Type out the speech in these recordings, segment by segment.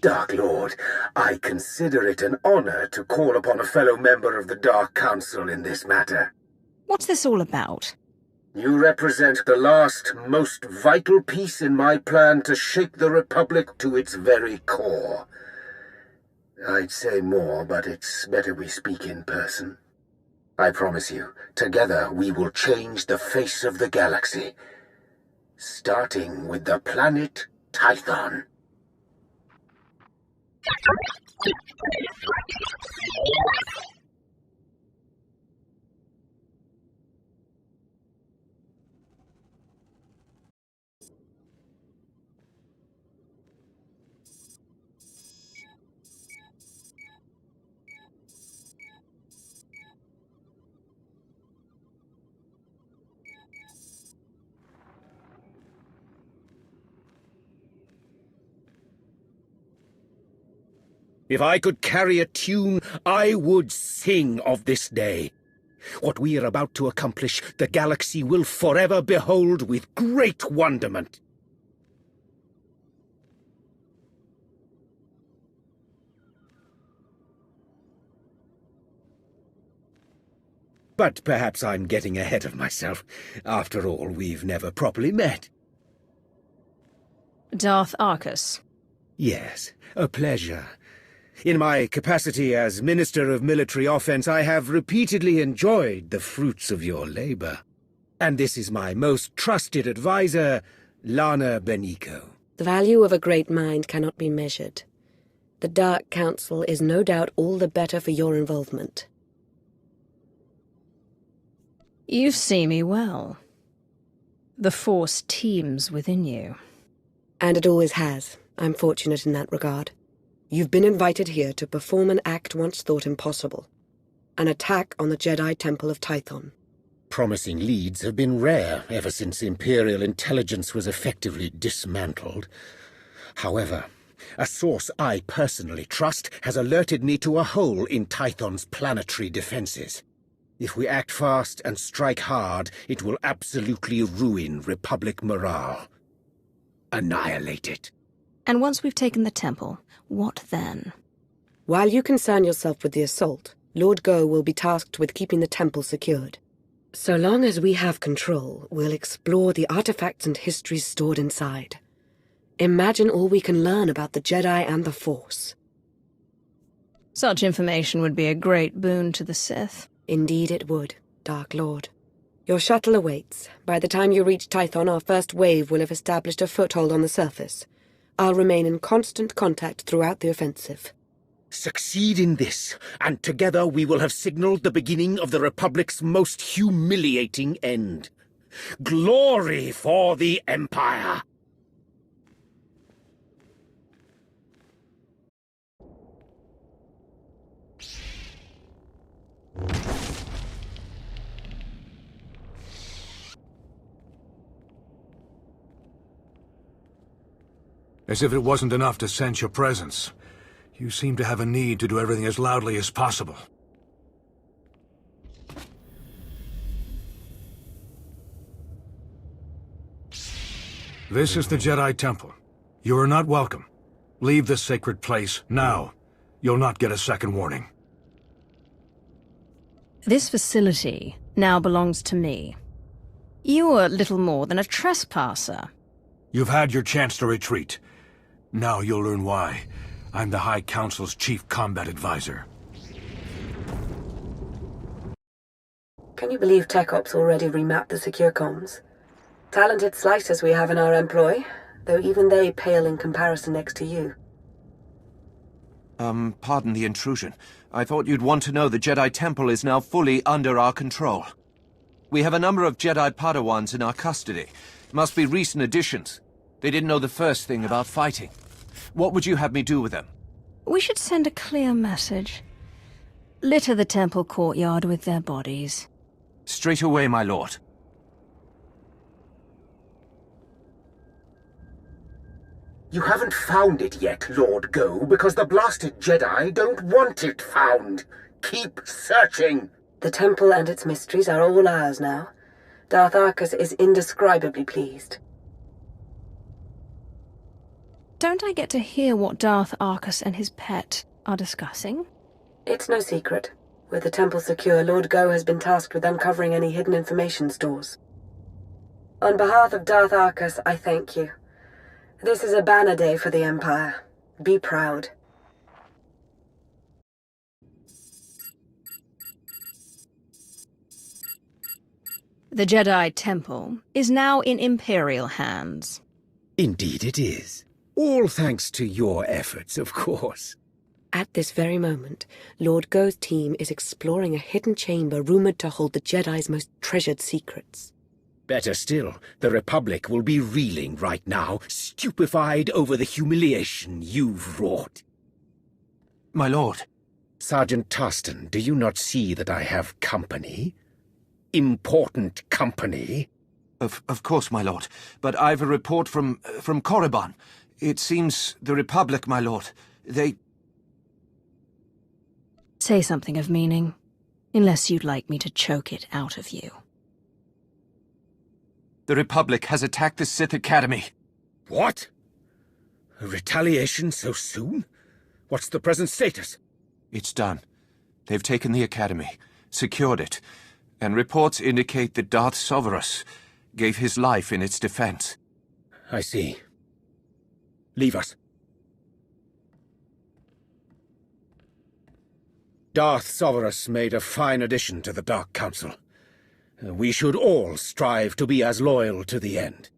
Dark Lord, I consider it an honor to call upon a fellow member of the Dark Council in this matter. What's this all about? You represent the last, most vital piece in my plan to shake the Republic to its very core. I'd say more, but it's better we speak in person. I promise you, together we will change the face of the galaxy. Starting with the planet Tython. If I could carry a tune, I would sing of this day. What we are about to accomplish, the galaxy will forever behold with great wonderment. But perhaps I'm getting ahead of myself. After all, we've never properly met. Darth Arcus. Yes, a pleasure. In my capacity as Minister of Military Offense, I have repeatedly enjoyed the fruits of your labor. And this is my most trusted advisor, Lana Benico. The value of a great mind cannot be measured. The Dark Council is no doubt all the better for your involvement. You see me well. The Force teems within you. And it always has. I'm fortunate in that regard. You've been invited here to perform an act once thought impossible. An attack on the Jedi Temple of Tython. Promising leads have been rare ever since Imperial intelligence was effectively dismantled. However, a source I personally trust has alerted me to a hole in Tython's planetary defenses. If we act fast and strike hard, it will absolutely ruin Republic morale. Annihilate it. And once we've taken the temple, what then? While you concern yourself with the assault, Lord Go will be tasked with keeping the temple secured. So long as we have control, we'll explore the artifacts and histories stored inside. Imagine all we can learn about the Jedi and the Force. Such information would be a great boon to the Sith. Indeed it would, Dark Lord. Your shuttle awaits. By the time you reach Tython, our first wave will have established a foothold on the surface. I'll remain in constant contact throughout the offensive. Succeed in this, and together we will have signaled the beginning of the Republic's most humiliating end. Glory for the Empire! As if it wasn't enough to sense your presence, you seem to have a need to do everything as loudly as possible. This is the Jedi Temple. You are not welcome. Leave this sacred place now. You'll not get a second warning. This facility now belongs to me. You are little more than a trespasser. You've had your chance to retreat. Now you'll learn why. I'm the High Council's chief combat advisor. Can you believe Tech Ops already remapped the secure comms? Talented slicers we have in our employ, though even they pale in comparison next to you. Pardon the intrusion. I thought you'd want to know the Jedi Temple is now fully under our control. We have a number of Jedi Padawans in our custody. Must be recent additions. They didn't know the first thing about fighting. What would you have me do with them? We should send a clear message. Litter the temple courtyard with their bodies. Straight away, my lord. You haven't found it yet, Lord Go, because the blasted Jedi don't want it found. Keep searching. The temple and its mysteries are all ours now. Darth Arcus is indescribably pleased. don't I get to hear what Darth Arcus and his pet are discussing? It's no secret. With the temple secure, Lord Go has been tasked with uncovering any hidden information stores. On behalf of Darth Arcus, I thank you. This is a banner day for the Empire. Be proud. The Jedi Temple is now in Imperial hands. Indeed it is. All thanks to your efforts, of course. At this very moment, Lord Go's team is exploring a hidden chamber rumored to hold the Jedi's most treasured secrets. Better still, the Republic will be reeling right now, stupefied over the humiliation you've wrought. My lord. Sergeant Tarston, do you not see that I have company? Important company? Of course, my lord. But I've a report from Korriban. It seems the Republic, my lord, they... Say something of meaning, unless you'd like me to choke it out of you. The Republic has attacked the Sith Academy. What? A retaliation so soon? What's the present status? It's done. They've taken the Academy, secured it, and reports indicate that Darth Soverus gave his life in its defense. I see. Leave us. Darth Soverus made a fine addition to the Dark Council. We should all strive to be as loyal to the end.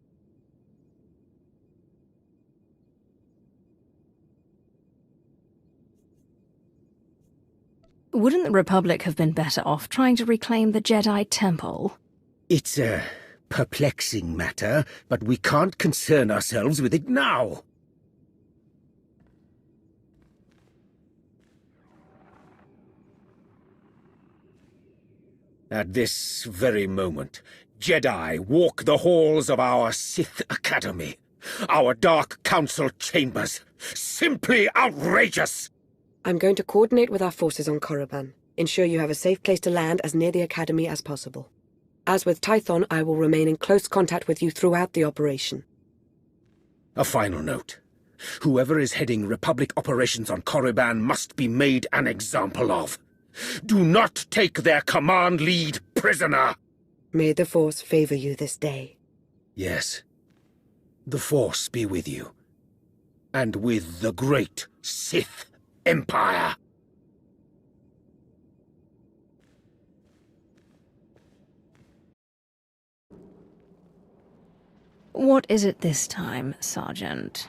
Wouldn't the Republic have been better off trying to reclaim the Jedi Temple? It's a perplexing matter, but we can't concern ourselves with it now. At this very moment, Jedi walk the halls of our Sith Academy, our Dark Council chambers. Simply outrageous! I'm going to coordinate with our forces on Korriban. Ensure you have a safe place to land as near the Academy as possible. As with Tython, I will remain in close contact with you throughout the operation. A final note. Whoever is heading Republic operations on Korriban must be made an example of. Do not take their command lead prisoner! May the Force favor you this day. Yes. The Force be with you. And with the great Sith Empire. What is it this time, Sergeant?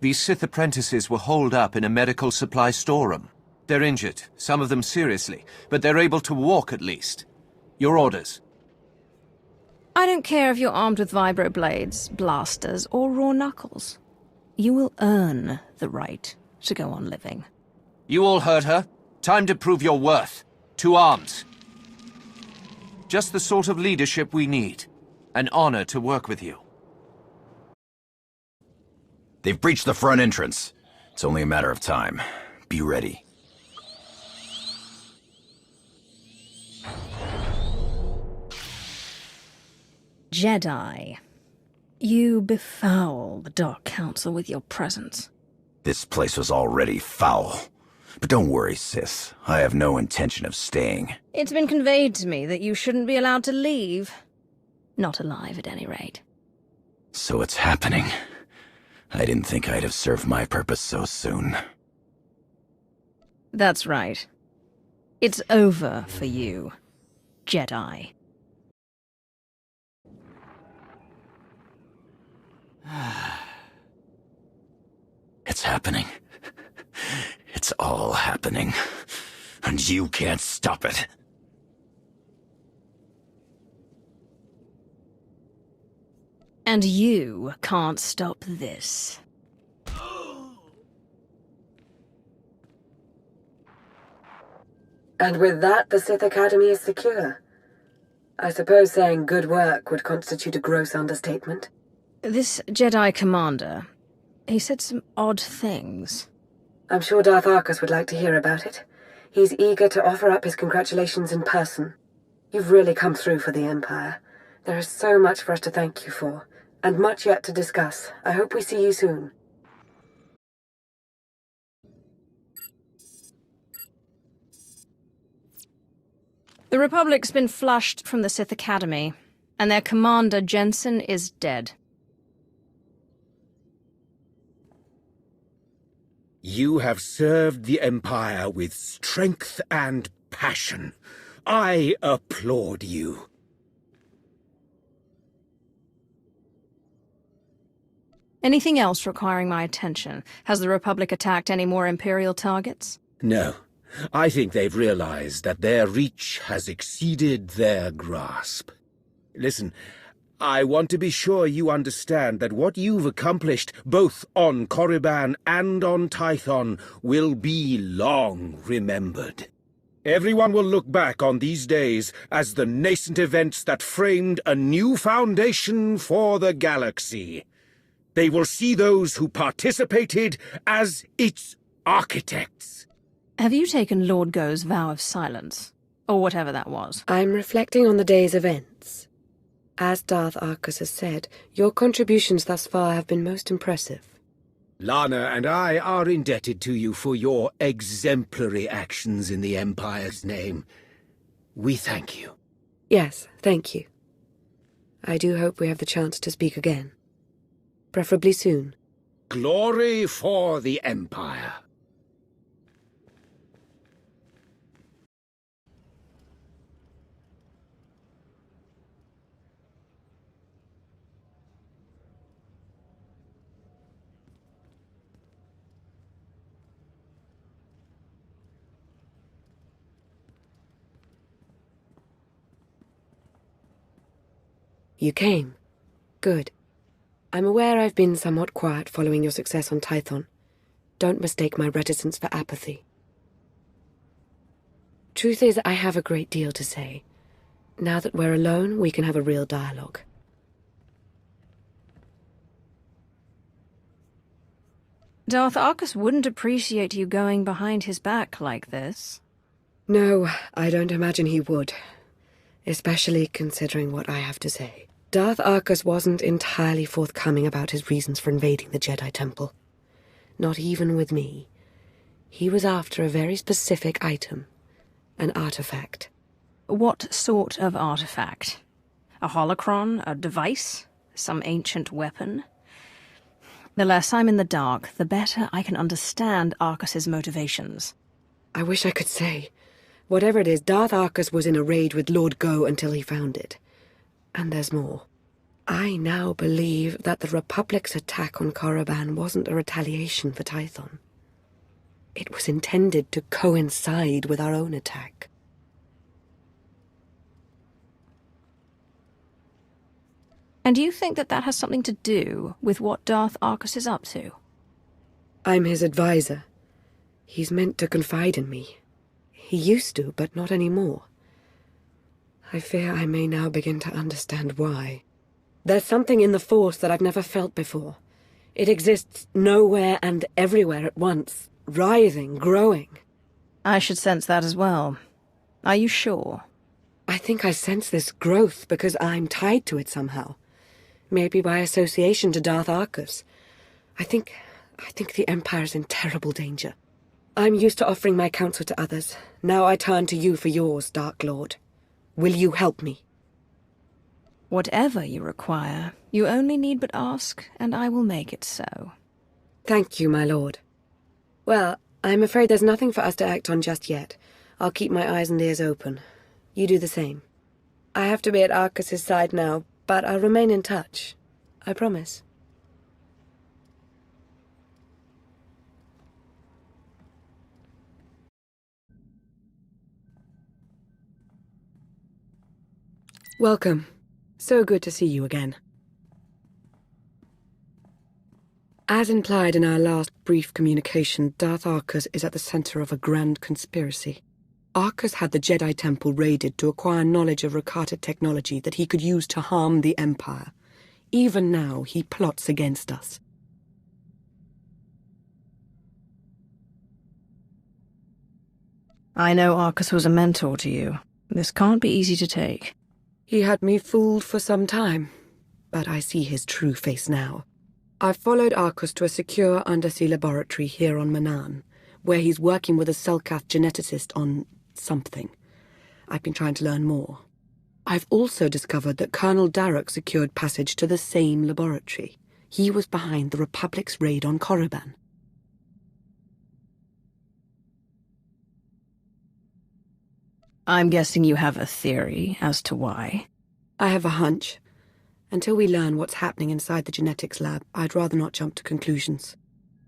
These Sith apprentices were holed up in a medical supply storeroom. They're injured, some of them seriously, but they're able to walk at least. Your orders? I don't care if you're armed with vibroblades, blasters, or raw knuckles. You will earn the right to go on living. You all heard her. Time to prove your worth. To arms. Just the sort of leadership we need. An honor to work with you. They've breached the front entrance. It's only a matter of time. Be ready. Jedi. You befoul the Dark Council with your presence. This place was already foul. But don't worry, sis. I have no intention of staying. It's been conveyed to me that you shouldn't be allowed to leave. Not alive, at any rate. So it's happening. I didn't think I'd have served my purpose so soon. That's right. It's over for you, Jedi. It's happening. It's all happening. And you can't stop it. And you can't stop this. And with that, the Sith Academy is secure. I suppose saying good work would constitute a gross understatement. This Jedi commander, he said some odd things. I'm sure Darth Arcus would like to hear about it. He's eager to offer up his congratulations in person. You've really come through for the Empire. There is so much for us to thank you for, and much yet to discuss. I hope we see you soon. The Republic's been flushed from the Sith Academy, and their commander, Jensen, is dead. You have served the Empire with strength and passion. I applaud you. Anything else requiring my attention? Has the Republic attacked any more Imperial targets? No. I think they've realized that their reach has exceeded their grasp. Listen, I want to be sure you understand that what you've accomplished, both on Korriban and on Tython, will be long remembered. Everyone will look back on these days as the nascent events that framed a new foundation for the galaxy. They will see those who participated as its architects. Have you taken Lord Go's vow of silence? Or whatever that was? I'm reflecting on the day's events. As Darth Arcus has said, your contributions thus far have been most impressive. Lana and I are indebted to you for your exemplary actions in the Empire's name. We thank you. Yes, thank you. I do hope we have the chance to speak again. Preferably soon. Glory for the Empire. You came. Good. I'm aware I've been somewhat quiet following your success on Tython. Don't mistake my reticence for apathy. Truth is, I have a great deal to say. Now that we're alone, we can have a real dialogue. Darth Arcus wouldn't appreciate you going behind his back like this. No, I don't imagine he would. Especially considering what I have to say. Darth Arcus wasn't entirely forthcoming about his reasons for invading the Jedi Temple. Not even with me. He was after a very specific item. An artifact. What sort of artifact? A holocron? A device? Some ancient weapon? The less I'm in the dark, the better I can understand Arcus's motivations. I wish I could say. Whatever it is, Darth Arcus was in a raid with Lord Go until he found it. And there's more. I now believe that the Republic's attack on Korriban wasn't a retaliation for Tython. It was intended to coincide with our own attack. And do you think that that has something to do with what Darth Arcus is up to? I'm his advisor. He's meant to confide in me. He used to, but not anymore. I fear I may now begin to understand why. There's something in the Force that I've never felt before. It exists nowhere and everywhere at once, writhing, growing. I should sense that as well. Are you sure? I think I sense this growth because I'm tied to it somehow. Maybe by association to Darth Arcus. I think the Empire's in terrible danger. I'm used to offering my counsel to others. Now I turn to you for yours, Dark Lord. Will you help me? Whatever you require, you only need but ask, and I will make it so. Thank you, my lord. Well, I'm afraid there's nothing for us to act on just yet. I'll keep my eyes and ears open. You do the same. I have to be at Arcus's side now, but I'll remain in touch. I promise. Welcome. So good to see you again. As implied in our last brief communication, Darth Arcus is at the center of a grand conspiracy. Arcus had the Jedi Temple raided to acquire knowledge of Rakata technology that he could use to harm the Empire. Even now, he plots against us. I know Arcus was a mentor to you. This can't be easy to take. He had me fooled for some time, but I see his true face now. I've followed Arcus to a secure undersea laboratory here on Manaan, where he's working with a Selkath geneticist on something. I've been trying to learn more. I've also discovered that Colonel Darroch secured passage to the same laboratory. He was behind the Republic's raid on Korriban. I'm guessing you have a theory as to why. I have a hunch. Until we learn what's happening inside the genetics lab, I'd rather not jump to conclusions.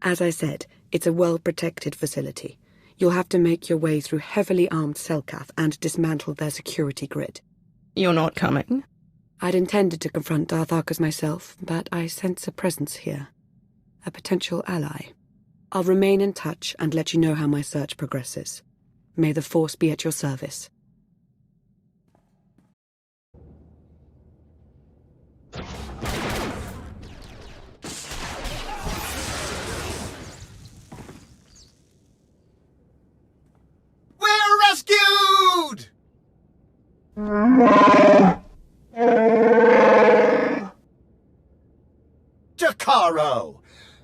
As I said, it's a well-protected facility. You'll have to make your way through heavily armed Selkath and dismantle their security grid. You're not coming? I'd intended to confront Darth Arcus myself, but I sense a presence here. A potential ally. I'll remain in touch and let you know how my search progresses. May the Force be at your service. We're rescued! Jacaro!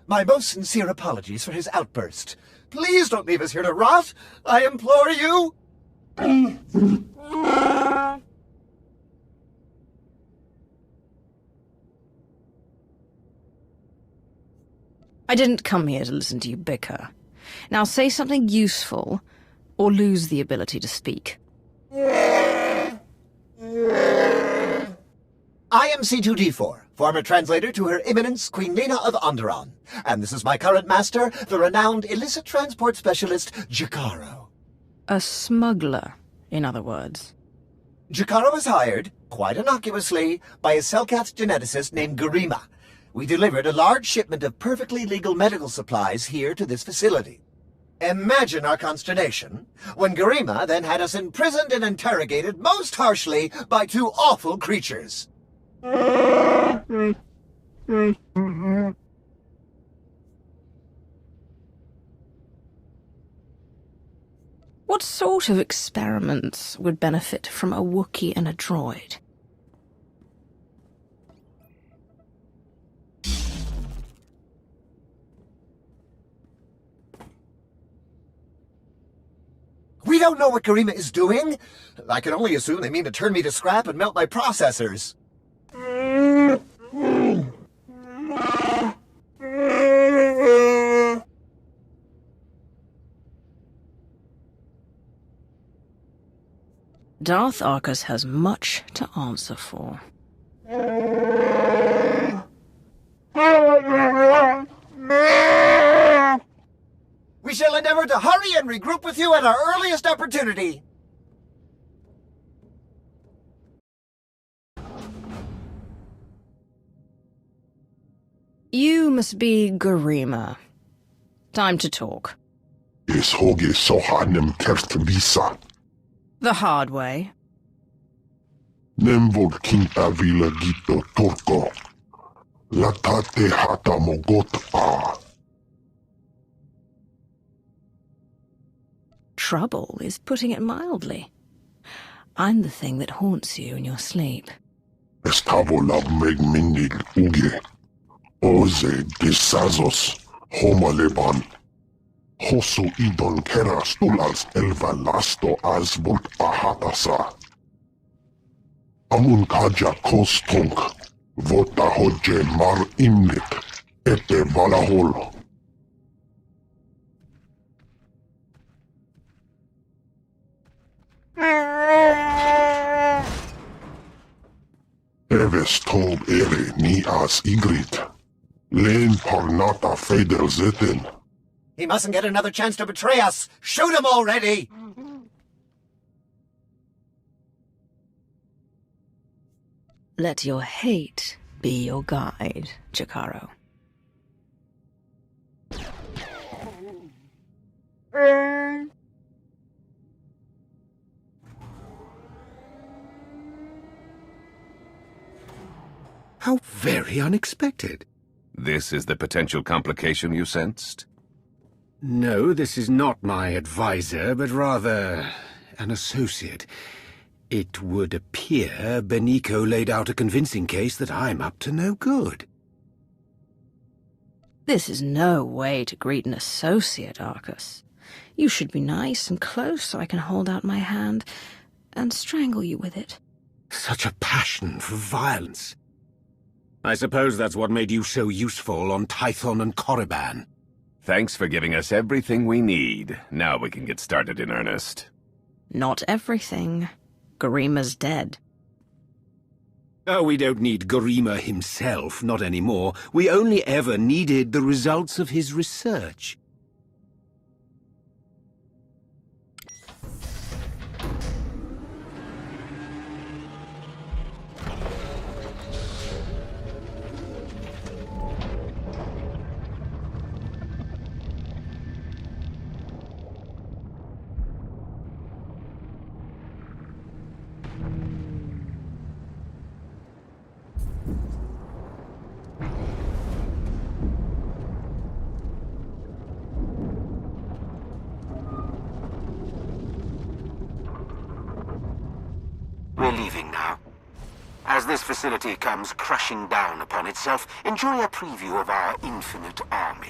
My most sincere apologies for his outburst. Please don't leave us here to rot! I implore you! I didn't come here to listen to you bicker. Now say something useful, or lose the ability to speak. I am C2D4, former translator to Her Eminence Queen Lena of Onderon, and this is my current master, the renowned illicit transport specialist, Jacaro. A smuggler, in other words. Jacaro was hired, quite innocuously, by a Selkath geneticist named Garima. We delivered a large shipment of perfectly legal medical supplies here to this facility. Imagine our consternation when Garima then had us imprisoned and interrogated most harshly by two awful creatures. What sort of experiments would benefit from a Wookiee and a droid? We don't know what Garima is doing. I can only assume they mean to turn me to scrap and melt my processors. Darth Arcus has much to answer for. We shall endeavor to hurry and regroup with you at our earliest opportunity. You must be Garima. Time to talk. Is hoge sohanem kerst visa. The hard way. Nemvod kinta vila gito torko. Latate hata mogot a. Trouble is putting it mildly. I'm the thing that haunts you in your sleep. Estavo la megminil uge. Oze disazos homaleban. Hosu idon kera stulals elva lasto asbult ahatasa. Amun kaja kostonk. Vota hoje mar imlik. Ete valahol. Eves tob ere ni as igrit. Len parnata feder zeten. He mustn't get another chance to betray us. Shoot him already! Let your hate be your guide, Jacaro. How very unexpected. This is the potential complication you sensed? No, this is not my advisor, but rather an associate. It would appear Beniko laid out a convincing case that I'm up to no good. This is no way to greet an associate, Arcus. You should be nice and close so I can hold out my hand. and strangle you with it. Such a passion for violence. I suppose that's what made you so useful on Tython and Korriban. Thanks for giving us everything we need. Now we can get started in earnest. Not everything. Garima's dead. Oh, we don't need Garima himself, not anymore. We only ever needed the results of his research. We're leaving now. As this facility comes crashing down upon itself, enjoy a preview of our infinite army.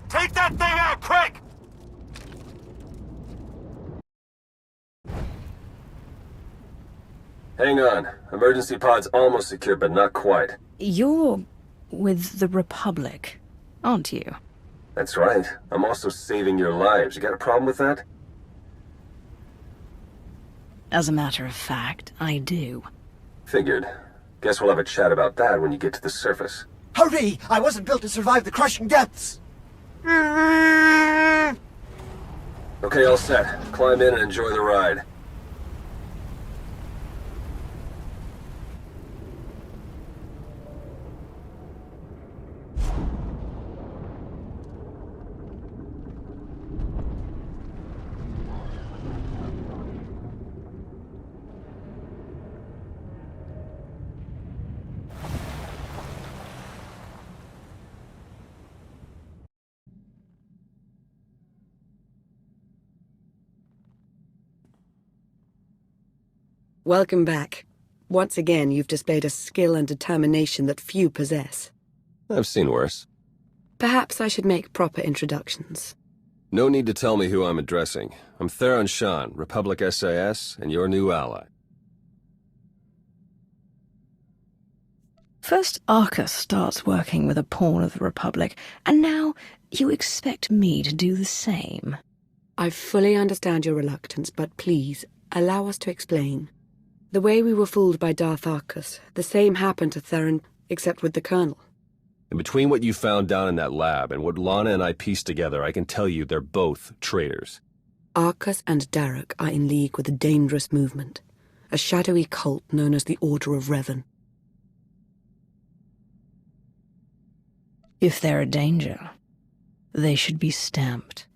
Take that thing out, quick! Hang on. Emergency pod's almost secure, but not quite. You're with the Republic, aren't you? That's right. I'm also saving your lives. You got a problem with that? As a matter of fact, I do. Figured. Guess we'll have a chat about that when you get to the surface. Hurry! I wasn't built to survive the crushing depths! Okay, all set. Climb in and enjoy the ride. Welcome back. Once again, you've displayed a skill and determination that few possess. I've seen worse. Perhaps I should make proper introductions. No need to tell me who I'm addressing. I'm Theron Shan, Republic SAS, and your new ally. First Arcus starts working with a pawn of the Republic, and now you expect me to do the same. I fully understand your reluctance, but please, allow us to explain. The way we were fooled by Darth Arcus, the same happened to Theron, except with the Colonel. And between what you found down in that lab and what Lana and I pieced together, I can tell you they're both traitors. Arcus and Daruk are in league with a dangerous movement, a shadowy cult known as the Order of Revan. If they're a danger, they should be stamped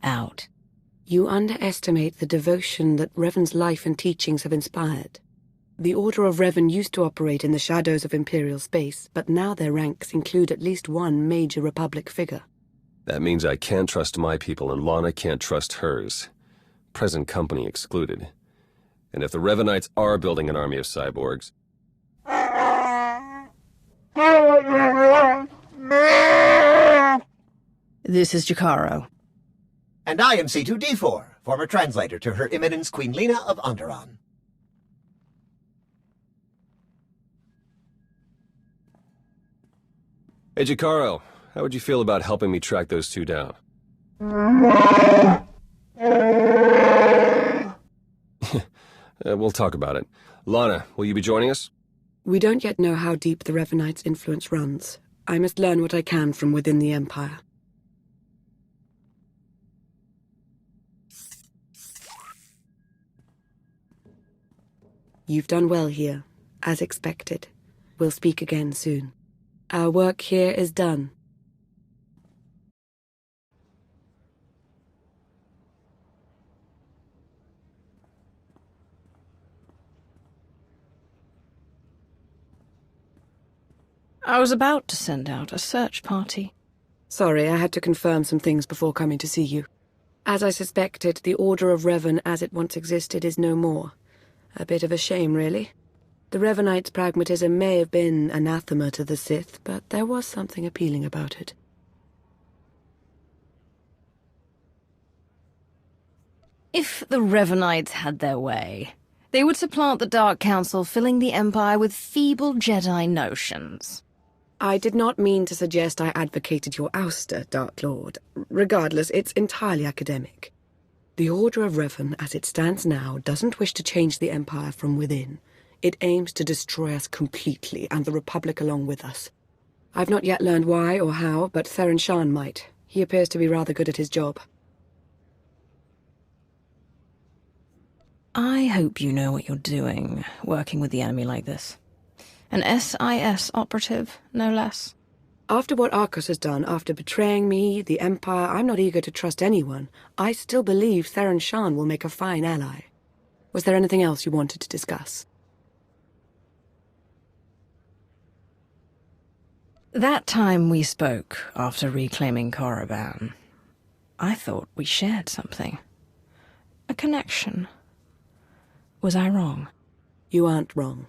out. You underestimate the devotion that Revan's life and teachings have inspired. The Order of Revan used to operate in the shadows of Imperial space, but now their ranks include at least one major Republic figure. That means I can't trust my people and Lana can't trust hers. Present company excluded. And if the Revanites are building an army of cyborgs... This is Jakaro. And I am C2D4, former translator to Her Eminence Queen Lena of Onderon. Hey, Jakaro, how would you feel about helping me track those two down? We'll talk about it. Lana, will you be joining us? We don't yet know how deep the Revanites' influence runs. I must learn what I can from within the Empire. You've done well here, as expected. We'll speak again soon. Our work here is done. I was about to send out a search party. Sorry, I had to confirm some things before coming to see you. As I suspected, the Order of Revan as it once existed is no more. A bit of a shame, really. The Revanites' pragmatism may have been anathema to the Sith, but there was something appealing about it. If the Revanites had their way, they would supplant the Dark Council, filling the Empire with feeble Jedi notions. I did not mean to suggest I advocated your ouster, Dark Lord. Regardless, it's entirely academic. The Order of Revan, as it stands now, doesn't wish to change the Empire from within. It aims to destroy us completely, and the Republic along with us. I've not yet learned why or how, but Theron Shan might. He appears to be rather good at his job. I hope you know what you're doing, working with the enemy like this. An SIS operative, no less. After what Arcus has done, after betraying me, the Empire, I'm not eager to trust anyone. I still believe Theron Shan will make a fine ally. Was there anything else you wanted to discuss? That time we spoke after reclaiming Korriban, I thought we shared something. A connection. Was I wrong? You aren't wrong.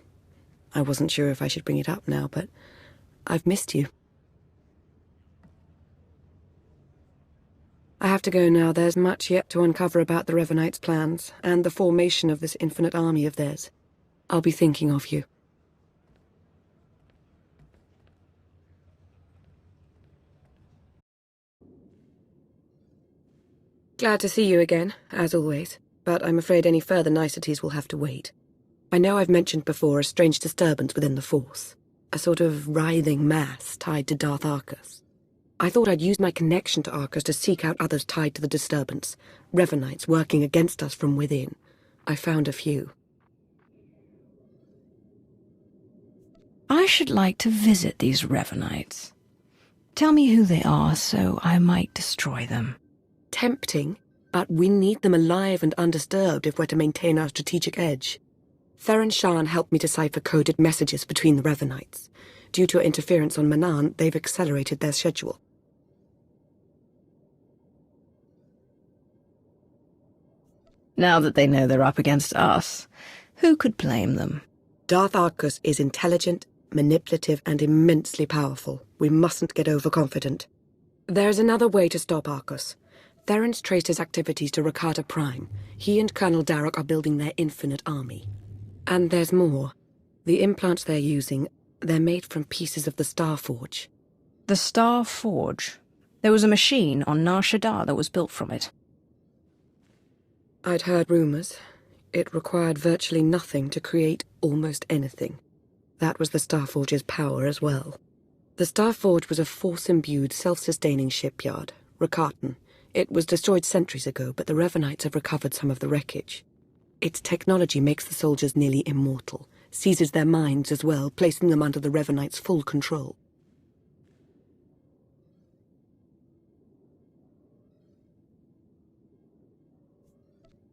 I wasn't sure if I should bring it up now, but I've missed you. I have to go now. There's much yet to uncover about the Revanites' plans, and the formation of this infinite army of theirs. I'll be thinking of you. Glad to see you again, as always, but I'm afraid any further niceties will have to wait. I know I've mentioned before a strange disturbance within the Force, a sort of writhing mass tied to Darth Arcus. I thought I'd use my connection to Arcus to seek out others tied to the disturbance, Revanites working against us from within. I found a few. I should like to visit these Revanites. Tell me who they are so I might destroy them. Tempting, but we need them alive and undisturbed if we're to maintain our strategic edge. Theron Shan helped me decipher coded messages between the Revanites. Due to interference on Manan, they've accelerated their schedule. Now that they know they're up against us, who could blame them? Darth Arcus is intelligent, manipulative, and immensely powerful. We mustn't get overconfident. There's another way to stop Arcus. Theron's traced his activities to Rakata Prime. He and Colonel Darroch are building their infinite army. And there's more. The implants they're using, they're made from pieces of the Star Forge. The Star Forge? There was a machine on Nar Shaddaa that was built from it. I'd heard rumors. It required virtually nothing to create almost anything. That was the Star Forge's power as well. The Star Forge was a force-imbued, self-sustaining shipyard, Rakatan. It was destroyed centuries ago, but the Revanites have recovered some of the wreckage. Its technology makes the soldiers nearly immortal, seizes their minds as well, placing them under the Revanites' full control.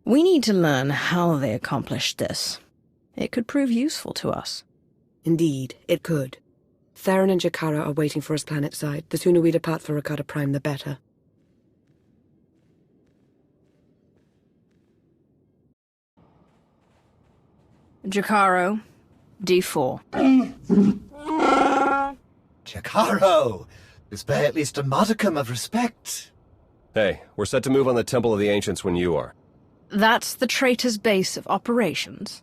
We need to learn how they accomplished this. It could prove useful to us. Indeed, it could. Theron and Jakara are waiting for us planetside. The sooner we depart for Rakata Prime, the better. Jakaro, D4. Jakaro! Display at least a modicum of respect. Hey, we're set to move on the Temple of the Ancients when you are. That's the traitor's base of operations?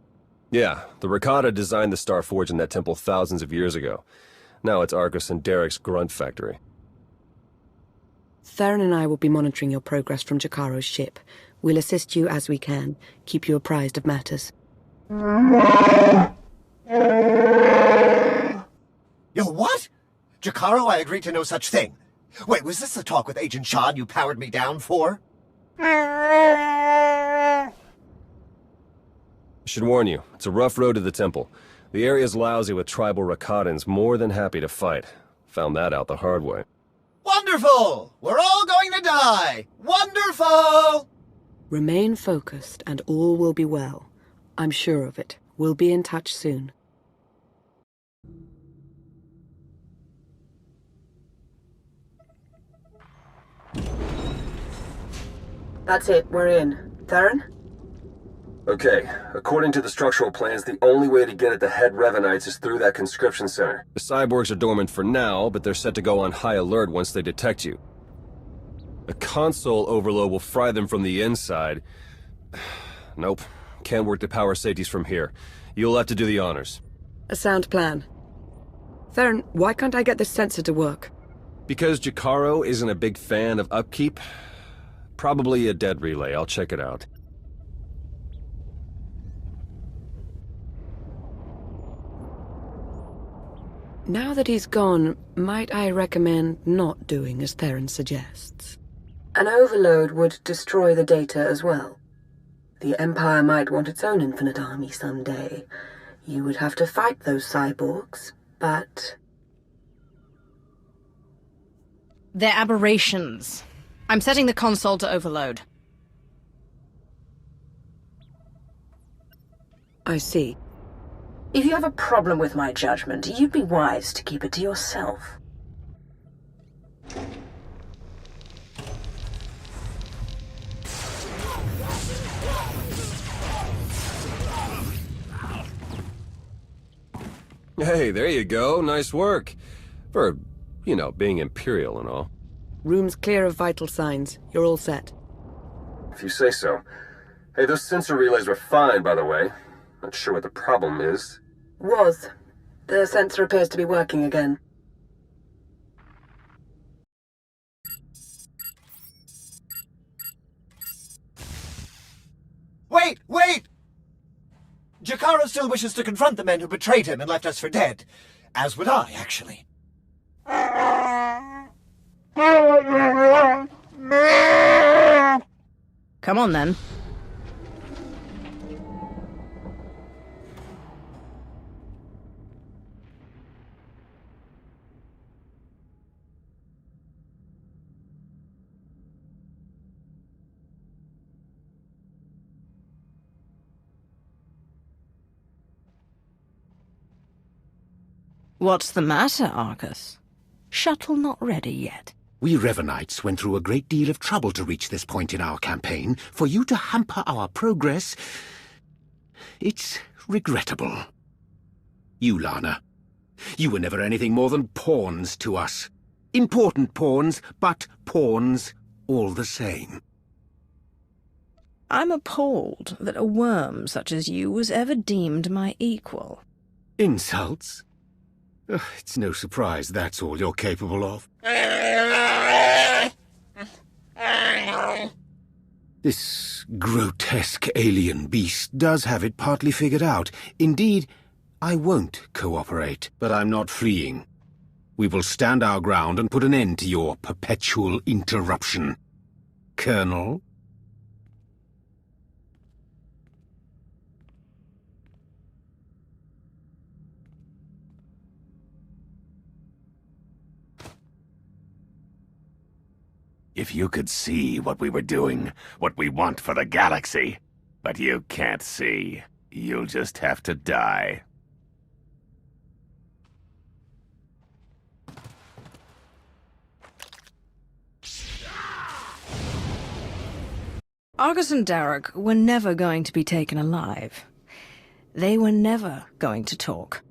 Yeah, the Rakata designed the Star Forge in that temple thousands of years ago. Now it's Arcus and Derek's grunt factory. Theron and I will be monitoring your progress from Jakaro's ship. We'll assist you as we can, keep you apprised of matters. Yo, what? Jakaro, I agreed to no such thing. Wait, was this the talk with Agent Shan you powered me down for? I should warn you, it's a rough road to the temple. The area's lousy with tribal Rakatans more than happy to fight. Found that out the hard way. Wonderful! We're all going to die! Wonderful! Remain focused and all will be well. I'm sure of it. We'll be in touch soon. That's it, we're in. Theron? Okay, according to the structural plans, the only way to get at the head Revanites is through that conscription center. The cyborgs are dormant for now, but they're set to go on high alert once they detect you. A console overload will fry them from the inside. Nope, can't work the power safeties from here. You'll have to do the honors. A sound plan. Theron, why can't I get this sensor to work? Because Jakaro isn't a big fan of upkeep? Probably a dead relay, I'll check it out. Now that he's gone, might I recommend not doing as Theron suggests? An overload would destroy the data as well. The Empire might want its own infinite army someday. You would have to fight those cyborgs, but... They're aberrations. I'm setting the console to overload. I see. If you have a problem with my judgment, you'd be wise to keep it to yourself. Hey, there you go. Nice work. For, being Imperial and all. Room's clear of vital signs. You're all set. If you say so. Hey, those sensor relays were fine, by the way. Not sure what the problem is. Was. The sensor appears to be working again. Wait! Wait! Jakaro still wishes to confront the men who betrayed him and left us for dead. As would I, actually. Come on, then. What's the matter, Arcus? Shuttle not ready yet? We Revanites went through a great deal of trouble to reach this point in our campaign. For you to hamper our progress, it's regrettable. You, Lana, you were never anything more than pawns to us. Important pawns, but pawns all the same. I'm appalled that a worm such as you was ever deemed my equal. Insults? Ugh, it's no surprise that's all you're capable of. This grotesque alien beast does have it partly figured out. Indeed, I won't cooperate, but I'm not fleeing. We will stand our ground and put an end to your perpetual interruption. Colonel? If you could see what we were doing, what we want for the galaxy. But you can't see. You'll just have to die. Argus and Derek were never going to be taken alive. They were never going to talk.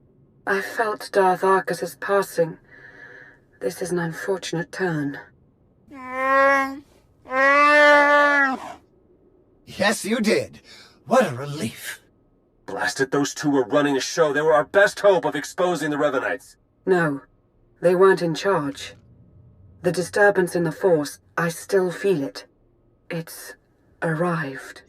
I felt Darth Arcus's passing. This is an unfortunate turn. Yes, you did. What a relief. Blast it, those two were running a show. They were our best hope of exposing the Revanites. No, they weren't in charge. The disturbance in the Force, I still feel it. It's arrived.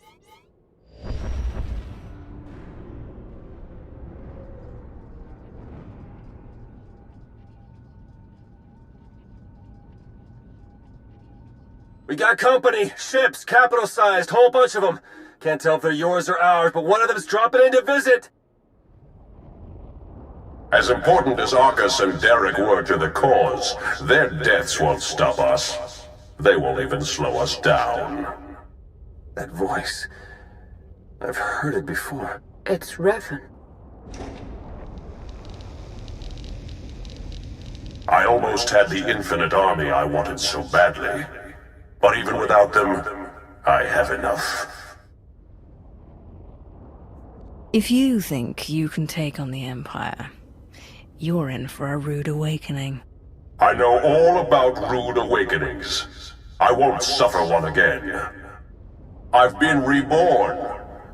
We got company, ships, capital-sized, whole bunch of them. Can't tell if they're yours or ours, but one of them's dropping in to visit. As important as Arcus and Derek were to the cause, their deaths won't stop us. They won't even slow us down. That voice. I've heard it before. It's Revan. I almost had the infinite army I wanted so badly. But even without them, I have enough. If you think you can take on the Empire, you're in for a rude awakening. I know all about rude awakenings. I won't suffer one again. I've been reborn.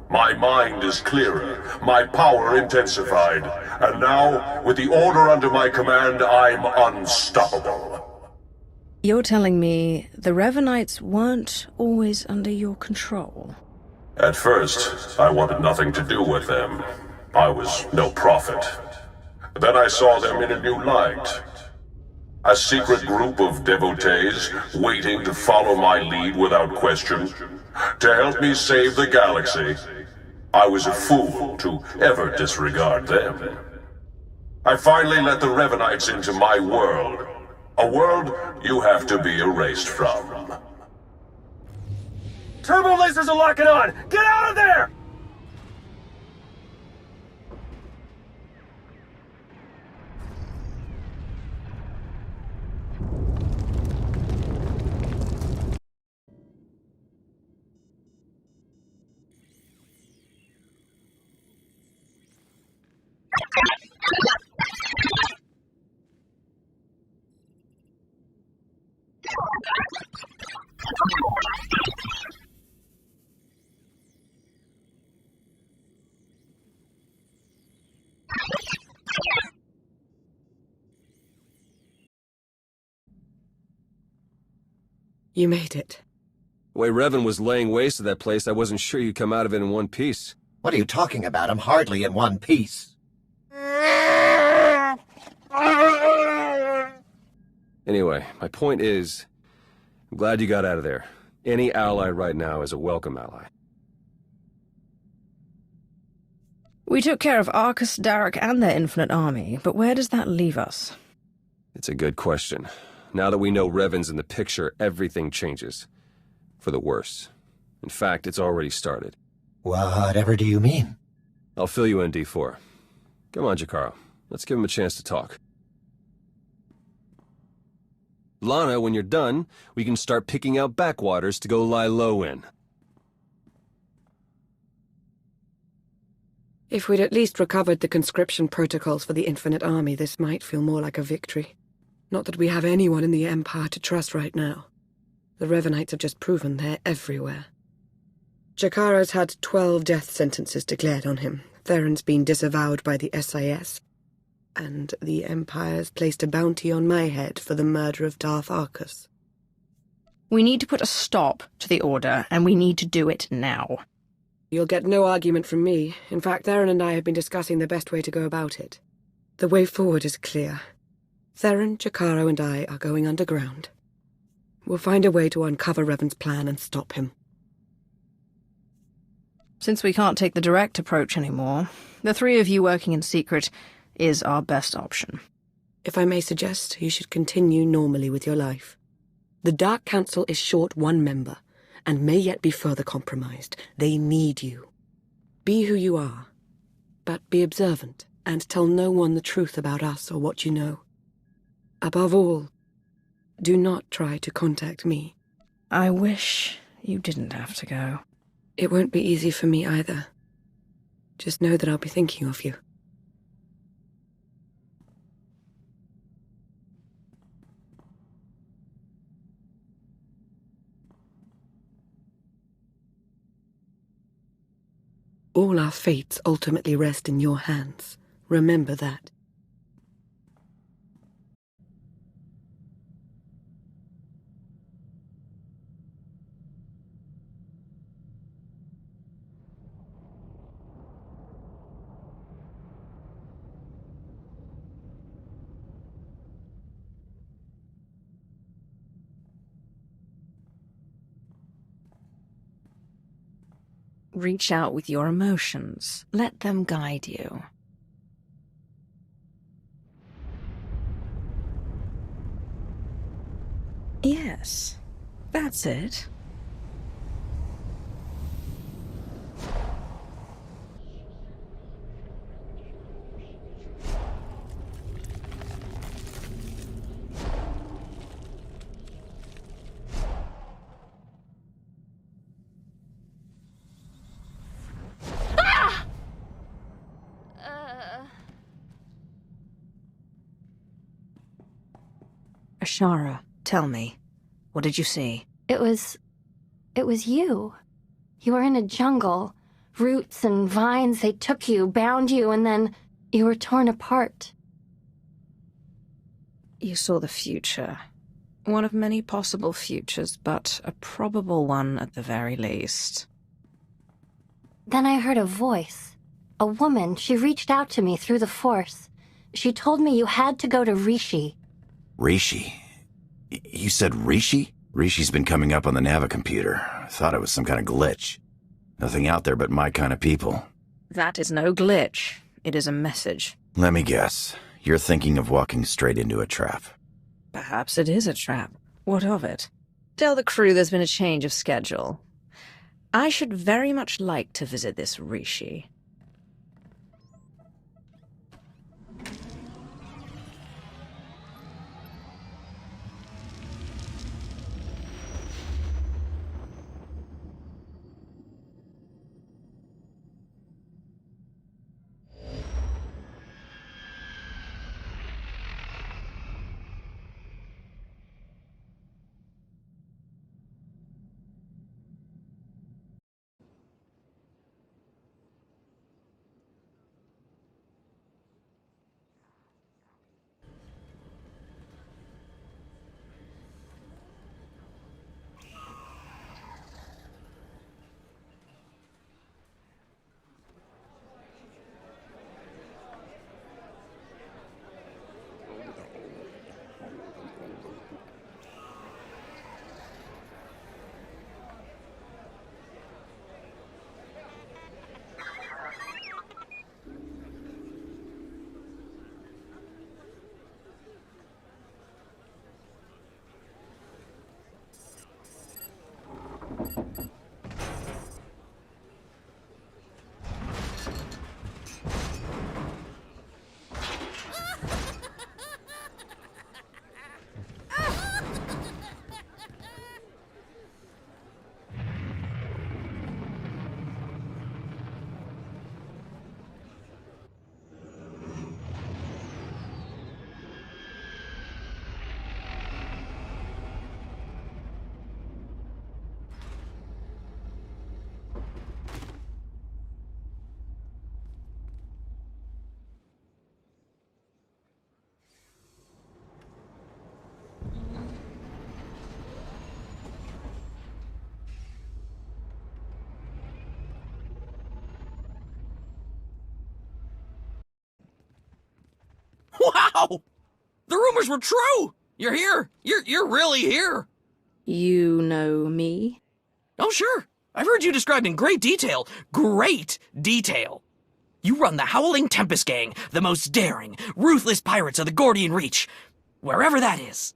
My mind is clearer, my power intensified, and now, with the Order under my command, I'm unstoppable. You're telling me the Revanites weren't always under your control? At first, I wanted nothing to do with them. I was no prophet. Then I saw them in a new light. A secret group of devotees waiting to follow my lead without question, to help me save the galaxy. I was a fool to ever disregard them. I finally let the Revanites into my world. A world you have to be erased from. Turbo lasers are locking on! Get out of there! You made it. The way Revan was laying waste to that place, I wasn't sure you'd come out of it in one piece. What are you talking about? I'm hardly in one piece. Anyway, my point is, I'm glad you got out of there. Any ally right now is a welcome ally. We took care of Arcus, Darek, and their infinite army, but where does that leave us? It's a good question. Now that we know Revan's in the picture, everything changes. For the worse. In fact, it's already started. Whatever do you mean? I'll fill you in, D4. Come on, Jakaro. Let's give him a chance to talk. Lana, when you're done, we can start picking out backwaters to go lie low in. If we'd at least recovered the conscription protocols for the Infinite Army, this might feel more like a victory. Not that we have anyone in the Empire to trust right now. The Revanites have just proven they're everywhere. Jakaro's had 12 death sentences declared on him. Theron's been disavowed by the SIS. And the Empire's placed a bounty on my head for the murder of Darth Arcus. We need to put a stop to the Order, and we need to do it now. You'll get no argument from me. In fact, Theron and I have been discussing the best way to go about it. The way forward is clear. Theron, Jakaro, and I are going underground. We'll find a way to uncover Revan's plan and stop him. Since we can't take the direct approach anymore, the three of you working in secret is our best option. If I may suggest, you should continue normally with your life. The Dark Council is short one member, and may yet be further compromised. They need you. Be who you are, but be observant, and tell no one the truth about us or what you know. Above all, do not try to contact me. I wish you didn't have to go. It won't be easy for me either. Just know that I'll be thinking of you. All our fates ultimately rest in your hands. Remember that. Reach out with your emotions. Let them guide you. Yes, that's it. Ashara, tell me, what did you see? It was you. You were in a jungle. Roots and vines, they took you, bound you, and then you were torn apart. You saw the future. One of many possible futures, but a probable one at the very least. Then I heard a voice. A woman, she reached out to me through the Force. She told me you had to go to Rishi. Rishi? You said Rishi? Rishi's been coming up on the Navicomputer. I thought it was some kind of glitch. Nothing out there but my kind of people. That is no glitch. It is a message. Let me guess. You're thinking of walking straight into a trap. Perhaps it is a trap. What of it? Tell the crew there's been a change of schedule. I should very much like to visit this Rishi. Wow! The rumors were true! You're here! You're really here! You know me? Oh, sure. I've heard you described in great detail. Great detail. You run the Howling Tempest Gang, the most daring, ruthless pirates of the Gordian Reach. Wherever that is.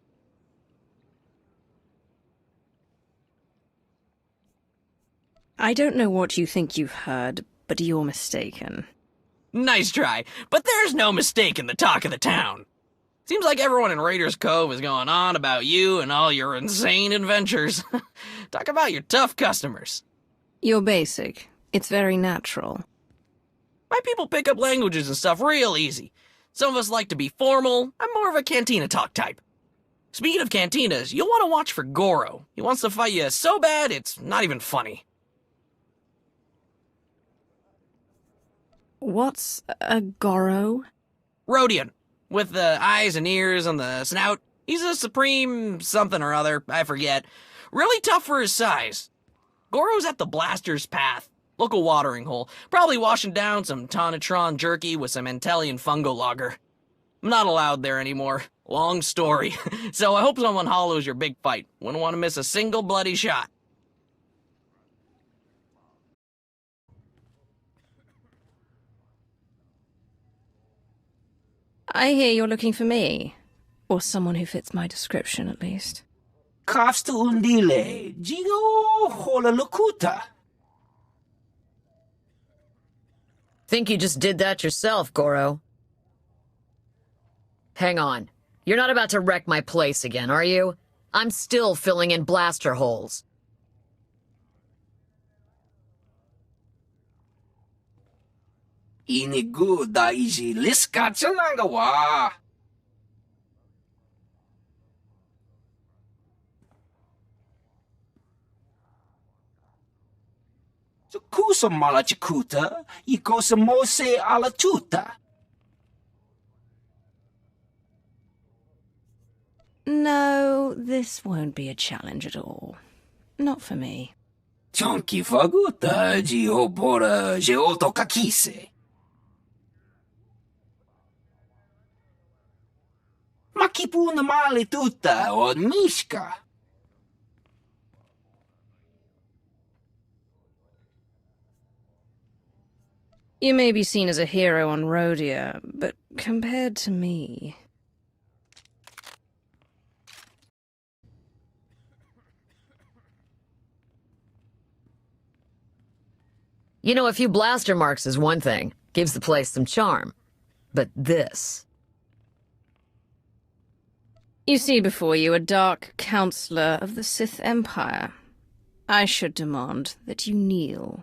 I don't know what you think you've heard, but you're mistaken. Nice try, but there's no mistake in the talk of the town. Seems like everyone in Raiders Cove is going on about you and all your insane adventures. Talk about your tough customers. You're basic. It's very natural. My people pick up languages and stuff real easy. Some of us like to be formal. I'm more of a cantina talk type. Speaking of cantinas, you'll want to watch for Goro. He wants to fight you so bad, it's not even funny. What's a Goro? Rodian, with the eyes and ears and the snout. He's a supreme something or other, I forget. Really tough for his size. Goro's at the Blaster's Path, local watering hole, probably washing down some Tonatron jerky with some Antellian fungo lager. I'm not allowed there anymore. Long story. So I hope someone hollows your big fight. Wouldn't want to miss a single bloody shot. I hear you're looking for me. Or someone who fits my description, at least. Kafsta undile, jigo holalukuta. Think you just did that yourself, Goro. Hang on. You're not about to wreck my place again, are you? I'm still filling in blaster holes. Inigu daiji liska tsanangawa. Kusa malachikuta, ikosa mose ala tuta. No, this won't be a challenge at all. Not for me. Chonki faguta, geobora, geoto kakise. Makipuna mali tuta od mishka. You may be seen as a hero on Rhodia, but compared to me... You know, a few blaster marks is one thing. Gives the place some charm. But this... You see before you a dark counselor of the Sith Empire. I should demand that you kneel.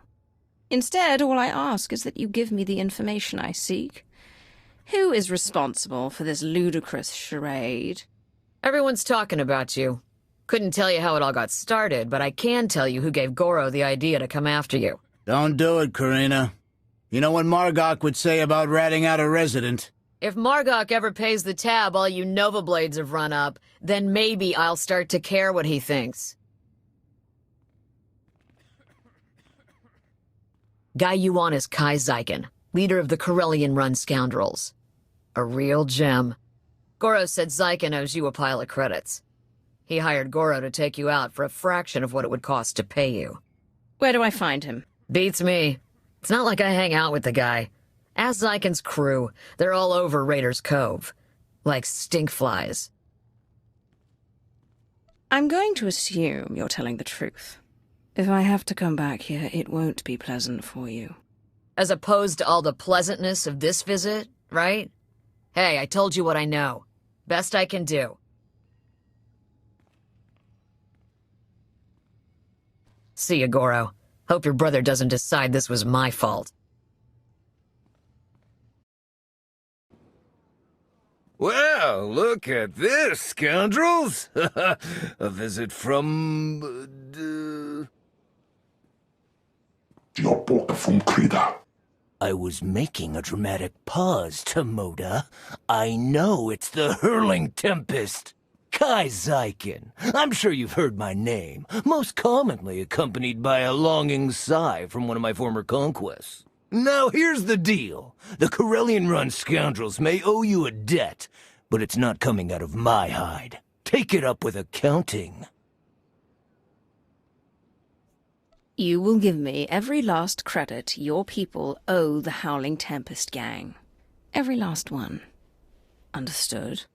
Instead, all I ask is that you give me the information I seek. Who is responsible for this ludicrous charade? Everyone's talking about you. Couldn't tell you how it all got started, but I can tell you who gave Goro the idea to come after you. Don't do it, Karina. You know what Margok would say about ratting out a resident. If Margok ever pays the tab all you Nova Blades have run up, then maybe I'll start to care what he thinks. Guy you want is Kai Zyken, leader of the Corellian-run scoundrels. A real gem. Goro said Zyken owes you a pile of credits. He hired Goro to take you out for a fraction of what it would cost to pay you. Where do I find him? Beats me. It's not like I hang out with the guy. Ask Zyken's crew. They're all over Raiders Cove. Like stinkflies. I'm going to assume you're telling the truth. If I have to come back here, it won't be pleasant for you. As opposed to all the pleasantness of this visit, right? Hey, I told you what I know. Best I can do. See ya, Goro. Hope your brother doesn't decide this was my fault. Well, look at this, scoundrels! A visit from... I was making a dramatic pause, Tomoda. I know it's the Hurling Tempest. Kai Zyken. I'm sure you've heard my name, most commonly accompanied by a longing sigh from one of my former conquests. Now here's the deal. The Corellian-run scoundrels may owe you a debt, but it's not coming out of my hide. Take it up with accounting. You will give me every last credit your people owe the Howling Tempest gang. Every last one. Understood?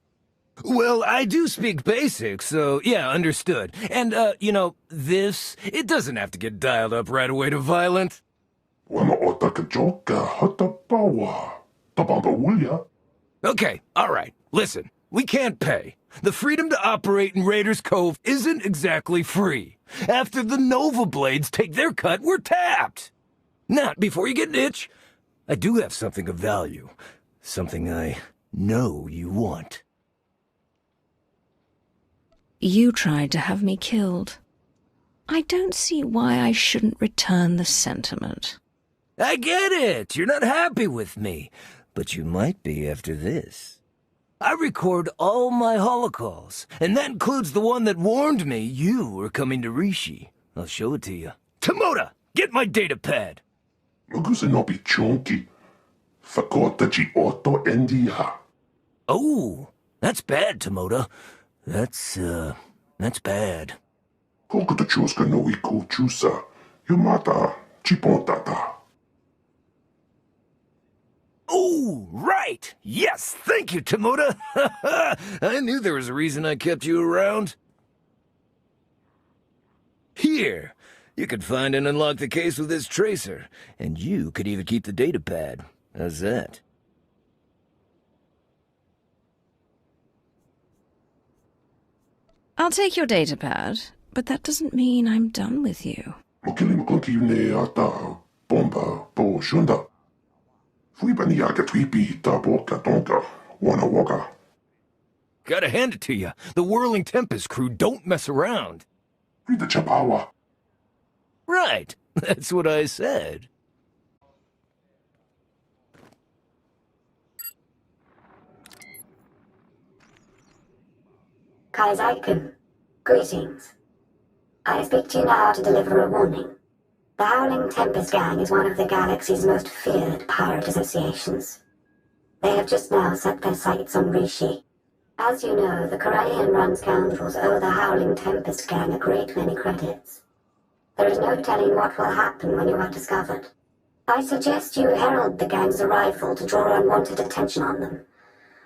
Well, I do speak basic, so yeah, understood. And, you know, this, it doesn't have to get dialed up right away to violent. Okay, alright, listen. We can't pay. The freedom to operate in Raiders Cove isn't exactly free. After the Nova Blades take their cut, we're tapped. Not before you get an itch. I do have something of value. Something I know you want. You tried to have me killed. I don't see why I shouldn't return the sentiment. I get it. You're not happy with me. But you might be after this. I record all my holocalls, and that includes the one that warned me you were coming to Rishi. I'll show it to you. Tomoda, get my data pad. Oh, that's bad, Tomoda. That's bad. Oh, right! Yes, thank you, Tomoda! I knew there was a reason I kept you around. Here, you could find and unlock the case with this tracer, and you could even keep the datapad. How's that? I'll take your datapad, but that doesn't mean I'm done with you. Gotta hand it to you. The Whirling Tempest crew don't mess around. Right, that's what I said. Kaizaikun, greetings. I speak to you now to deliver a warning. The Howling Tempest Gang is one of the galaxy's most feared pirate associations. They have just now set their sights on Rishi. As you know, the Corellian-run scoundrels owe the Howling Tempest Gang a great many credits. There is no telling what will happen when you are discovered. I suggest you herald the gang's arrival to draw unwanted attention on them.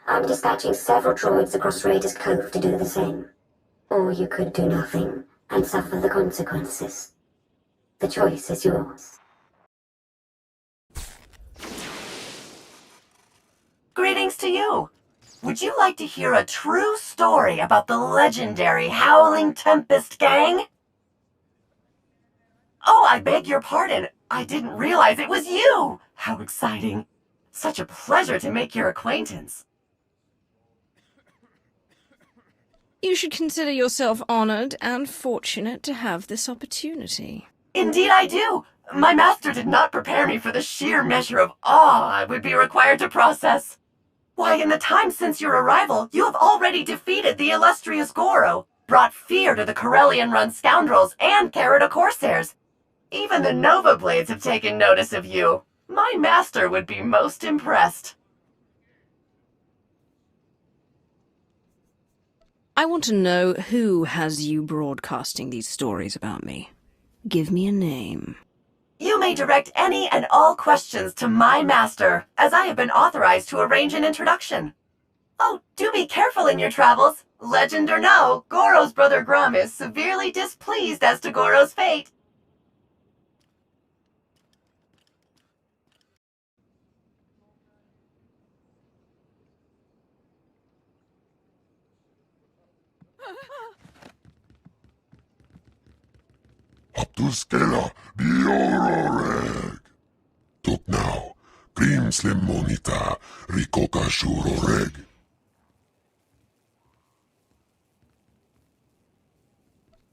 I'm dispatching several droids across Raiders Cove to do the same. Or you could do nothing and suffer the consequences. The choice is yours. Greetings to you. Would you like to hear a true story about the legendary Howling Tempest Gang? Oh, I beg your pardon. I didn't realize it was you. How exciting. Such a pleasure to make your acquaintance. You should consider yourself honored and fortunate to have this opportunity. Indeed I do. My master did not prepare me for the sheer measure of awe I would be required to process. Why, in the time since your arrival, you have already defeated the illustrious Goro, brought fear to the Corellian-run scoundrels, and carried a Corsairs. Even the Nova Blades have taken notice of you. My master would be most impressed. I want to know who has you broadcasting these stories about me. Give me a name. You may direct any and all questions to my master, as I have been authorized to arrange an introduction. Oh, do be careful in your travels. Legend or no, Goro's brother Grum is severely displeased as to Goro's fate. Abtuskela biororeg. Tuk now, Grim Slim Monita, Rikoka Shuroreg.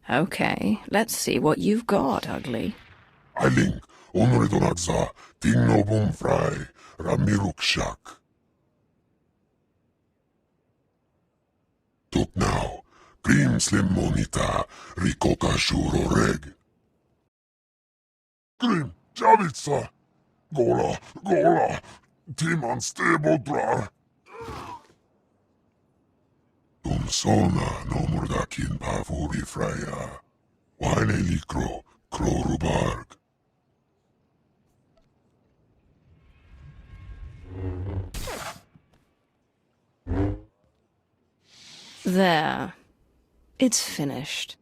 Okay, let's see what you've got, ugly. Ailing, Onredonagza, Tingno Bumfry, Ramirukshak. Tuk now, Grim Slim Monita, Rikoka Shuroreg. Grim, Javitsa, Gola, Timan Stebodrar. Sona no Murdakin Pavuri Freya, Wane Likro, Krorubarg. There. It's finished.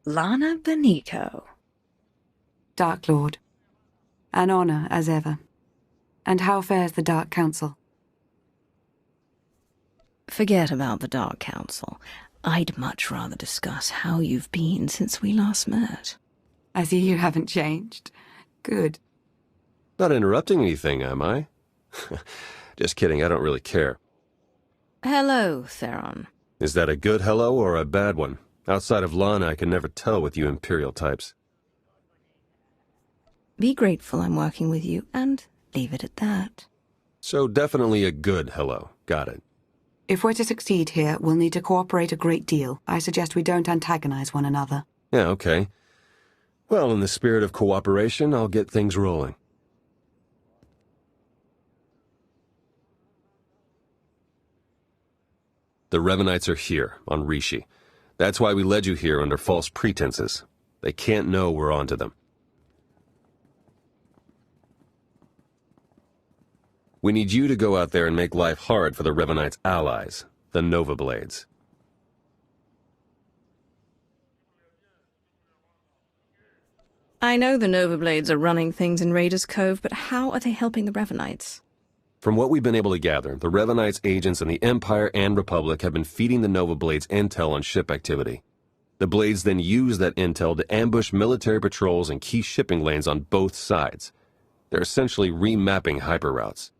Lana Beniko. Dark Lord. An honor, as ever. And how fares the Dark Council? Forget about the Dark Council. I'd much rather discuss how you've been since we last met. I see you haven't changed. Good. Not interrupting anything, am I? Just kidding, I don't really care. Hello, Theron. Is that a good hello or a bad one? Outside of Lana, I can never tell with you Imperial types. Be grateful I'm working with you, and leave it at that. So definitely a good hello. Got it. If we're to succeed here, we'll need to cooperate a great deal. I suggest we don't antagonize one another. Yeah, okay. Well, in the spirit of cooperation, I'll get things rolling. The Revanites are here, on Rishi. That's why we led you here under false pretenses. They can't know we're onto them. We need you to go out there and make life hard for the Revanites' allies, the Nova Blades. I know the Nova Blades are running things in Raiders Cove, but how are they helping the Revanites? From what we've been able to gather, the Revanites' agents in the Empire and Republic have been feeding the Nova Blades intel on ship activity. The Blades then use that intel to ambush military patrols and key shipping lanes on both sides. They're essentially remapping hyperroutes.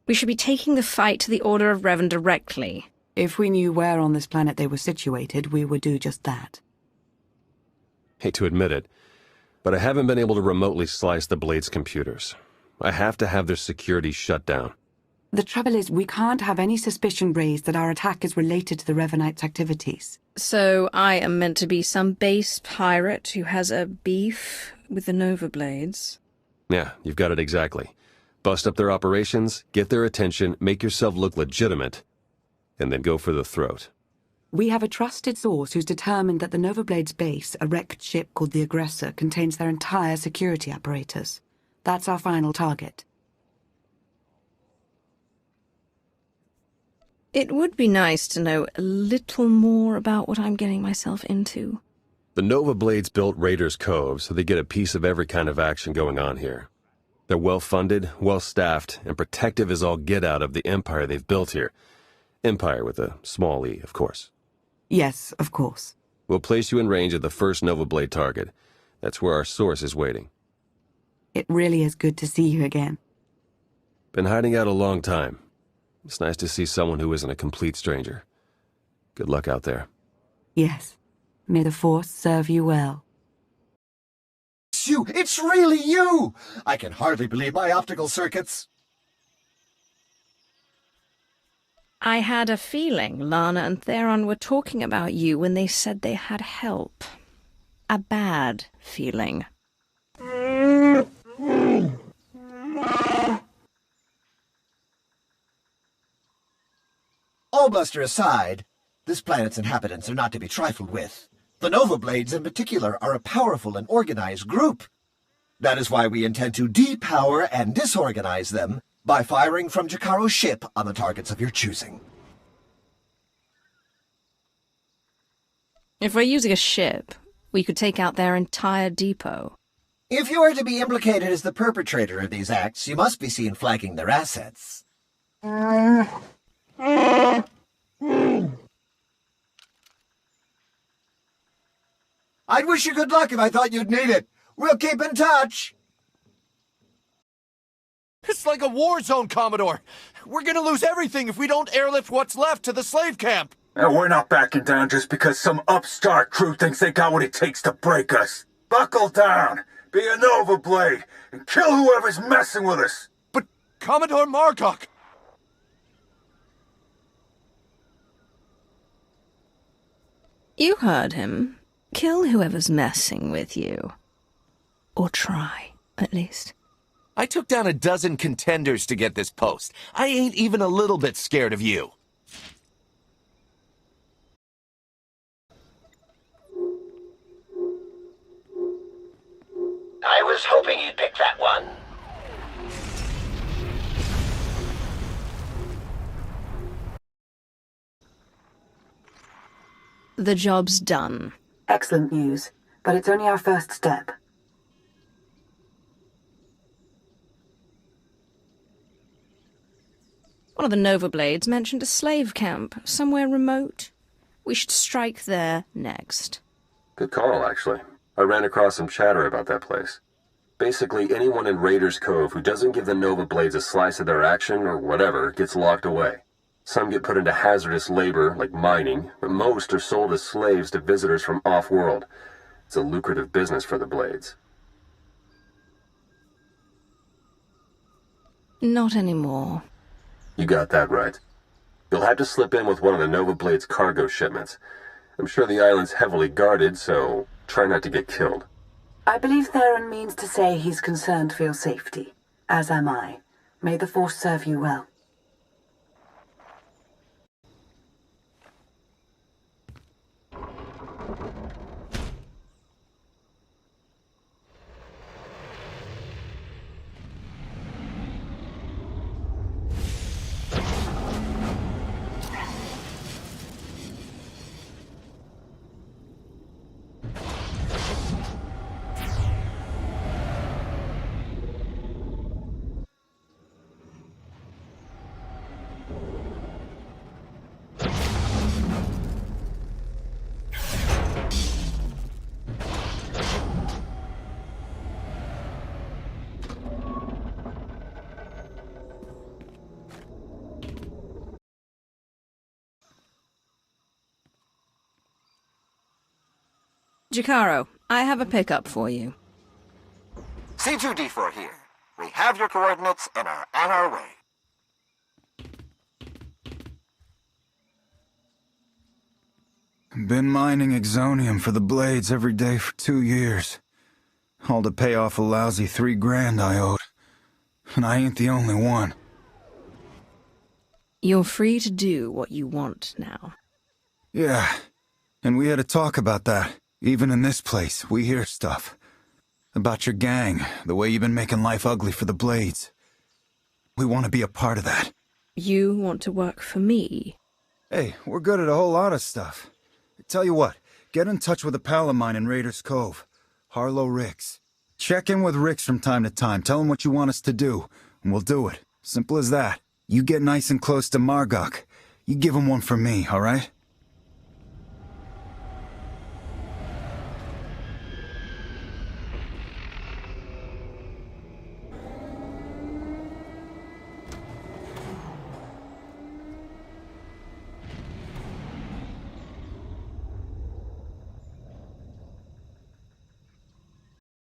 We should be taking the fight to the Order of Revan directly. If we knew where on this planet they were situated, we would do just that. Hate to admit it, but I haven't been able to remotely slice the Blades' computers. I have to have their security shut down. The trouble is, we can't have any suspicion raised that our attack is related to the Revanites' activities. So I am meant to be some base pirate who has a beef with the Nova Blades? Yeah, you've got it exactly. Bust up their operations, get their attention, make yourself look legitimate, and then go for the throat. We have a trusted source who's determined that the Nova Blades base, a wrecked ship called the Aggressor, contains their entire security apparatus. That's our final target. It would be nice to know a little more about what I'm getting myself into. The Nova Blades built Raiders Cove so they get a piece of every kind of action going on here. They're well-funded, well-staffed, and protective as all get out of the empire they've built here. Empire with a small e, of course. Yes, of course. We'll place you in range of the first Nova Blade target. That's where our source is waiting. It really is good to see you again. Been hiding out a long time. It's nice to see someone who isn't a complete stranger. Good luck out there. Yes. May the Force serve you well. It's really you! I can hardly believe my optical circuits. I had a feeling Lana and Theron were talking about you when they said they had help. A bad feeling. All bluster aside, this planet's inhabitants are not to be trifled with. The Nova Blades in particular are a powerful and organized group. That is why we intend to depower and disorganize them by firing from Jakaro's ship on the targets of your choosing. If we're using a ship, we could take out their entire depot. If you are to be implicated as the perpetrator of these acts, you must be seen flagging their assets. I'd wish you good luck if I thought you'd need it. We'll keep in touch. It's like a war zone, Commodore. We're gonna lose everything if we don't airlift what's left to the slave camp. We're not backing down just because some upstart crew thinks they got what it takes to break us. Buckle down, be a Nova Blade, and kill whoever's messing with us. But Commodore Margok... You heard him. Kill whoever's messing with you. Or try, at least. I took down a dozen contenders to get this post. I ain't even a little bit scared of you. I was hoping you'd pick that one. The job's done. Excellent news, but it's only our first step. One of the Nova Blades mentioned a slave camp, somewhere remote. We should strike there next. Good call, actually. I ran across some chatter about that place. Basically, anyone in Raiders Cove who doesn't give the Nova Blades a slice of their action or whatever gets locked away. Some get put into hazardous labor, like mining, but most are sold as slaves to visitors from off-world. It's a lucrative business for the Blades. Not anymore. You got that right. You'll have to slip in with one of the Nova Blades' cargo shipments. I'm sure the island's heavily guarded, so try not to get killed. I believe Theron means to say he's concerned for your safety, as am I. May the Force serve you well. Jacaro, I have a pickup for you. C2D4 here. We have your coordinates and are on our way. Been mining exonium for the blades every day for 2 years. All to pay off a lousy $3,000 I owed. And I ain't the only one. You're free to do what you want now. Yeah, and we had a talk about that. Even in this place, we hear stuff. About your gang, the way you've been making life ugly for the Blades. We want to be a part of that. You want to work for me? Hey, we're good at a whole lot of stuff. Tell you what, get in touch with a pal of mine in Raiders Cove, Harlow Ricks. Check in with Ricks from time to time, tell him what you want us to do, and we'll do it. Simple as that. You get nice and close to Margok. You give him one for me, all right?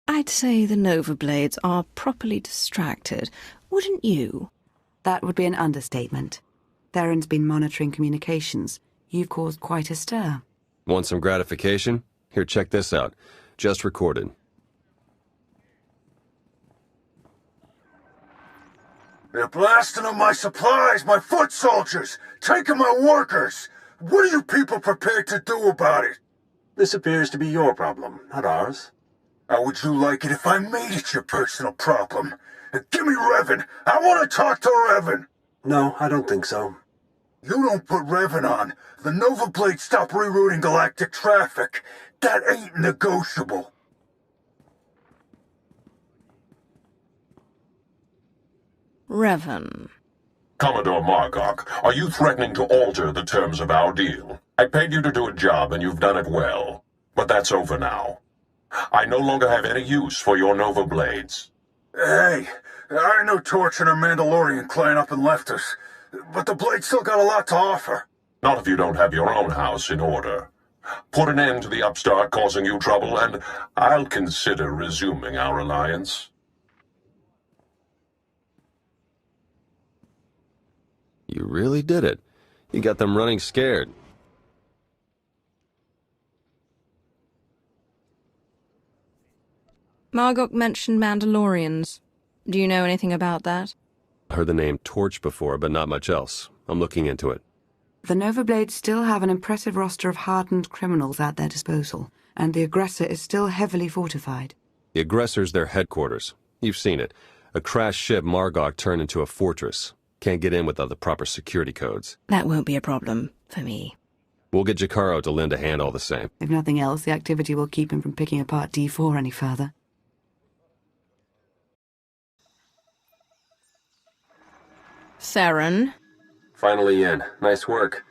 I'd say the Nova Blades are properly distracted, wouldn't you? That would be an understatement. Theron's been monitoring communications. You've caused quite a stir. Want some gratification? Here, check this out. Just recorded. They're blasting on my supplies, my foot soldiers, taking my workers. What are you people prepared to do about it? This appears to be your problem, not ours. How would you like it if I made it your personal problem? Give me Revan. I want to talk to Revan. No, I don't think so. You don't put Revan on. The Nova Blades stop rerouting galactic traffic. That ain't negotiable. Revan. Commodore Margok, are you threatening to alter the terms of our deal? I paid you to do a job and you've done it well. But that's over now. I no longer have any use for your Nova Blades. Hey, I know Torch and her Mandalorian clan up and left us, but the Blades still got a lot to offer. Not if you don't have your own house in order. Put an end to the upstart causing you trouble, and I'll consider resuming our alliance. You really did it. You got them running scared. Margok mentioned Mandalorians. Do you know anything about that? Heard the name Torch before, but not much else. I'm looking into it. The Nova Blades still have an impressive roster of hardened criminals at their disposal, and the Aggressor is still heavily fortified. The Aggressor's their headquarters. You've seen it. A crashed ship Margok turned into a fortress. Can't get in without the proper security codes. That won't be a problem for me. We'll get Jacaro to lend a hand all the same. If nothing else, the activity will keep him from picking apart D4 any further. Theron. Finally in. Nice work.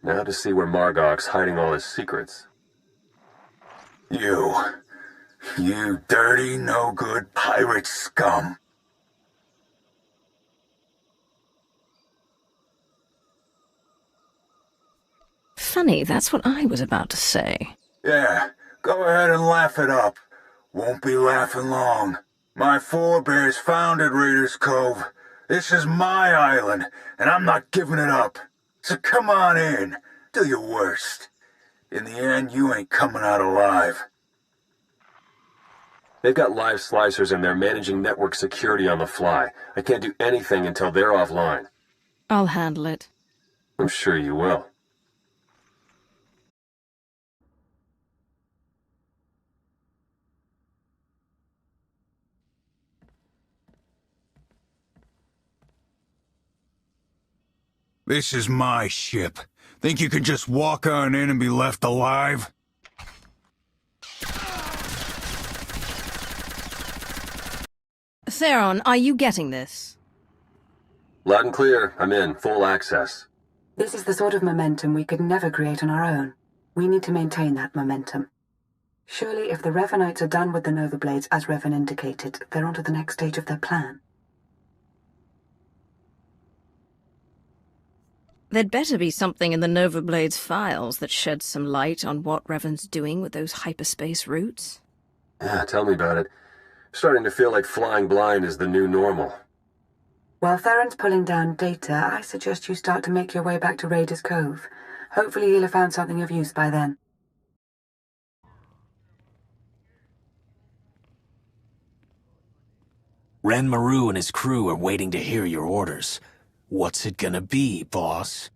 Now to see where Margok's hiding all his secrets. You dirty, no-good pirate scum. Funny, that's what I was about to say. Yeah, go ahead and laugh it up. Won't be laughing long. My forebears founded Raiders Cove. This is my island, and I'm not giving it up. So come on in, do your worst. In the end, you ain't coming out alive. They've got live slicers and they're managing network security on the fly. I can't do anything until they're offline. I'll handle it. I'm sure you will. This is my ship. Think you can just walk on in and be left alive? Theron, are you getting this? Loud and clear. I'm in. Full access. This is the sort of momentum we could never create on our own. We need to maintain that momentum. Surely if the Revanites are done with the Nova Blades, as Revan indicated, they're on to the next stage of their plan. There'd better be something in the Nova Blade's files that sheds some light on what Revan's doing with those hyperspace routes. Yeah, tell me about it. Starting to feel like flying blind is the new normal. While Theron's pulling down data, I suggest you start to make your way back to Raiders Cove. Hopefully he'll have found something of use by then. Ren Maru and his crew are waiting to hear your orders. What's it gonna be, boss?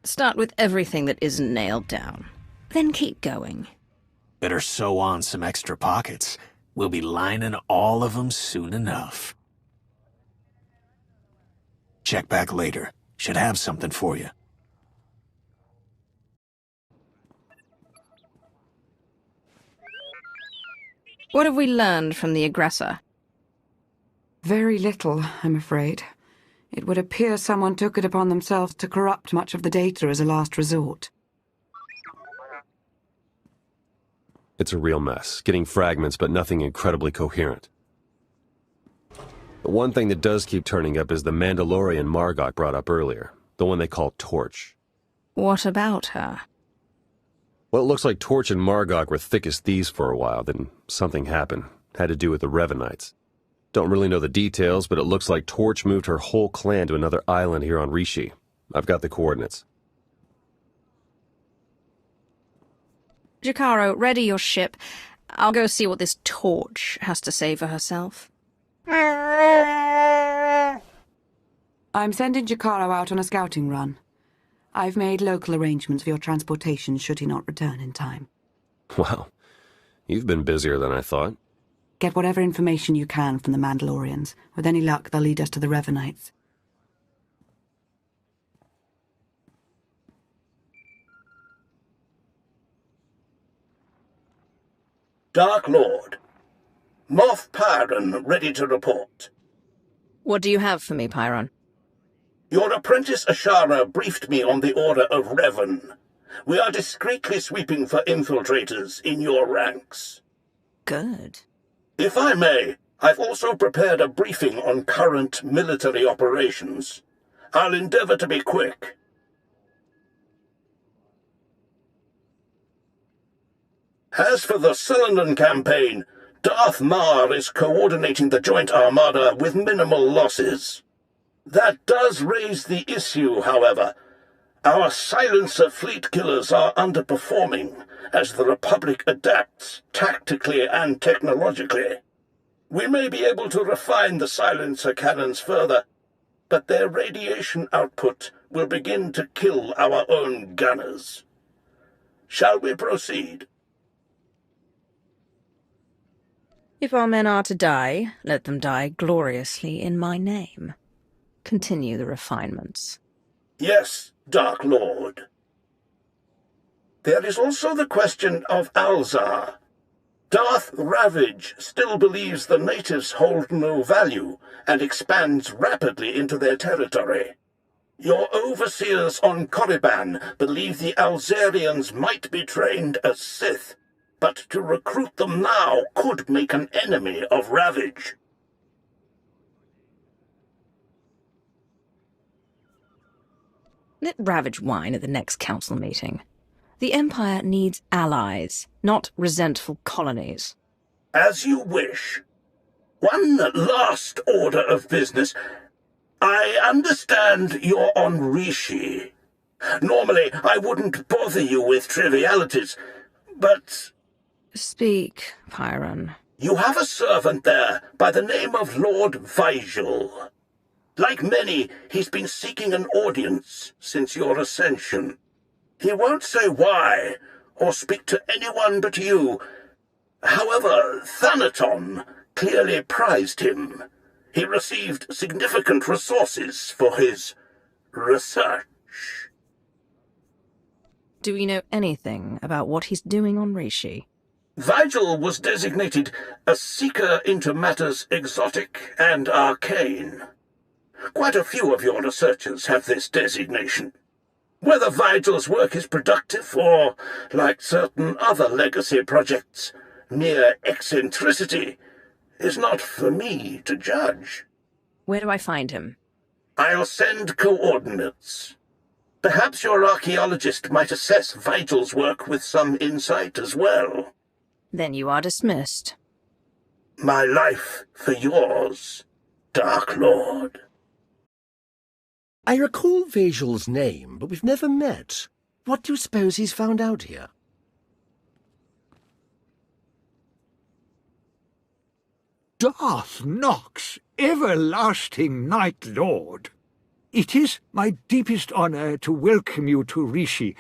Start with everything that isn't nailed down. Then keep going. Better sew on some extra pockets. We'll be lining all of them soon enough. Check back later. Should have something for you. What have we learned from the aggressor? Very little, I'm afraid. It would appear someone took it upon themselves to corrupt much of the data as a last resort. It's a real mess, getting fragments but nothing incredibly coherent. The one thing that does keep turning up is the Mandalorian Margok brought up earlier, the one they call Torch. What about her? Well, it looks like Torch and Margok were thick as thieves for a while, then something happened. Had to do with the Revanites. Don't really know the details, but it looks like Torch moved her whole clan to another island here on Rishi. I've got the coordinates. Jacaro, ready your ship. I'll go see what this Torch has to say for herself. I'm sending Jacaro out on a scouting run. I've made local arrangements for your transportation should he not return in time. Wow, you've been busier than I thought. Get whatever information you can from the Mandalorians. With any luck, they'll lead us to the Revanites. Dark Lord. Moff Pyron ready to report. What do you have for me, Pyron? Your apprentice Ashara briefed me on the order of Revan. We are discreetly sweeping for infiltrators in your ranks. Good. If I may, I've also prepared a briefing on current military operations. I'll endeavor to be quick. As for the Selenon campaign, Darth Mar is coordinating the Joint Armada with minimal losses. That does raise the issue, however. Our silencer fleet killers are underperforming as the Republic adapts tactically and technologically. We may be able to refine the silencer cannons further, but their radiation output will begin to kill our own gunners. Shall we proceed? If our men are to die, let them die gloriously in my name. Continue the refinements. Yes, Dark Lord. There is also the question of Alzar. Darth Ravage still believes the natives hold no value and expands rapidly into their territory. Your overseers on Korriban believe the Alzarians might be trained as Sith, but to recruit them now could make an enemy of Ravage. Let Ravage whine at the next council meeting. The Empire needs allies, not resentful colonies. As you wish. One last order of business. I understand you're on Rishi. Normally, I wouldn't bother you with trivialities, but... Speak, Pyron. You have a servant there by the name of Lord Vigil. Like many, he's been seeking an audience since your ascension. He won't say why, or speak to anyone but you. However, Thanaton clearly prized him. He received significant resources for his research. Do we know anything about what he's doing on Rishi? Vigil was designated a seeker into matters exotic and arcane. Quite a few of your researchers have this designation. Whether Vigil's work is productive or, like certain other legacy projects, mere eccentricity, is not for me to judge. Where do I find him? I'll send coordinates. Perhaps your archaeologist might assess Vital's work with some insight as well. Then you are dismissed. My life for yours, Dark Lord. I recall Vagel's name, but we've never met. What do you suppose he's found out here? Darth Nox, everlasting Night Lord. It is my deepest honor to welcome you to Rishi.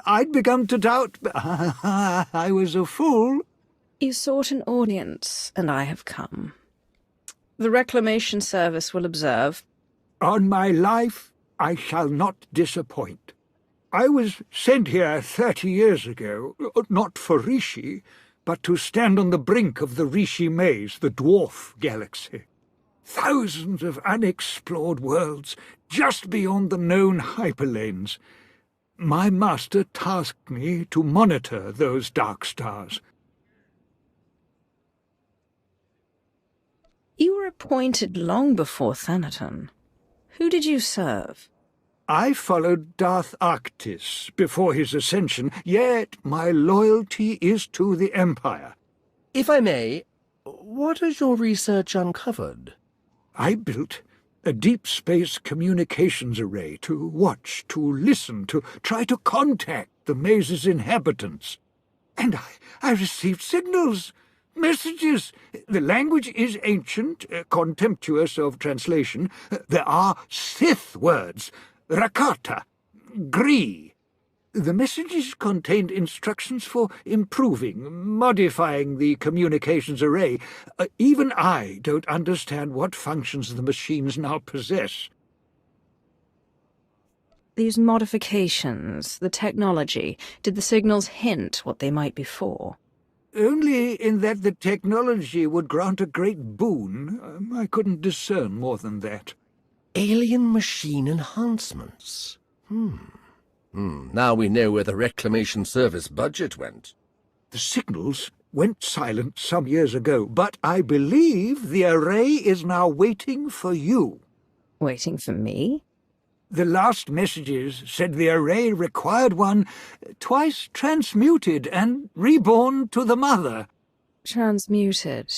I'd begun to doubt, but I was a fool. You sought an audience, and I have come. The Reclamation Service will observe. On my life, I shall not disappoint. I was sent here 30 years ago, not for Rishi, but to stand on the brink of the Rishi Maze, the dwarf galaxy. Thousands of unexplored worlds just beyond the known hyperlanes. My master tasked me to monitor those dark stars. You were appointed long before Thanaton. Who did you serve? I followed Darth Arctis before his ascension, yet my loyalty is to the Empire. If I may, what has your research uncovered? I built a deep space communications array to watch, to listen, to try to contact the maze's inhabitants. And I received signals, messages. The language is ancient, contemptuous of translation. There are Sith words. Rakata, Gree. The messages contained instructions for improving, modifying the communications array. Even I don't understand what functions the machines now possess. These modifications, the technology, did the signals hint what they might be for? Only in that the technology would grant a great boon. I couldn't discern more than that. Alien machine enhancements. Now we know where the Reclamation Service budget went. The signals went silent some years ago, but I believe the array is now waiting for you. Waiting for me? The last messages said the array required one twice transmuted and reborn to the Mother. Transmuted,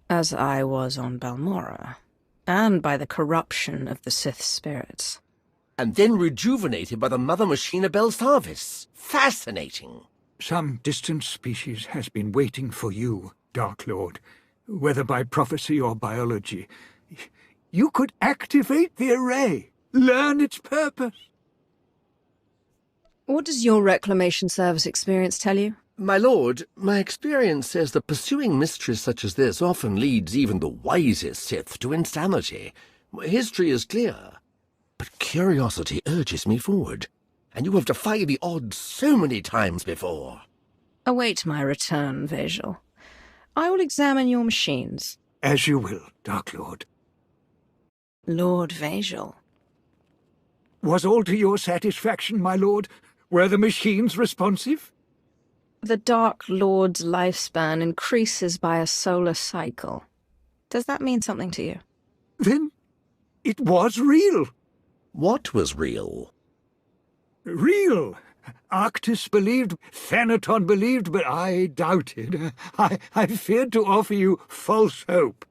as I was on Balmora, and by the corruption of the Sith spirits. And then rejuvenated by the Mother Machina Belsavis. Fascinating. Some distant species has been waiting for you, Dark Lord, whether by prophecy or biology. You could activate the array, learn its purpose. What does your Reclamation Service experience tell you? My lord, my experience says that pursuing mysteries such as this often leads even the wisest Sith to insanity. History is clear, but curiosity urges me forward, and you have defied the odds so many times before. Await my return, Vagel. I will examine your machines. As you will, Dark Lord. Lord Vagel. Was all to your satisfaction, my lord? Were the machines responsive? The Dark Lord's lifespan increases by a solar cycle. Does that mean something to you? Then it was real. What was real? Real. Arctis believed, Thanaton believed, but I doubted. I feared to offer you false hope.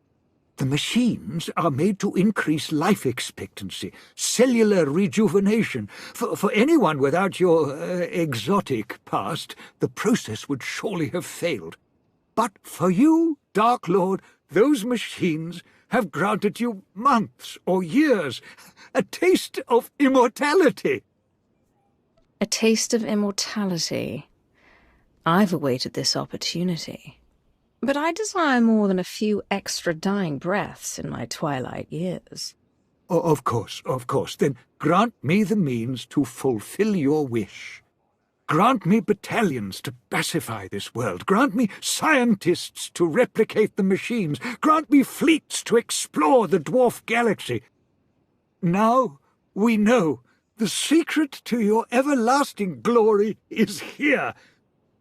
The machines are made to increase life expectancy, cellular rejuvenation. For anyone without your exotic past, the process would surely have failed. But for you, Dark Lord, those machines have granted you months or years, a taste of immortality. A taste of immortality. I've awaited this opportunity. But I desire more than a few extra dying breaths in my twilight years. Of course. Then grant me the means to fulfill your wish. Grant me battalions to pacify this world. Grant me scientists to replicate the machines. Grant me fleets to explore the dwarf galaxy. Now we know the secret to your everlasting glory is here.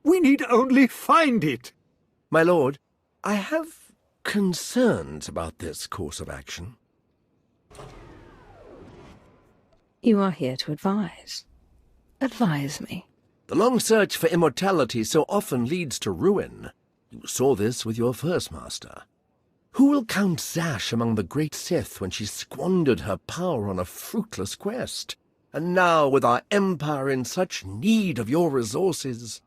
We need only find it. My lord, I have concerns about this course of action. You are here to advise. Advise me. The long search for immortality so often leads to ruin. You saw this with your first master. Who will count Zash among the great Sith when she squandered her power on a fruitless quest? And now, with our empire in such need of your resources...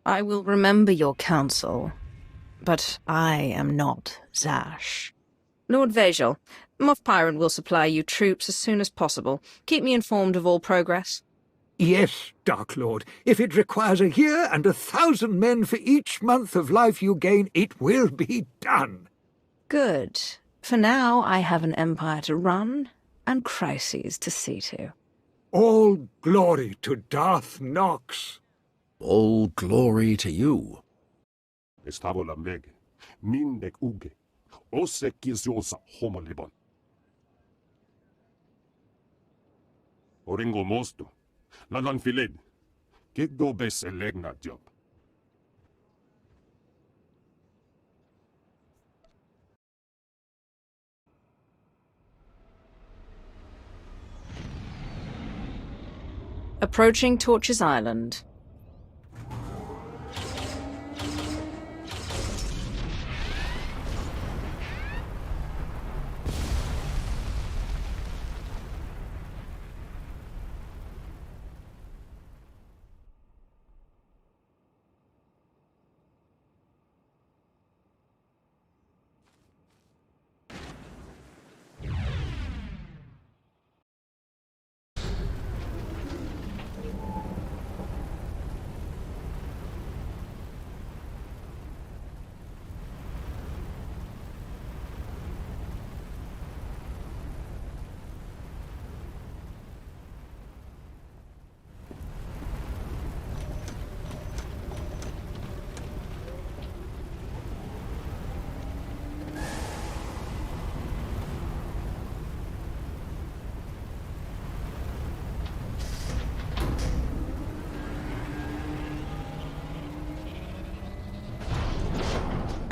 I will remember your counsel, but I am not Zash. Lord Vajal, Moff Pyron will supply you troops as soon as possible. Keep me informed of all progress. Yes, Dark Lord. If it requires a year and 1,000 men for each month of life you gain, it will be done. Good. For now, I have an empire to run and crises to see to. All glory to Darth Nox. All glory to you. Estavo la meg, mindek uge, ose kizosa homolibon. Oringo mosto, lalan filed, kegdo bes elegna job. Approaching Torches Island.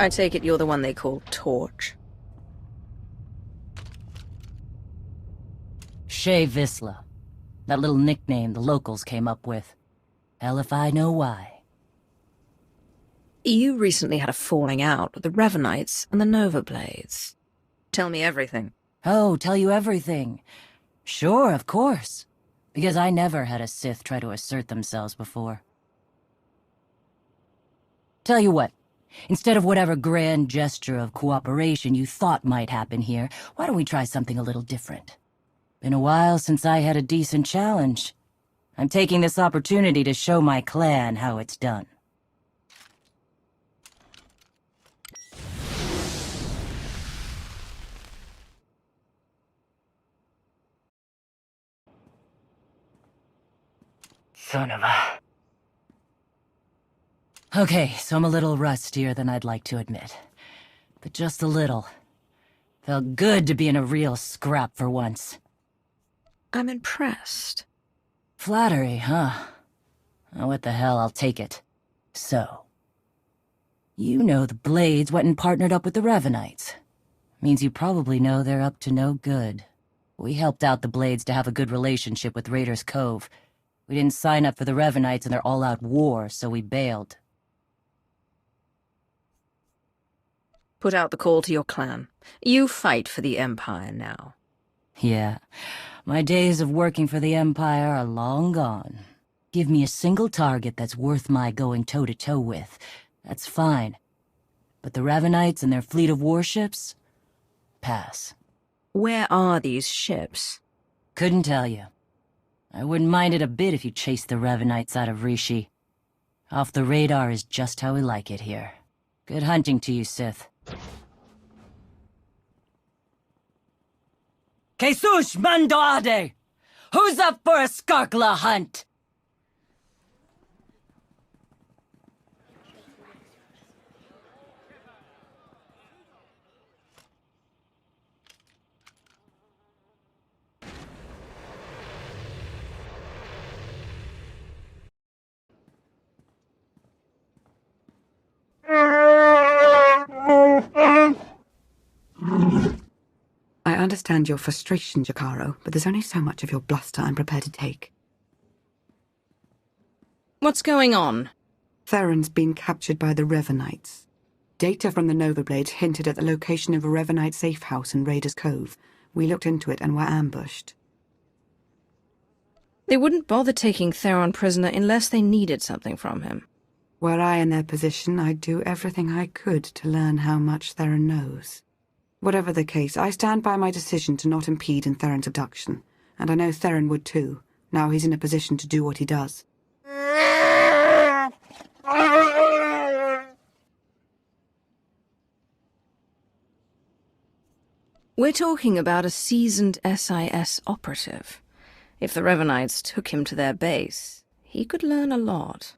I take it you're the one they call Torch. Shay Visla. That little nickname the locals came up with. Hell if I know why. You recently had a falling out with the Revanites and the Nova Blades. Tell me everything. Oh, tell you everything. Sure, of course. Because I never had a Sith try to assert themselves before. Tell you what. Instead of whatever grand gesture of cooperation you thought might happen here, why don't we try something a little different? Been a while since I had a decent challenge. I'm taking this opportunity to show my clan how it's done. Son of a... Okay, so I'm a little rustier than I'd like to admit. But just a little. Felt good to be in a real scrap for once. I'm impressed. Flattery, huh? Oh, what the hell, I'll take it. So, you know the Blades went and partnered up with the Revanites. Means you probably know they're up to no good. We helped out the Blades to have a good relationship with Raiders Cove. We didn't sign up for the Revanites in their all-out war, so we bailed. Put out the call to your clan. You fight for the Empire now. Yeah, my days of working for the Empire are long gone. Give me a single target that's worth my going toe-to-toe with. That's fine. But the Revanites and their fleet of warships? Pass. Where are these ships? Couldn't tell you. I wouldn't mind it a bit if you chased the Revanites out of Rishi. Off the radar is just how we like it here. Good hunting to you, Sith. Jesus Mandoade! Who's up for a Skarkla hunt? I understand your frustration, Jakaro, but there's only so much of your bluster I'm prepared to take. What's going on? Theron's been captured by the Revanites. Data from the Nova Blades hinted at the location of a Revanite safe house in Raiders Cove. We looked into it and were ambushed. They wouldn't bother taking Theron prisoner unless they needed something from him. Were I in their position, I'd do everything I could to learn how much Theron knows. Whatever the case, I stand by my decision to not impede in Theron's abduction, and I know Theron would too, now he's in a position to do what he does. We're talking about a seasoned SIS operative. If the Revanites took him to their base, he could learn a lot.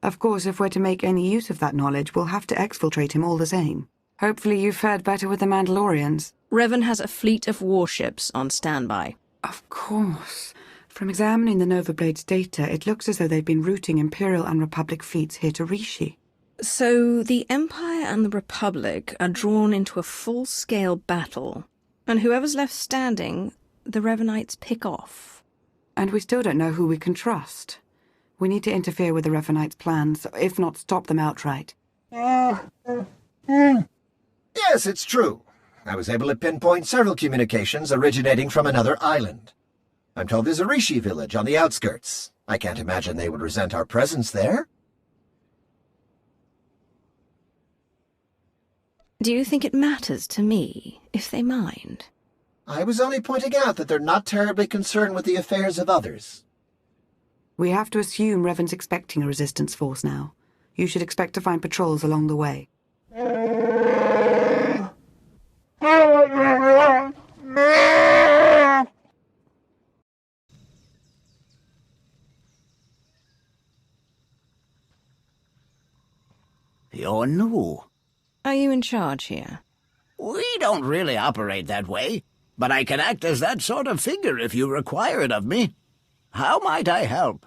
Of course, if we're to make any use of that knowledge, we'll have to exfiltrate him all the same. Hopefully you've fared better with the Mandalorians. Revan has a fleet of warships on standby. Of course. From examining the Nova Blades data, it looks as though they've been routing Imperial and Republic fleets here to Rishi. So the Empire and the Republic are drawn into a full-scale battle, and whoever's left standing, the Revanites pick off. And we still don't know who we can trust. We need to interfere with the Revanites' plans, if not stop them outright. Yes, it's true. I was able to pinpoint several communications originating from another island. I'm told there's a Rishi village on the outskirts. I can't imagine they would resent our presence there. Do you think it matters to me, if they mind? I was only pointing out that they're not terribly concerned with the affairs of others. We have to assume Revan's expecting a resistance force now. You should expect to find patrols along the way. You're new. Are you in charge here? We don't really operate that way, but I can act as that sort of figure if you require it of me. How might I help?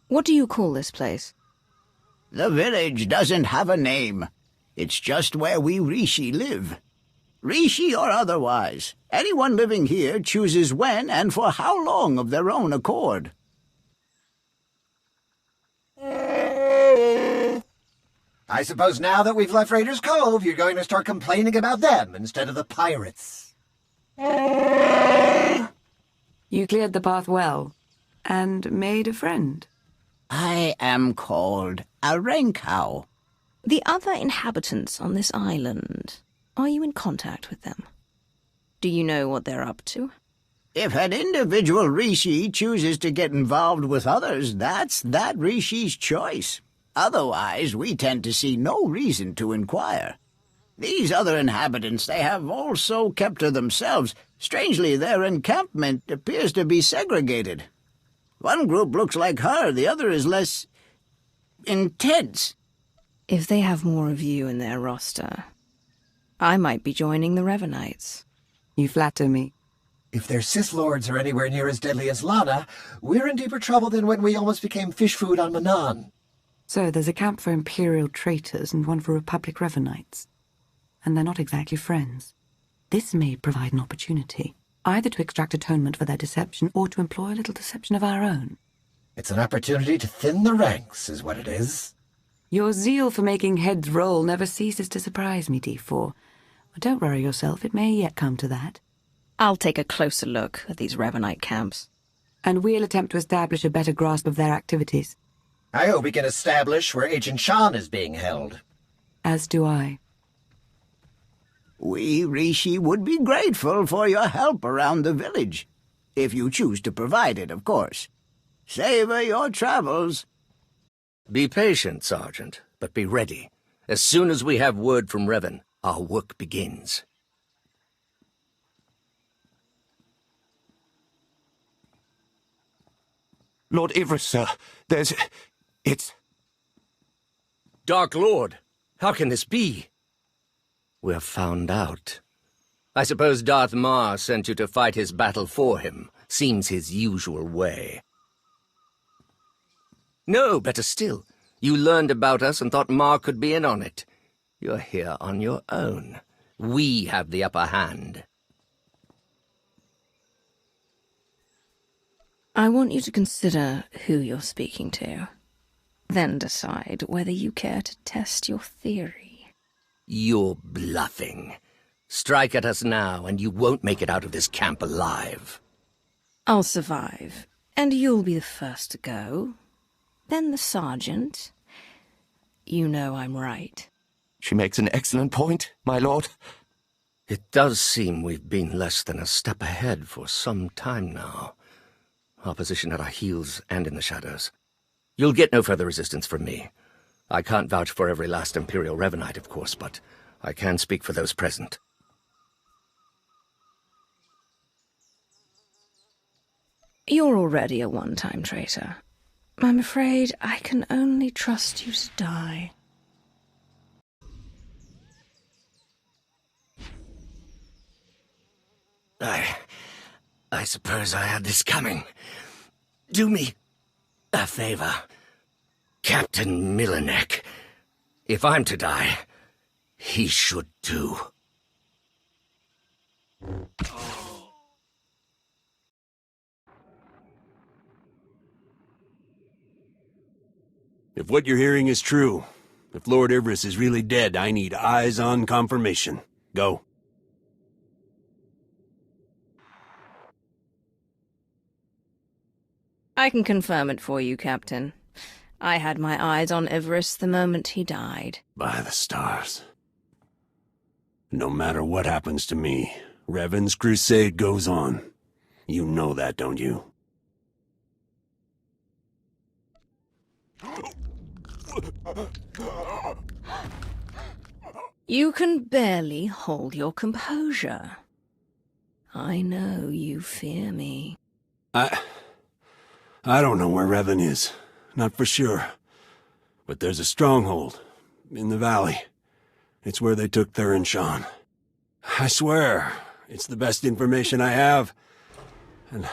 What do you call this place? The village doesn't have a name. It's just where we Rishi live. Rishi or otherwise, anyone living here chooses when and for how long of their own accord. I suppose now that we've left Raiders Cove, you're going to start complaining about them instead of the pirates. You cleared the path well, and made a friend. I am called a Renkow. The other inhabitants on this island, are you in contact with them? Do you know what they're up to? If an individual Rishi chooses to get involved with others, that's that Rishi's choice. Otherwise, we tend to see no reason to inquire. These other inhabitants they have also kept to themselves. Strangely, their encampment appears to be segregated. One group looks like her, the other is less intense. If they have more of you in their roster, I might be joining the Revanites. You flatter me. If their Sith Lords are anywhere near as deadly as Lana, we're in deeper trouble than when we almost became fish food on Manan. So there's a camp for Imperial traitors and one for Republic Revanites. And they're not exactly friends. This may provide an opportunity, either to extract atonement for their deception or to employ a little deception of our own. It's an opportunity to thin the ranks, is what it is. Your zeal for making heads roll never ceases to surprise me, D4. But don't worry yourself, it may yet come to that. I'll take a closer look at these Revanite camps. And we'll attempt to establish a better grasp of their activities. I hope we can establish where Agent Shan is being held. As do I. We, Rishi, would be grateful for your help around the village. If you choose to provide it, of course. Savor your travels. Be patient, Sergeant, but be ready. As soon as we have word from Revan, our work begins. Lord Ivris, sir, it's... Dark Lord, how can this be? We're found out. I suppose Darth Mar sent you to fight his battle for him. Seems his usual way. No, better still. You learned about us and thought Ma could be in on it. You're here on your own. We have the upper hand. I want you to consider who you're speaking to. Then decide whether you care to test your theory. You're bluffing. Strike at us now, and you won't make it out of this camp alive. I'll survive, and you'll be the first to go. Then the sergeant. You know I'm right. She makes an excellent point, my lord. It does seem we've been less than a step ahead for some time now. Our position at our heels and in the shadows. You'll get no further resistance from me. I can't vouch for every last Imperial Revanite, of course, but I can speak for those present. You're already a one-time traitor. I'm afraid I can only trust you to die. I suppose I had this coming. Do me a favor, Captain Milanek. If I'm to die, he should too. If what you're hearing is true, if Lord Everest is really dead, I need eyes on confirmation. Go. I can confirm it for you, Captain. I had my eyes on Everest the moment he died. By the stars. No matter what happens to me, Revan's crusade goes on. You know that, don't you? You can barely hold your composure. I know you fear me. I don't know where Revan is. Not for sure. But there's a stronghold. In the valley. It's where they took Theron Shan. I swear, it's the best information I have. And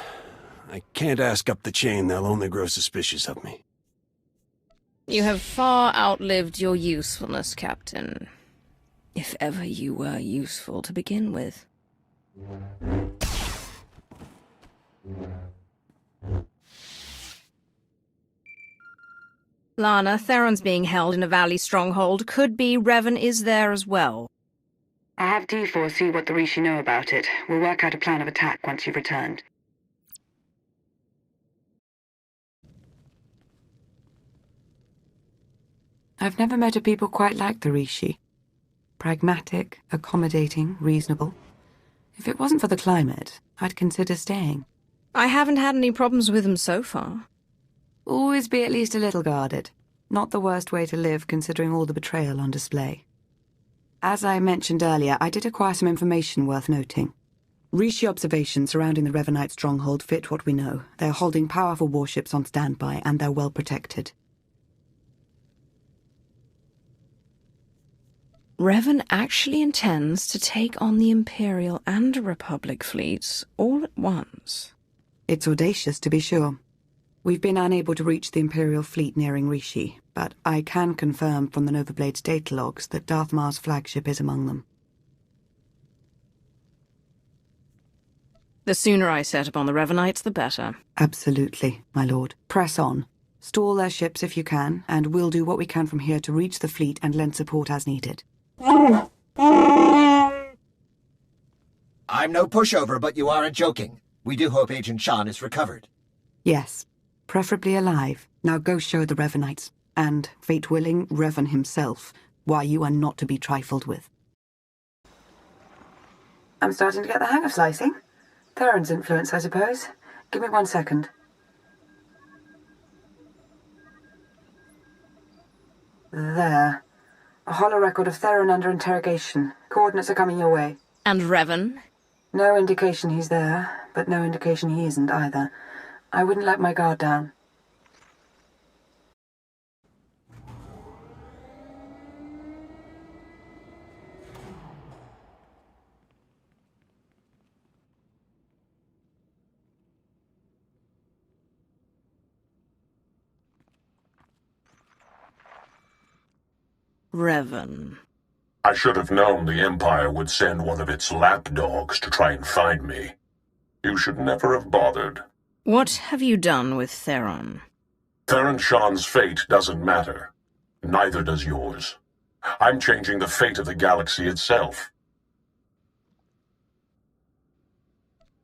I can't ask up the chain. They'll only grow suspicious of me. You have far outlived your usefulness, Captain. If ever you were useful to begin with. Lana, Theron's being held in a valley stronghold. Could be Revan is there as well. I have D4 see what the Rishi know about it. We'll work out a plan of attack once you've returned. I've never met a people quite like the Rishi. Pragmatic, accommodating, reasonable. If it wasn't for the climate, I'd consider staying. I haven't had any problems with them so far. Always be at least a little guarded. Not the worst way to live, considering all the betrayal on display. As I mentioned earlier, I did acquire some information worth noting. Rishi observations surrounding the Revanite stronghold fit what we know. They're holding powerful warships on standby, and they're well protected. Revan actually intends to take on the Imperial and Republic fleets all at once. It's audacious, to be sure. We've been unable to reach the Imperial fleet nearing Rishi, but I can confirm from the Novablade's data logs that Darth Mar's flagship is among them. The sooner I set upon the Revanites, the better. Absolutely, my lord. Press on. Stall their ships if you can, and we'll do what we can from here to reach the fleet and lend support as needed. I'm no pushover, but you aren't joking. We do hope Agent Shan is recovered. Yes, preferably alive. Now go show the Revanites, and, fate willing, Revan himself, why you are not to be trifled with. I'm starting to get the hang of slicing. Theron's influence, I suppose. Give me 1 second. There. A holorecord of Theron under interrogation. Coordinates are coming your way. And Revan? No indication he's there, but no indication he isn't either. I wouldn't let my guard down. Revan. I should have known the Empire would send one of its lapdogs to try and find me. You should never have bothered. What have you done with Theron? Theron Shan's fate doesn't matter. Neither does yours. I'm changing the fate of the galaxy itself.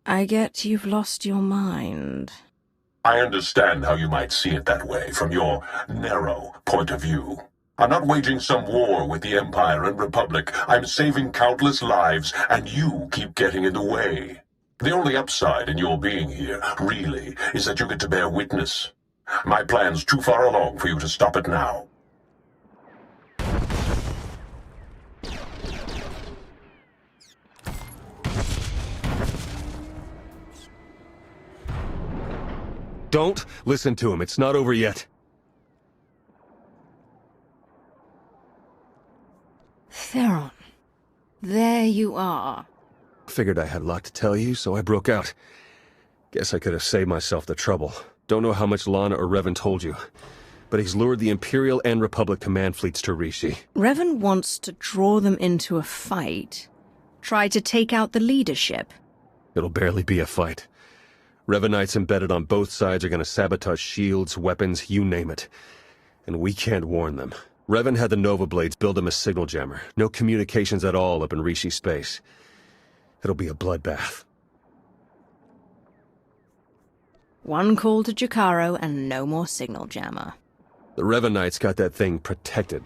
I get you've lost your mind. I understand how you might see it that way, from your narrow point of view. I'm not waging some war with the Empire and Republic. I'm saving countless lives, and you keep getting in the way. The only upside in your being here, really, is that you get to bear witness. My plan's too far along for you to stop it now. Don't listen to him. It's not over yet. Theron. There you are. Figured I had a lot to tell you, so I broke out. Guess I could have saved myself the trouble. Don't know how much Lana or Revan told you, but he's lured the Imperial and Republic command fleets to Rishi. Revan wants to draw them into a fight. Try to take out the leadership. It'll barely be a fight. Revanites embedded on both sides are going to sabotage shields, weapons, you name it. And we can't warn them. Revan had the Nova Blades build him a signal jammer. No communications at all up in Rishi space. It'll be a bloodbath. One call to Jakaro and no more signal jammer. The Revanites got that thing protected.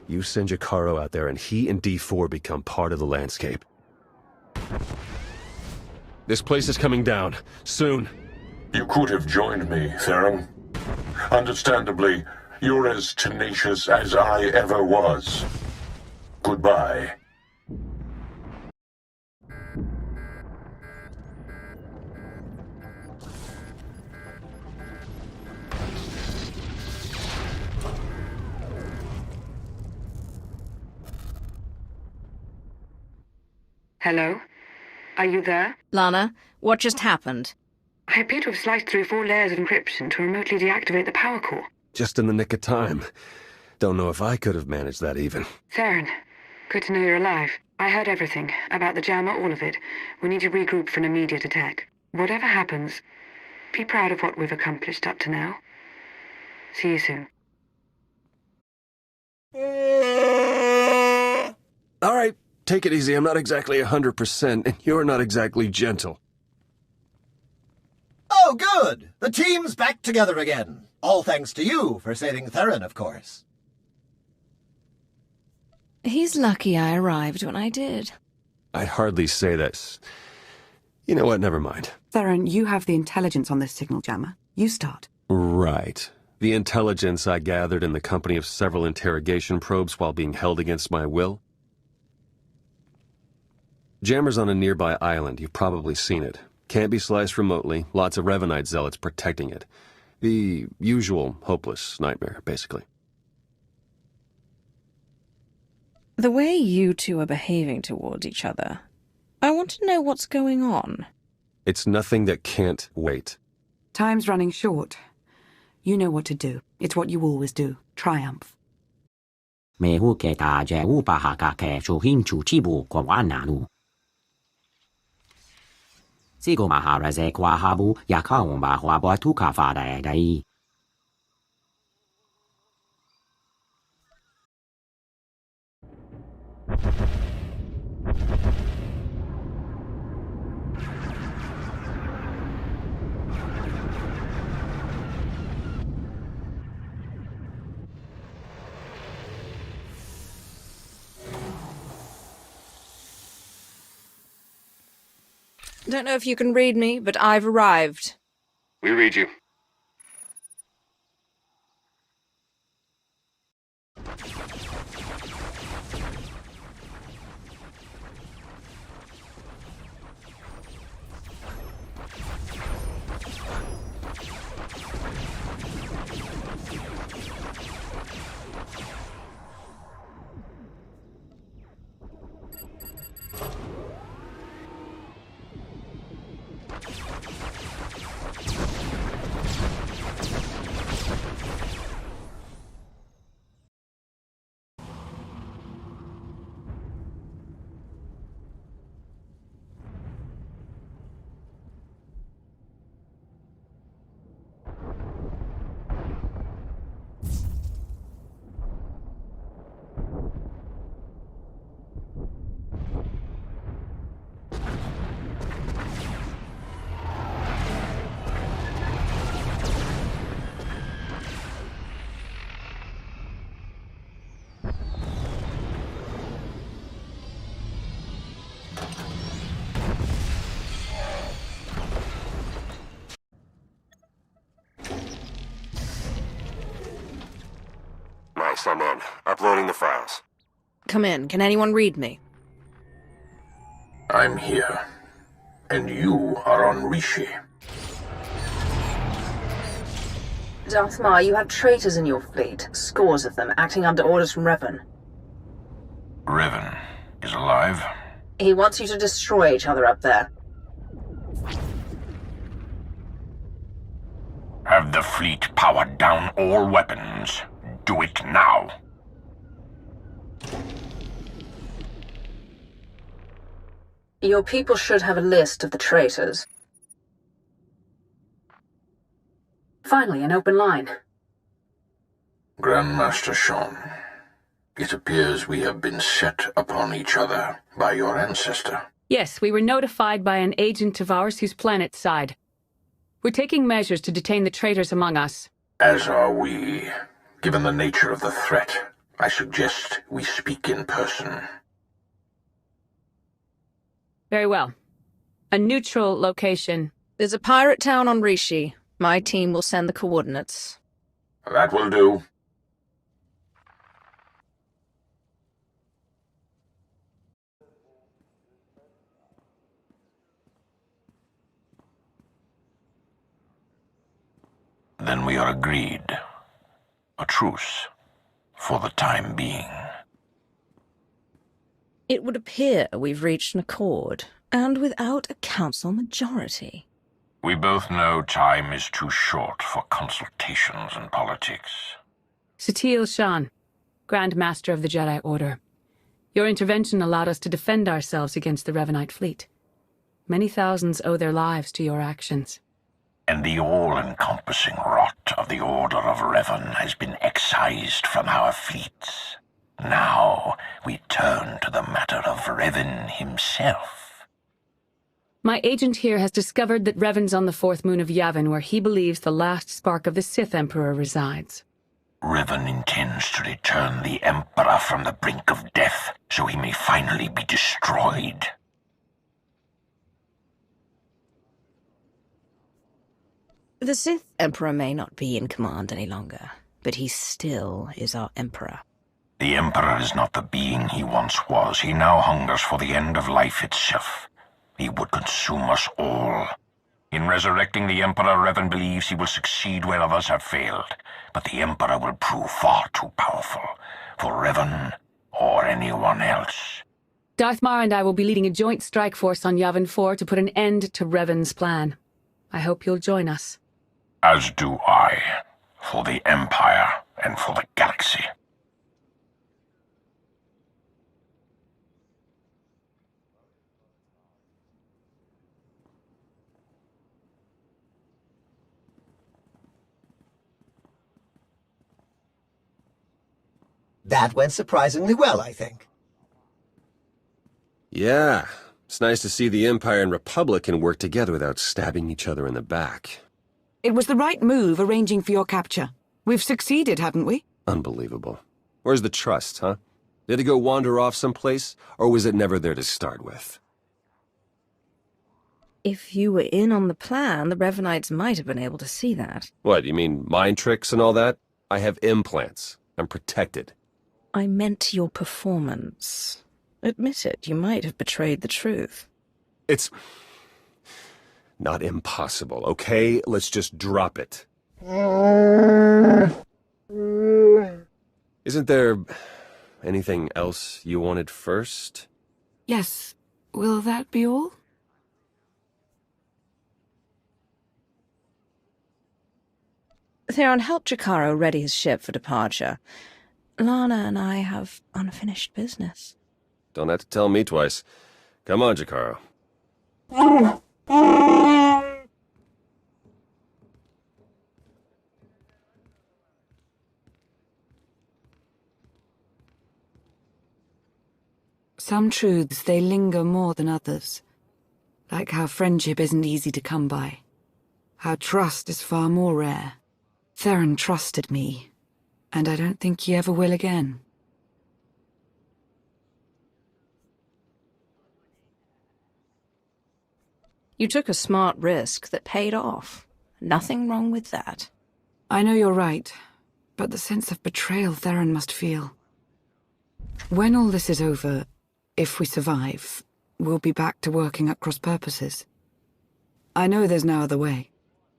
You send Jakaro out there and he and D4 become part of the landscape. This place is coming down. Soon. You could have joined me, Theron. Understandably, you're as tenacious as I ever was. Goodbye. Hello? Are you there? Lana, what just happened? I appear to have sliced through 4 layers of encryption to remotely deactivate the power core. Just in the nick of time. Don't know if I could have managed that even. Theron, good to know you're alive. I heard everything. About the jammer, all of it. We need to regroup for an immediate attack. Whatever happens, be proud of what we've accomplished up to now. See you soon. All right, take it easy. I'm not exactly 100%, and you're not exactly gentle. Oh, good! The team's back together again. All thanks to you for saving Theron, of course. He's lucky I arrived when I did. I'd hardly say that. You know what? Never mind. Theron, you have the intelligence on this signal jammer. You start. Right. The intelligence I gathered in the company of several interrogation probes while being held against my will. Jammer's on a nearby island. You've probably seen it. Can't be sliced remotely. Lots of Revanite zealots protecting it. The usual hopeless nightmare, basically. The way you two are behaving towards each other, I want to know what's going on. It's nothing that can't wait. Time's running short. You know what to do. It's what you always do. Triumph. Sigo maharaze kwa habu yakaomba hwabwa tukafada dai. Don't know if you can read me, but I've arrived. We read you. I'm on. Uploading the files. Come in. Can anyone read me? I'm here. And you are on Rishi. Darthmar, you have traitors in your fleet. Scores of them, acting under orders from Revan. Revan is alive? He wants you to destroy each other up there. Have the fleet powered down all weapons. Do it now. Your people should have a list of the traitors. Finally, an open line. Grandmaster Sean, it appears we have been set upon each other by your ancestor. Yes, we were notified by an agent of ours whose planet side. We're taking measures to detain the traitors among us. As are we. Given the nature of the threat, I suggest we speak in person. Very well. A neutral location. There's a pirate town on Rishi. My team will send the coordinates. That will do. Then we are agreed. A truce. For the time being. It would appear we've reached an accord, and without a council majority. We both know time is too short for consultations in politics. Satil Shan, Grand Master of the Jedi Order. Your intervention allowed us to defend ourselves against the Revanite fleet. Many thousands owe their lives to your actions. And the all-encompassing rot of the Order of Revan has been excised from our fleets. Now we turn to the matter of Revan himself. My agent here has discovered that Revan's on the fourth moon of Yavin, where he believes the last spark of the Sith Emperor resides. Revan intends to return the Emperor from the brink of death, so he may finally be destroyed. The Sith Emperor may not be in command any longer, but he still is our Emperor. The Emperor is not the being he once was. He now hungers for the end of life itself. He would consume us all. In resurrecting the Emperor, Revan believes he will succeed where others have failed. But the Emperor will prove far too powerful for Revan or anyone else. Darthmar and I will be leading a joint strike force on Yavin 4 to put an end to Revan's plan. I hope you'll join us. As do I. For the Empire and for the galaxy. That went surprisingly well, I think. Yeah, it's nice to see the Empire and Republic can work together without stabbing each other in the back. It was the right move arranging for your capture. We've succeeded, haven't we? Unbelievable. Where's the trust, huh? Did it go wander off someplace, or was it never there to start with? If you were in on the plan, the Revanites might have been able to see that. What, you mean mind tricks and all that? I have implants. I'm protected. I meant your performance. Admit it, you might have betrayed the truth. It's not impossible, okay? Let's just drop it. Isn't there anything else you wanted first? Yes. Will that be all? Theron, help Jakaro ready his ship for departure. Lana and I have unfinished business. Don't have to tell me twice. Come on, Jakaro. Some truths, they linger more than others. Like how friendship isn't easy to come by. How trust is far more rare. Theron trusted me, and I don't think he ever will again. You took a smart risk that paid off. Nothing wrong with that. I know you're right. but the sense of betrayal Theron must feel. When all this is over, if we survive, we'll be back to working at cross purposes. I know there's no other way.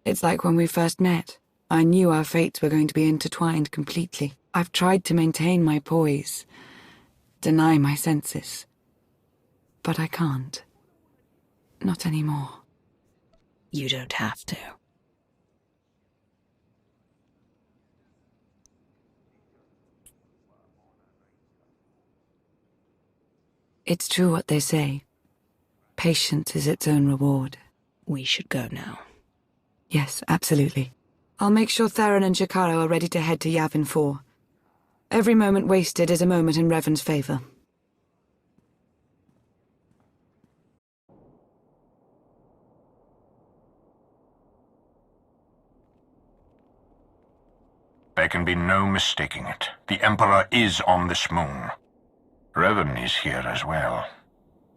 It's like when we first met. I knew our fates were going to be intertwined completely. I've tried to maintain my poise, deny my senses. But I can't. Not anymore. You don't have to. It's true what they say. Patience is its own reward. We should go now. Yes, absolutely. I'll make sure Theron and Jakaro are ready to head to Yavin 4. Every moment wasted is a moment in Revan's favor. There can be no mistaking it. The Emperor is on this moon. Revan is here as well.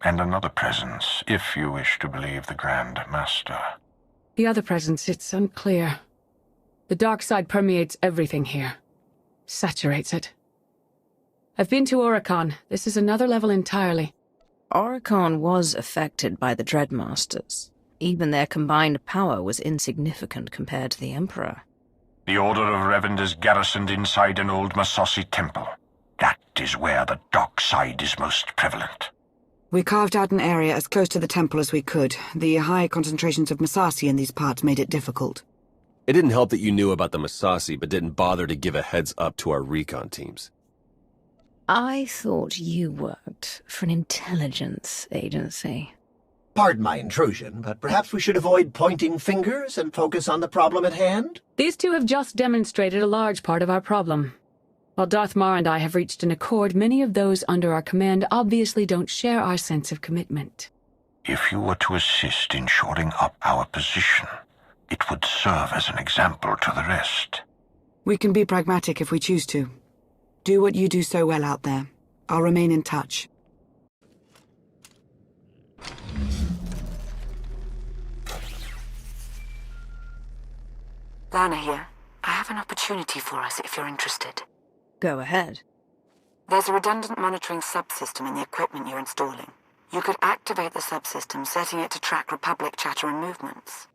And another presence, if you wish to believe the Grand Master. The other presence, it's unclear. The dark side permeates everything here. Saturates it. I've been to Oricon. This is another level entirely. Oricon was affected by the Dreadmasters. Even their combined power was insignificant compared to the Emperor. The Order of Revan is garrisoned inside an old Massassi temple. That is where the dark side is most prevalent. We carved out an area as close to the temple as we could. The high concentrations of Massassi in these parts made it difficult. It didn't help that you knew about the Massassi, but didn't bother to give a heads up to our recon teams. I thought you worked for an intelligence agency. Pardon my intrusion, but perhaps we should avoid pointing fingers and focus on the problem at hand? These two have just demonstrated a large part of our problem. While Darth Mar and I have reached an accord, many of those under our command obviously don't share our sense of commitment. If you were to assist in shoring up our position, it would serve as an example to the rest. We can be pragmatic if we choose to. Do what you do so well out there. I'll remain in touch. Lana here. I have an opportunity for us if you're interested. Go ahead. There's a redundant monitoring subsystem in the equipment you're installing. You could activate the subsystem, setting it to track Republic chatter and movements.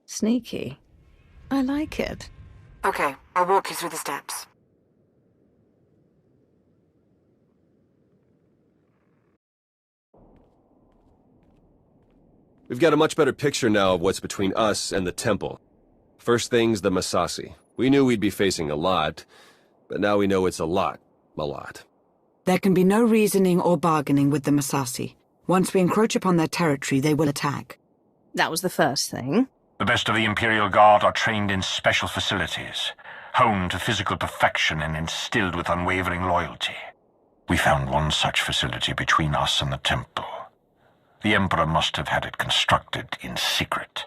Sneaky. I like it. Okay, I'll walk you through the steps. We've got a much better picture now of what's between us and the temple. First things, the Massassi. We knew we'd be facing a lot, but now we know it's a lot. A lot. There can be no reasoning or bargaining with the Massassi. Once we encroach upon their territory, they will attack. That was the first thing. The best of the Imperial Guard are trained in special facilities, honed to physical perfection and instilled with unwavering loyalty. We found one such facility between us and the temple. The Emperor must have had it constructed in secret.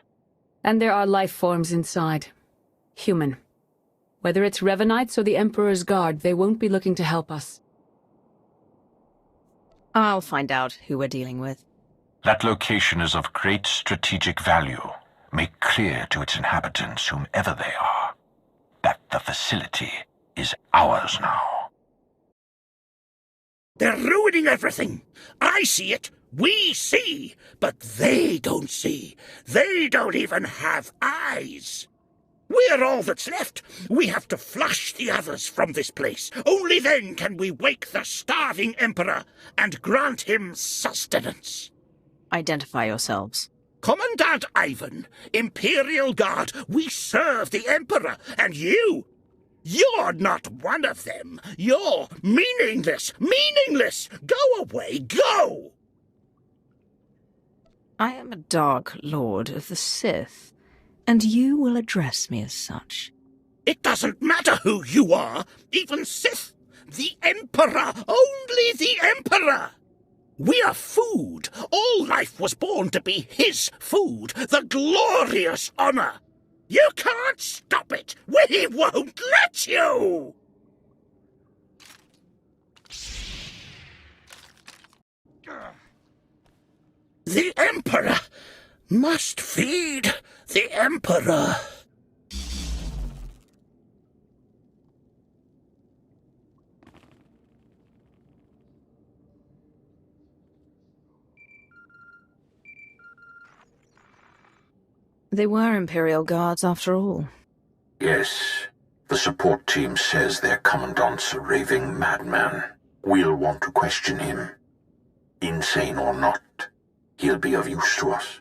And there are life forms inside. Human. Whether it's Revanites or the Emperor's Guard, they won't be looking to help us. I'll find out who we're dealing with. That location is of great strategic value. Make clear to its inhabitants, whomever they are, that the facility is ours now. They're ruining everything. I see it. We see. But they don't see. They don't even have eyes. We're all that's left. We have to flush the others from this place. Only then can we wake the starving Emperor and grant him sustenance. Identify yourselves. Commandant Ivan, Imperial Guard, we serve the Emperor, and you're not one of them. You're meaningless, meaningless. Go away, go! I am a Dark Lord of the Sith, and you will address me as such. It doesn't matter who you are, even Sith. The Emperor, only the Emperor. We are food. All life was born to be his food, the glorious honor. You can't stop it. We won't let you. The Emperor must feed the Emperor. They were Imperial guards, after all. Yes. The support team says their commandant's a raving madman. We'll want to question him. Insane or not, he'll be of use to us.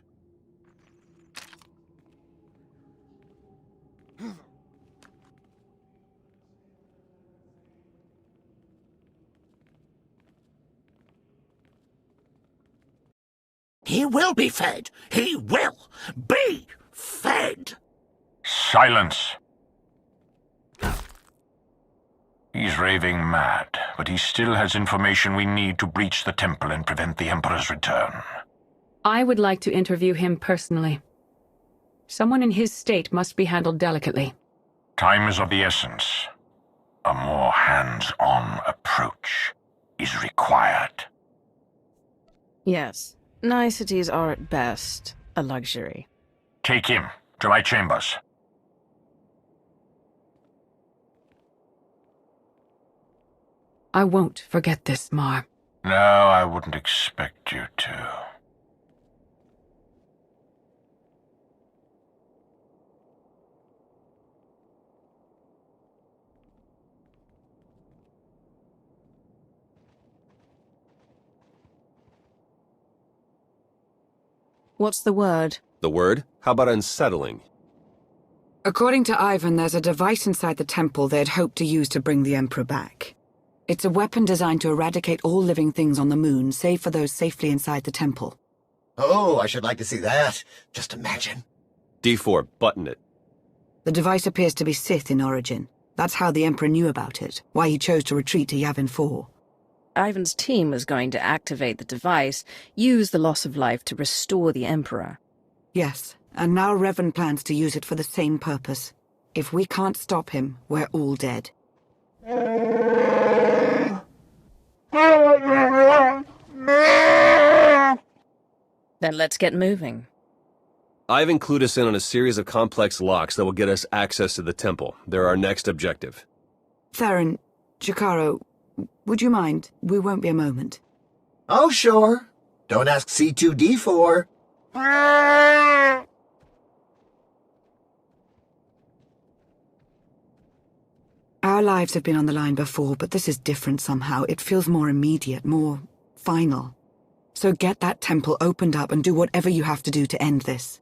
He will be fed. He will be fed. Silence. He's raving mad, but he still has information we need to breach the temple and prevent the Emperor's return. I would like to interview him personally. Someone in his state must be handled delicately. Time is of the essence. A more hands-on approach is required. Yes, niceties are at best a luxury. Take him to my chambers. I won't forget this, Mar. No, I wouldn't expect you to. What's the word? The word? How about unsettling? According to Ivan, there's a device inside the temple they'd hoped to use to bring the Emperor back. It's a weapon designed to eradicate all living things on the moon, save for those safely inside the temple. Oh, I should like to see that. Just imagine. D4, button it. The device appears to be Sith in origin. That's how the Emperor knew about it, why he chose to retreat to Yavin 4. Ivan's team was going to activate the device, use the loss of life to restore the Emperor. Yes, and now Revan plans to use it for the same purpose. If we can't stop him, we're all dead. Then let's get moving. I've included us in on a series of complex locks that will get us access to the temple. They're our next objective. Theron, Jakaro, would you mind? We won't be a moment. Oh, sure. Don't ask C2D4. Our lives have been on the line before, but this is different somehow. It feels more immediate, more final. So get that temple opened up and do whatever you have to do to end this.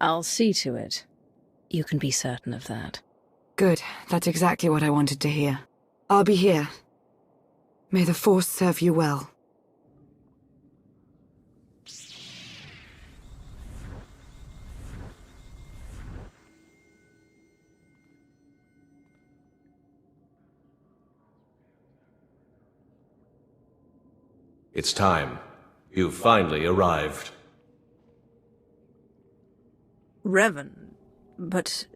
I'll see to it. You can be certain of that. Good. That's exactly what I wanted to hear. I'll be here. May the Force serve you well. It's time. You've finally arrived. Revan, but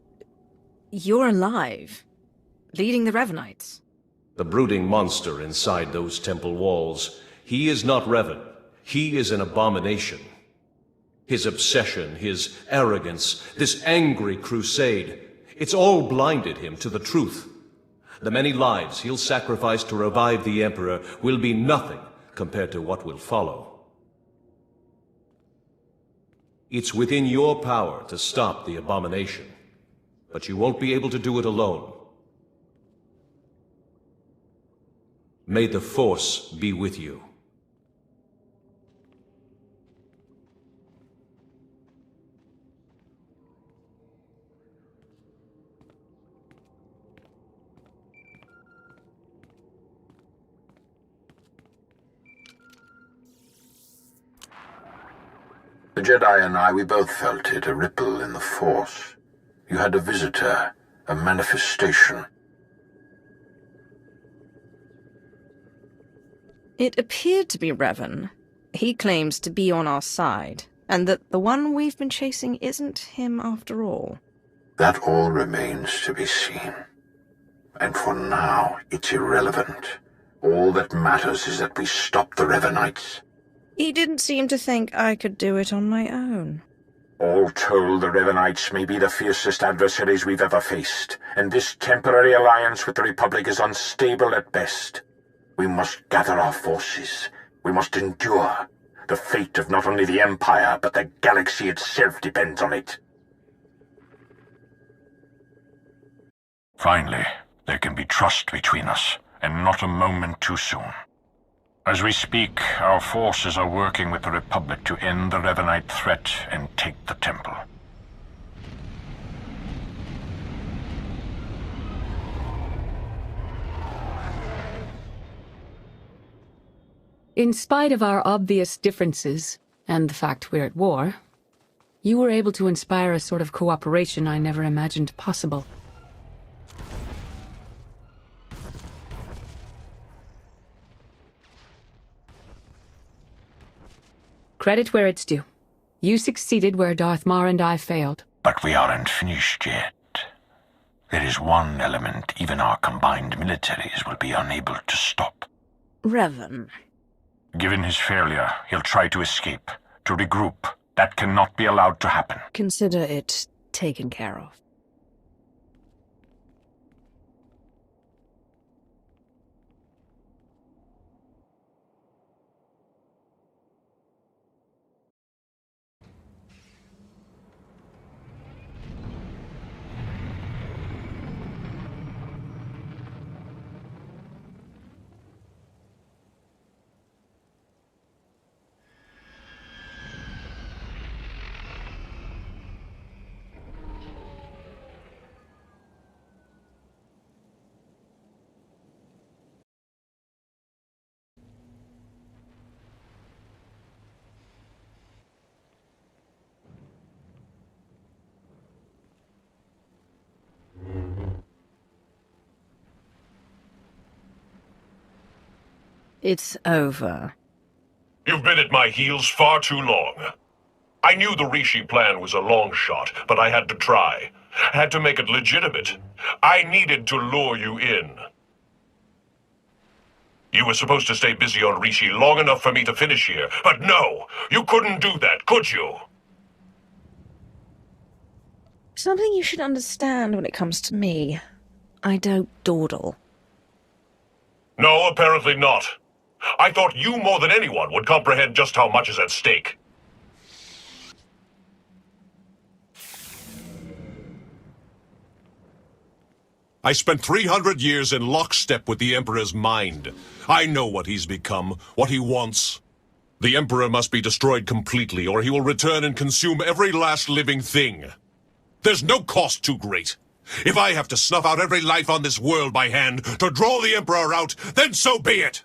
you're alive, leading the Revanites. The brooding monster inside those temple walls. He is not Revan. He is an abomination. His obsession, his arrogance, this angry crusade, it's all blinded him to the truth. The many lives he'll sacrifice to revive the Emperor will be nothing compared to what will follow. It's within your power to stop the abomination, but you won't be able to do it alone. May the Force be with you. The Jedi and I, we both felt it, a ripple in the Force. You had a visitor, a manifestation. It appeared to be Revan. He claims to be on our side, and that the one we've been chasing isn't him after all. That all remains to be seen. And for now, it's irrelevant. All that matters is that we stop the Revanites. He didn't seem to think I could do it on my own. All told, the Revanites may be the fiercest adversaries we've ever faced, and this temporary alliance with the Republic is unstable at best. We must gather our forces. We must endure. The fate of not only the Empire, but the galaxy itself depends on it. Finally, there can be trust between us, and not a moment too soon. As we speak, our forces are working with the Republic to end the Revanite threat and take the temple. In spite of our obvious differences, and the fact we're at war, you were able to inspire a sort of cooperation I never imagined possible. Credit where it's due. You succeeded where Darth Mar and I failed. But we aren't finished yet. There is one element even our combined militaries will be unable to stop. Revan. Given his failure, he'll try to escape, to regroup. That cannot be allowed to happen. Consider it taken care of. It's over. You've been at my heels far too long. I knew the Rishi plan was a long shot, but I had to try. Had to make it legitimate. I needed to lure you in. You were supposed to stay busy on Rishi long enough for me to finish here, but no! You couldn't do that, could you? Something you should understand when it comes to me. I don't dawdle. No, apparently not. I thought you more than anyone would comprehend just how much is at stake. I spent 300 years in lockstep with the Emperor's mind. I know what he's become, what he wants. The Emperor must be destroyed completely, or he will return and consume every last living thing. There's no cost too great. If I have to snuff out every life on this world by hand to draw the Emperor out, then so be it!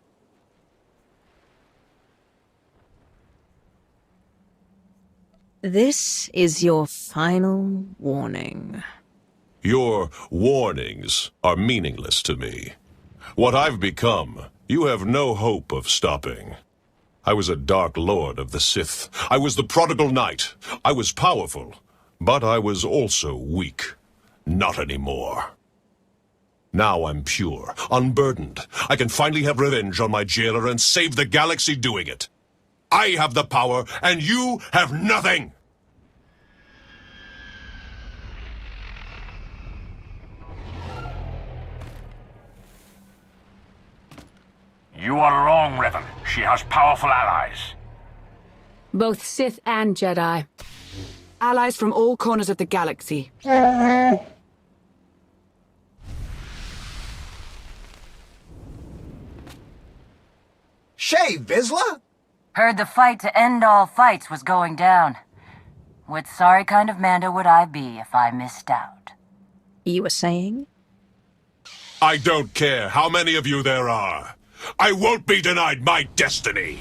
This is your final warning. Your warnings are meaningless to me. What I've become, you have no hope of stopping. I was a Dark Lord of the Sith. I was the prodigal knight. I was powerful, but I was also weak. Not anymore. Now I'm pure, unburdened. I can finally have revenge on my jailer and save the galaxy doing it. I have the power, and you have nothing! You are wrong, Revan. She has powerful allies. Both Sith and Jedi. Allies from all corners of the galaxy. Shay, Vizsla? Heard the fight to end all fights was going down. What sorry kind of Mando would I be if I missed out? You were saying? I don't care how many of you there are. I won't be denied my destiny.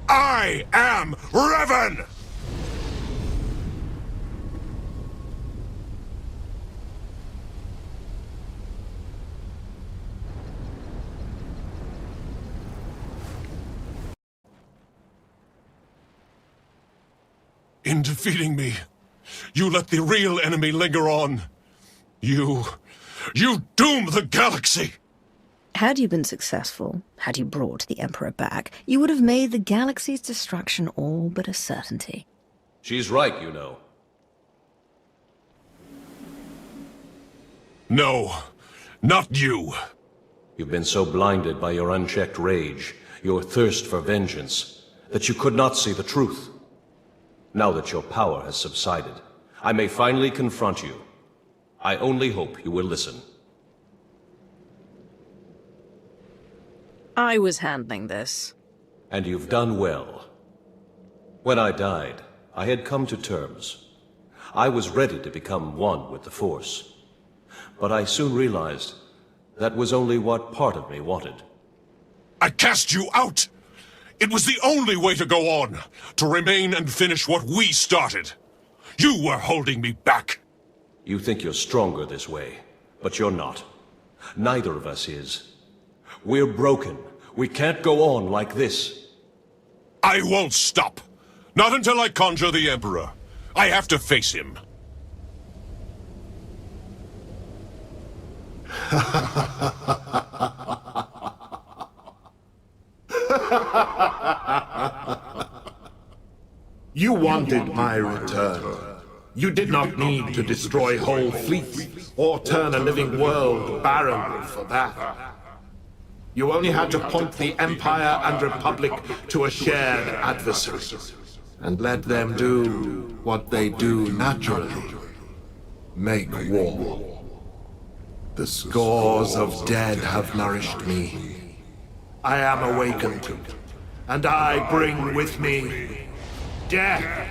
I am Revan! In defeating me, you let the real enemy linger on. You doom the galaxy! Had you been successful, had you brought the Emperor back, you would have made the galaxy's destruction all but a certainty. She's right, you know. No, not you. You've been so blinded by your unchecked rage, your thirst for vengeance, that you could not see the truth. Now that your power has subsided, I may finally confront you. I only hope you will listen. I was handling this. And you've done well. When I died, I had come to terms. I was ready to become one with the Force. But I soon realized that was only what part of me wanted. I cast you out! It was the only way to go on, to remain and finish what we started. You were holding me back. You think you're stronger this way, but you're not. Neither of us is. We're broken. We can't go on like this. I won't stop. Not until I conjure the Emperor. I have to face him. You wanted my return. You did not need to destroy whole fleets or turn a living world barren for that. You only had to point the Empire and Republic to a shared adversary, and let them do what they do naturally. Make war. The scores of dead have nourished me. I am awakened, and I bring with me death.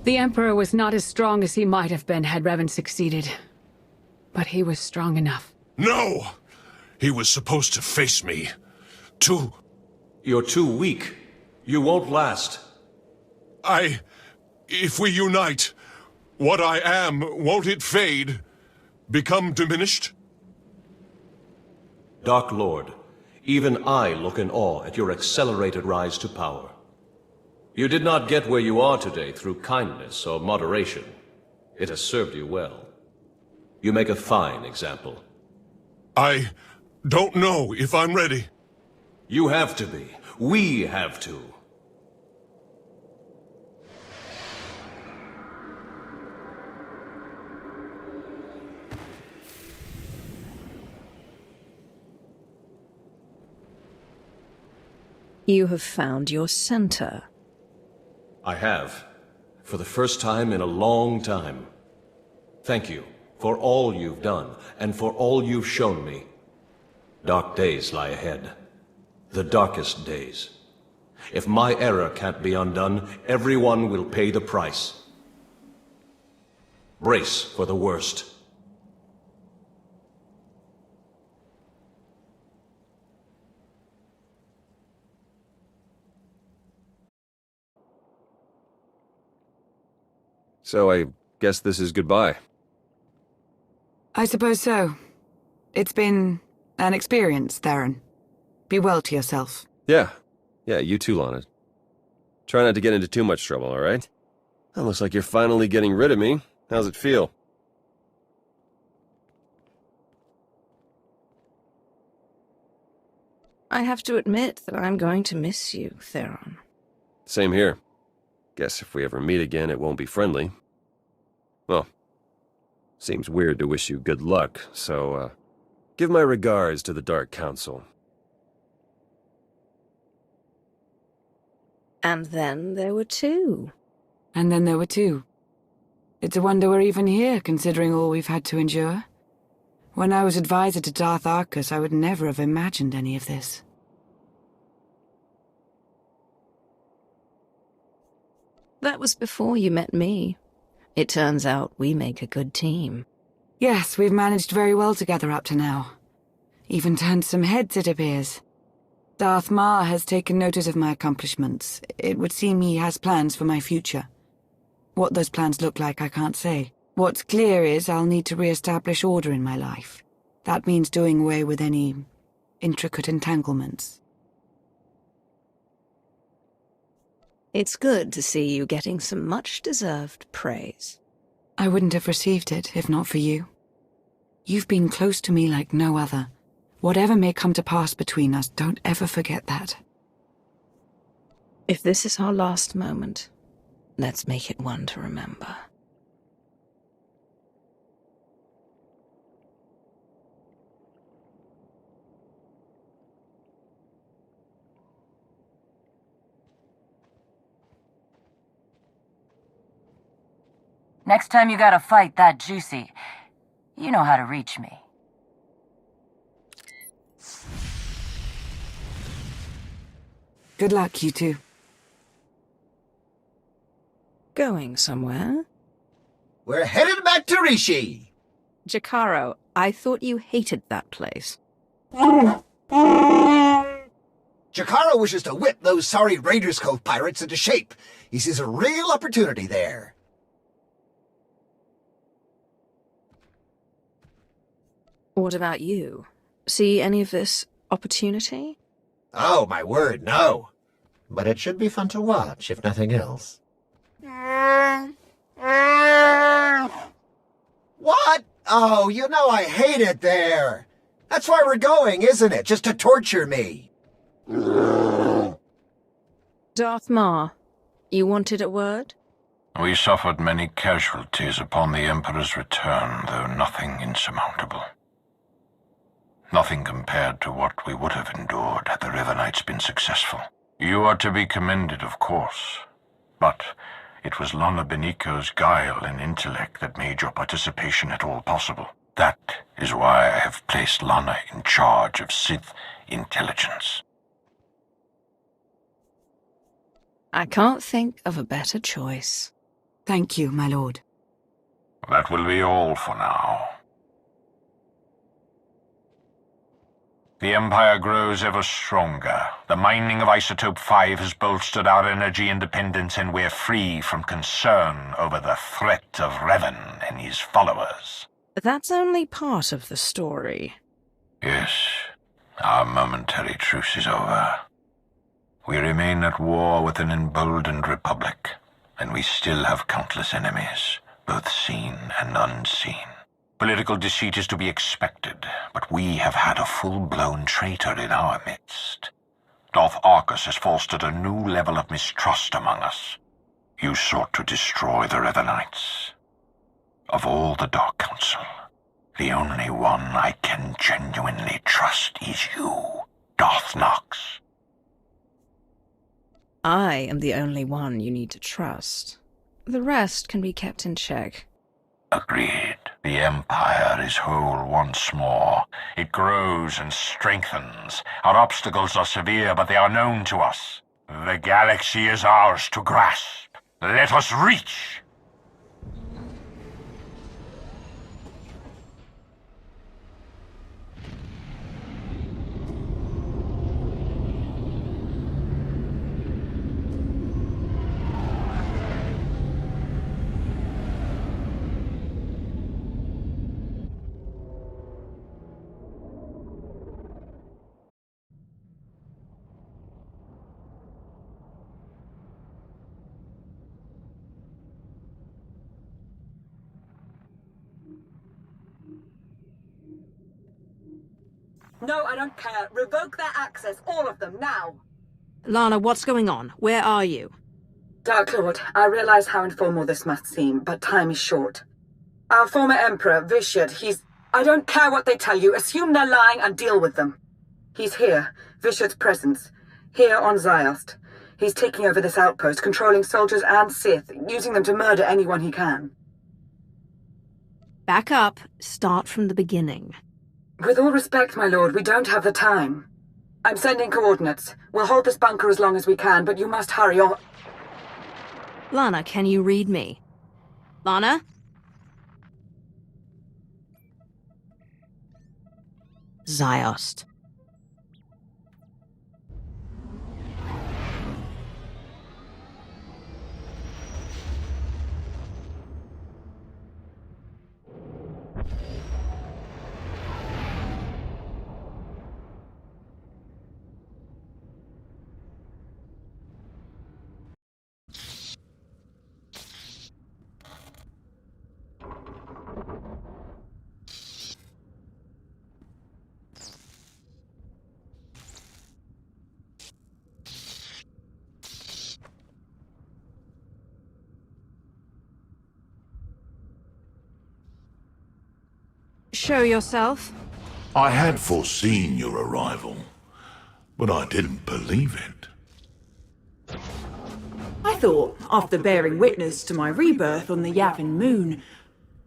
The Emperor was not as strong as he might have been had Revan succeeded. But he was strong enough. No! He was supposed to face me. You're too weak. You won't last. If we unite, what I am, won't it fade? Become diminished? Dark Lord, even I look in awe at your accelerated rise to power. You did not get where you are today through kindness or moderation. It has served you well. You make a fine example. I don't know if I'm ready. You have to be. We have to. You have found your center. I have. For the first time in a long time. Thank you for all you've done, and for all you've shown me. Dark days lie ahead. The darkest days. If my error can't be undone, everyone will pay the price. Brace for the worst. So I guess this is goodbye. I suppose so. It's been an experience, Theron. Be well to yourself. Yeah, you too, Lana. Try not to get into too much trouble, all right? That looks like you're finally getting rid of me. How's it feel? I have to admit that I'm going to miss you, Theron. Same here. Guess if we ever meet again, it won't be friendly. Well, seems weird to wish you good luck, so, give my regards to the Dark Council. And then there were two. And then there were two. It's a wonder we're even here, considering all we've had to endure. When I was advisor to Darth Arcus, I would never have imagined any of this. That was before you met me. It turns out we make a good team. Yes, we've managed very well together up to now. Even turned some heads, it appears. Darth Mar has taken notice of my accomplishments. It would seem he has plans for my future. What those plans look like, I can't say. What's clear is I'll need to re-establish order in my life. That means doing away with any intricate entanglements. It's good to see you getting some much-deserved praise. I wouldn't have received it if not for you. You've been close to me like no other. Whatever may come to pass between us, don't ever forget that. If this is our last moment, let's make it one to remember. Next time you got a fight that juicy, you know how to reach me. Good luck, you two. Going somewhere? We're headed back to Rishi. Jakaro, I thought you hated that place. Jakaro wishes to whip those sorry Raiders Cove pirates into shape. He sees a real opportunity there. What about you? See any of this opportunity? Oh, my word, no. But it should be fun to watch, if nothing else. What? Oh, you know I hate it there. That's why we're going, isn't it? Just to torture me. Darth Maul, you wanted a word? We suffered many casualties upon the Emperor's return, though nothing insurmountable. Nothing compared to what we would have endured had the Revanites been successful. You are to be commended, of course, but it was Lana Beniko's guile and intellect that made your participation at all possible. That is why I have placed Lana in charge of Sith intelligence. I can't think of a better choice. Thank you, my lord. That will be all for now. The Empire grows ever stronger. The mining of Isotope 5 has bolstered our energy independence, and we're free from concern over the threat of Revan and his followers. That's only part of the story. Yes, our momentary truce is over. We remain at war with an emboldened republic, and we still have countless enemies, both seen and unseen. Political deceit is to be expected, but we have had a full-blown traitor in our midst. Darth Arcus has fostered a new level of mistrust among us. You sought to destroy the Revanites. Of all the Dark Council, the only one I can genuinely trust is you, Darth Nox. I am the only one you need to trust. The rest can be kept in check. Agreed. The Empire is whole once more. It grows and strengthens. Our obstacles are severe, but they are known to us. The galaxy is ours to grasp. Let us reach! No, I don't care. Revoke their access, all of them, now. Lana, what's going on? Where are you? Dark Lord, I realize how informal this must seem, but time is short. Our former Emperor, Vishad, I don't care what they tell you. Assume they're lying and deal with them. He's here. Vishad's presence. Here on Ziost. He's taking over this outpost, controlling soldiers and Sith, using them to murder anyone he can. Back up. Start from the beginning. With all respect, my lord, we don't have the time. I'm sending coordinates. We'll hold this bunker as long as we can, but you must hurry or... Lana, can you read me? Lana? Ziost. Show yourself. I had foreseen your arrival, but I didn't believe it. I thought, after bearing witness to my rebirth on the Yavin moon,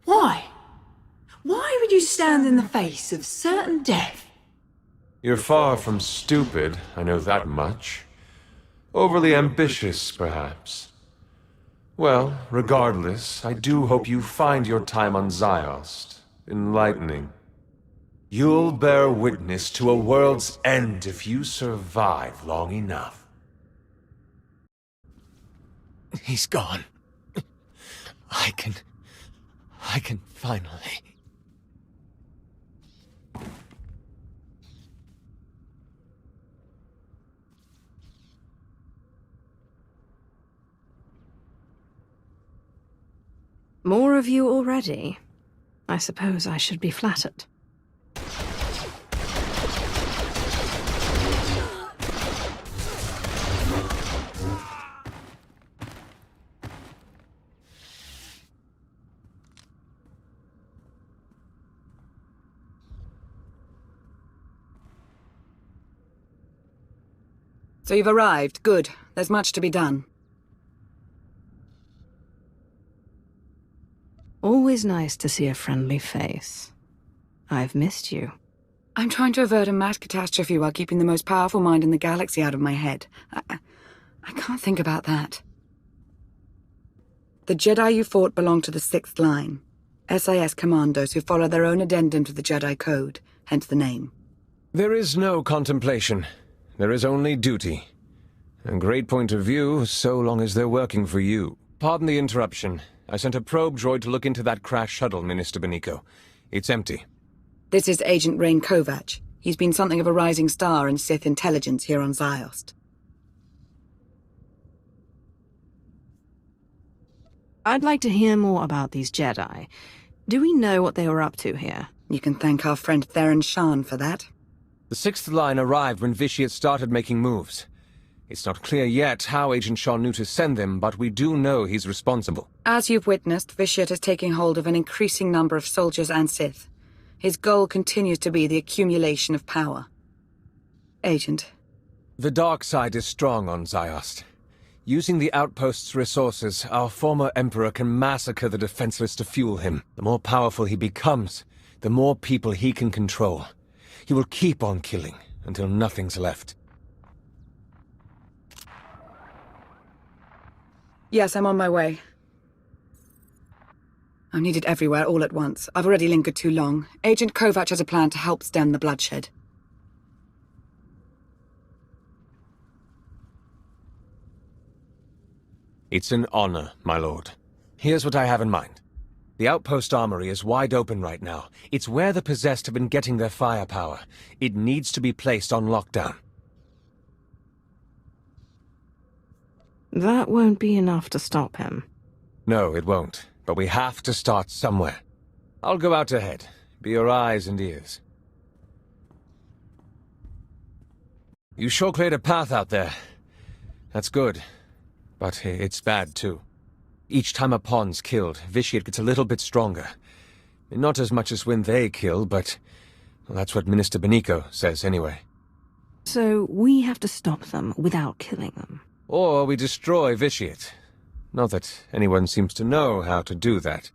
why? Why would you stand in the face of certain death? You're far from stupid, I know that much. Overly ambitious, perhaps. Well, regardless, I do hope you find your time on Ziost enlightening. You'll bear witness to a world's end if you survive long enough. He's gone. I can finally... More of you already? I suppose I should be flattered. So you've arrived. Good. There's much to be done. Always nice to see a friendly face. I've missed you. I'm trying to avert a mass catastrophe while keeping the most powerful mind in the galaxy out of my head. I can't think about that. The Jedi you fought belong to the 6th Line. SIS commandos who follow their own addendum to the Jedi Code, hence the name. There is no contemplation. There is only duty. A great point of view, so long as they're working for you. Pardon the interruption. I sent a probe droid to look into that crash shuttle, Minister Benico. It's empty. This is Agent Rain Kovac. He's been something of a rising star in Sith intelligence here on Ziost. I'd like to hear more about these Jedi. Do we know what they were up to here? You can thank our friend Theron Shan for that. The 6th Line arrived when Vitiate started making moves. It's not clear yet how Agent Shaw knew to send them, but we do know he's responsible. As you've witnessed, Vitiate is taking hold of an increasing number of soldiers and Sith. His goal continues to be the accumulation of power. Agent. The dark side is strong on Ziost. Using the outpost's resources, our former Emperor can massacre the defenseless to fuel him. The more powerful he becomes, the more people he can control. He will keep on killing until nothing's left. Yes, I'm on my way. I'm needed everywhere all at once. I've already lingered too long. Agent Kovac has a plan to help stem the bloodshed. It's an honor, my lord. Here's what I have in mind. The outpost armory is wide open right now. It's where the possessed have been getting their firepower. It needs to be placed on lockdown. That won't be enough to stop him. No, it won't. But we have to start somewhere. I'll go out ahead. Be your eyes and ears. You sure cleared a path out there. That's good. But it's bad, too. Each time a pawn's killed, Vitiate gets a little bit stronger. Not as much as when they kill, but... well, that's what Minister Benico says, anyway. So we have to stop them without killing them. Or we destroy Vitiate. Not that anyone seems to know how to do that.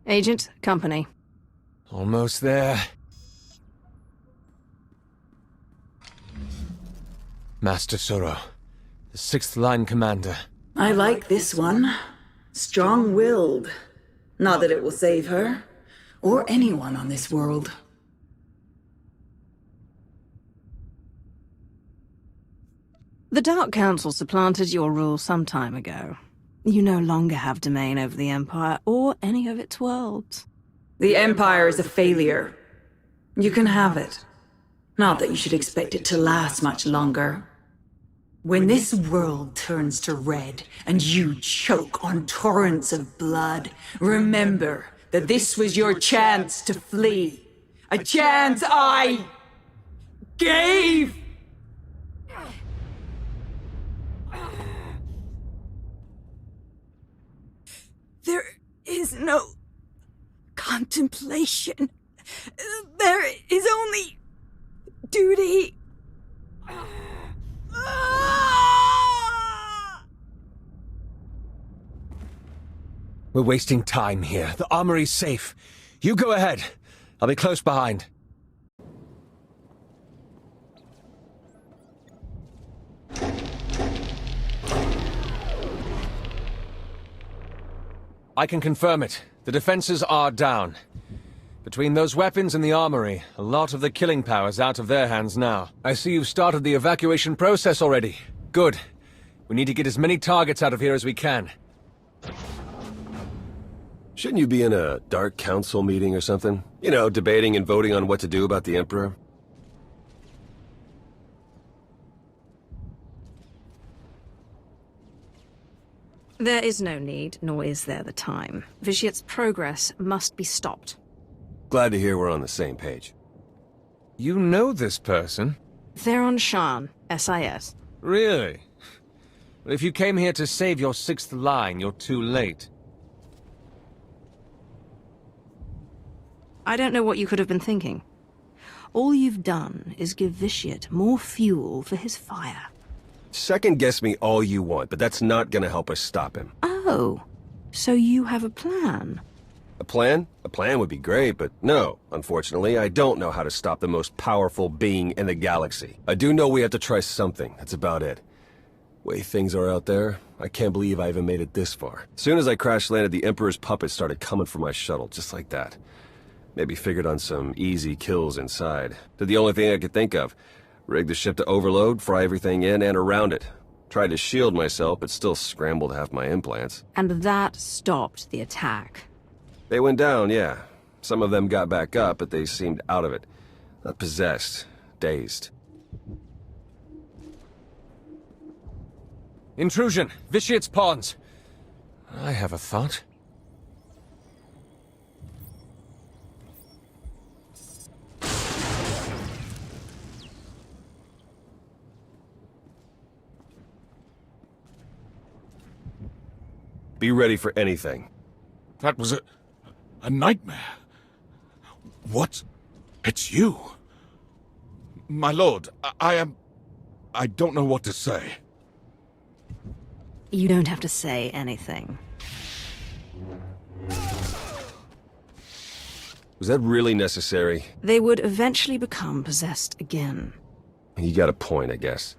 Agent, company. Almost there. Master Soro, the 6th Line commander. I like this one. Strong-willed. Not that it will save her, or anyone on this world. The Dark Council supplanted your rule some time ago. You no longer have domain over the Empire or any of its worlds. The Empire is a failure. You can have it. Not that you should expect it to last much longer. When this world turns to red and you choke on torrents of blood, remember that this was your chance to flee. A chance I gave! There is no contemplation. There is only duty. We're wasting time here. The armory's safe. You go ahead. I'll be close behind. I can confirm it. The defenses are down. Between those weapons and the armory, a lot of the killing power's out of their hands now. I see you've started the evacuation process already. Good. We need to get as many targets out of here as we can. Shouldn't you be in a Dark Council meeting or something? You know, debating and voting on what to do about the Emperor? There is no need, nor is there the time. Vitiate's progress must be stopped. Glad to hear we're on the same page. You know this person? Theron Shan, SIS. Really? Well, if you came here to save your sixth line, you're too late. I don't know what you could have been thinking. All you've done is give Vitiate more fuel for his fire. Second guess me all you want, but that's not gonna help us stop him. Oh, so you have a plan? A plan? A plan would be great, but no. Unfortunately, I don't know how to stop the most powerful being in the galaxy. I do know we have to try something. That's about it. Way things are out there, I can't believe I even made it this far. As soon as I crash-landed, the Emperor's puppets started coming for my shuttle, just like that. Maybe figured on some easy kills inside. Did the only thing I could think of. Rig the ship to overload, fry everything in and around it. Tried to shield myself, but still scrambled half my implants. And that stopped the attack. They went down, yeah. Some of them got back up, but they seemed out of it. Not possessed. Dazed. Intrusion! Vitiate's pawns! I have a thought. Be ready for anything. That was a nightmare. What? It's you. My lord, I don't know what to say. You don't have to say anything. Was that really necessary? They would eventually become possessed again. You got a point, I guess.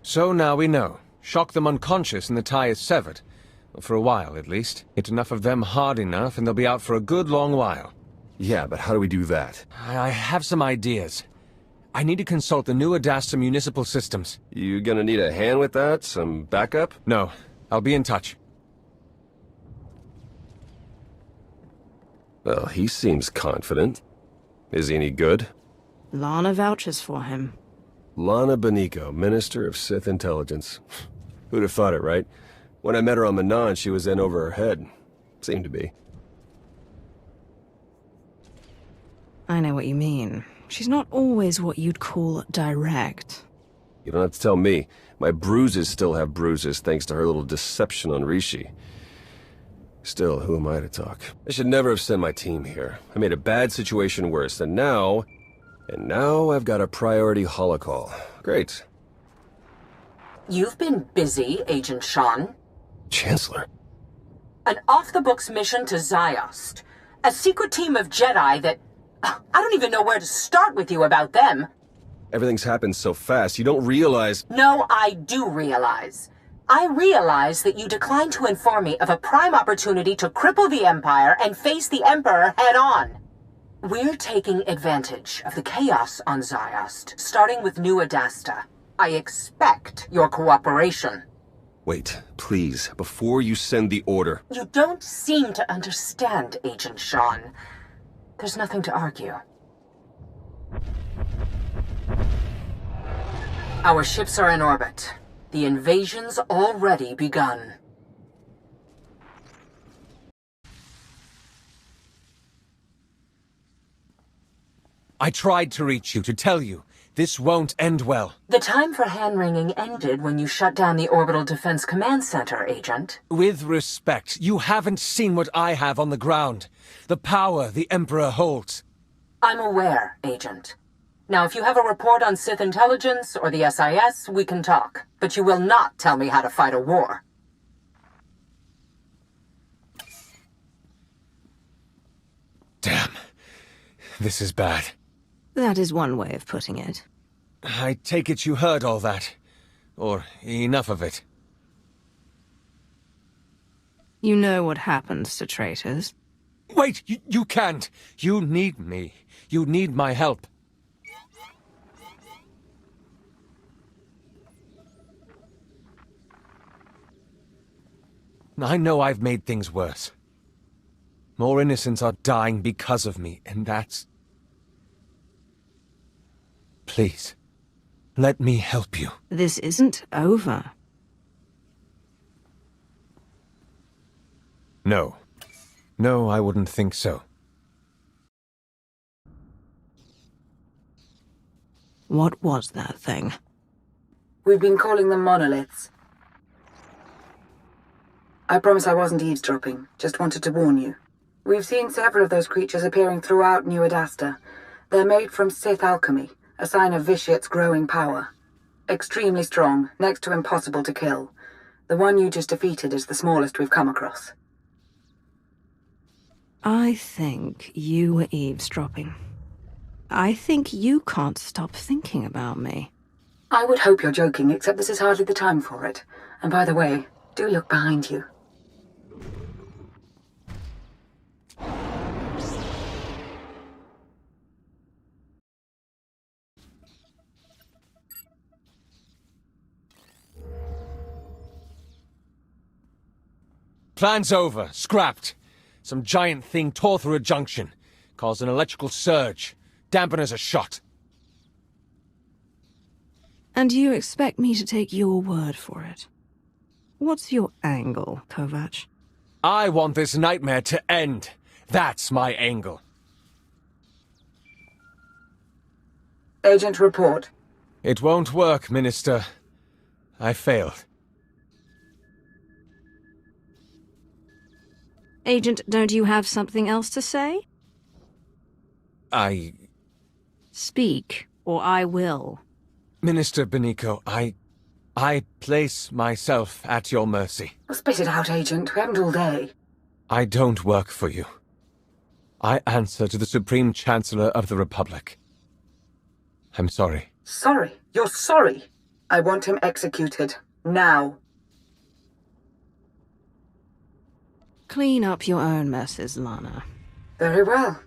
So now we know. Shock them unconscious and the tie is severed. For a while, at least. Hit enough of them hard enough and they'll be out for a good long while. Yeah, but how do we do that? I have some ideas. I need to consult the new Adasta municipal systems. You gonna need a hand with that? Some backup? No. I'll be in touch. Well, he seems confident. Is he any good? Lana vouches for him. Lana Benico, Minister of Sith Intelligence. Who'd have thought it, right? When I met her on Manon, she was in over her head. Seemed to be. I know what you mean. She's not always what you'd call direct. You don't have to tell me. My bruises still have bruises thanks to her little deception on Rishi. Still, who am I to talk? I should never have sent my team here. I made a bad situation worse, and now I've got a priority holocall. Great. You've been busy, Agent Shan. Chancellor. An off-the-books mission to Ziost. A secret team of Jedi that... I don't even know where to start with you about them. Everything's happened so fast, you don't realize... No, I do realize. I realize that you declined to inform me of a prime opportunity to cripple the Empire and face the Emperor head-on. We're taking advantage of the chaos on Ziost, starting with New Adasta. I expect your cooperation. Wait, please, before you send the order... You don't seem to understand, Agent Shan. There's nothing to argue. Our ships are in orbit. The invasion's already begun. I tried to reach you, to tell you. This won't end well. The time for hand-wringing ended when you shut down the Orbital Defense Command Center, Agent. With respect, you haven't seen what I have on the ground. The power the Emperor holds. I'm aware, Agent. Now, if you have a report on Sith intelligence or the SIS, we can talk. But you will not tell me how to fight a war. Damn. This is bad. That is one way of putting it. I take it you heard all that. Or enough of it. You know what happens to traitors. Wait! You can't! You need me. You need my help. I know I've made things worse. More innocents are dying because of me, and that's... Please, let me help you. This isn't over. No. No, I wouldn't think so. What was that thing? We've been calling them monoliths. I promise I wasn't eavesdropping, just wanted to warn you. We've seen several of those creatures appearing throughout New Adasta. They're made from Sith alchemy, a sign of Vitiat's growing power. Extremely strong, next to impossible to kill. The one you just defeated is the smallest we've come across. I think you were eavesdropping. I think you can't stop thinking about me. I would hope you're joking, except this is hardly the time for it. And by the way, do look behind you. Plan's over. Scrapped. Some giant thing tore through a junction. Caused an electrical surge. Dampeners are shot. And you expect me to take your word for it? What's your angle, Kovac? I want this nightmare to end. That's my angle. Agent, report. It won't work, Minister. I failed. Agent, don't you have something else to say? Speak, or I will. Minister Benico, I place myself at your mercy. Spit it out, Agent. We haven't all day. I don't work for you. I answer to the Supreme Chancellor of the Republic. I'm sorry. Sorry? You're sorry? I want him executed. Now. Clean up your own messes, Lana. Very well.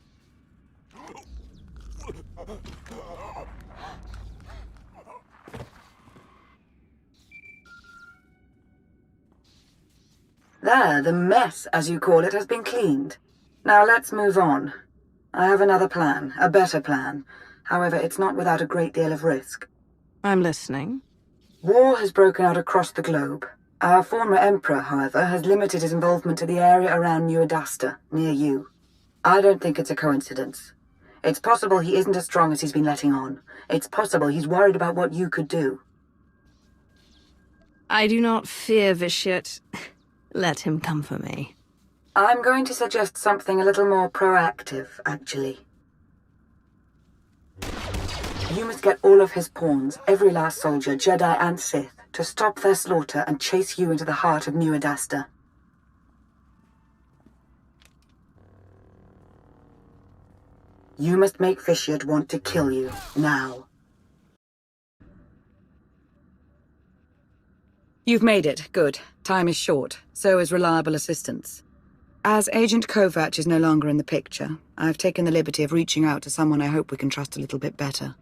There, the mess, as you call it, has been cleaned. Now let's move on. I have another plan, a better plan. However, it's not without a great deal of risk. I'm listening. War has broken out across the globe. Our former Emperor, however, has limited his involvement to the area around New Adasta, near you. I don't think it's a coincidence. It's possible he isn't as strong as he's been letting on. It's possible he's worried about what you could do. I do not fear Vitiat. Let him come for me. I'm going to suggest something a little more proactive, actually. You must get all of his pawns, every last soldier, Jedi and Sith, to stop their slaughter and chase you into the heart of New Adasta. You must make Vitiat want to kill you, now. You've made it. Good. Time is short. So is reliable assistance. As Agent Kovac is no longer in the picture, I've taken the liberty of reaching out to someone I hope we can trust a little bit better.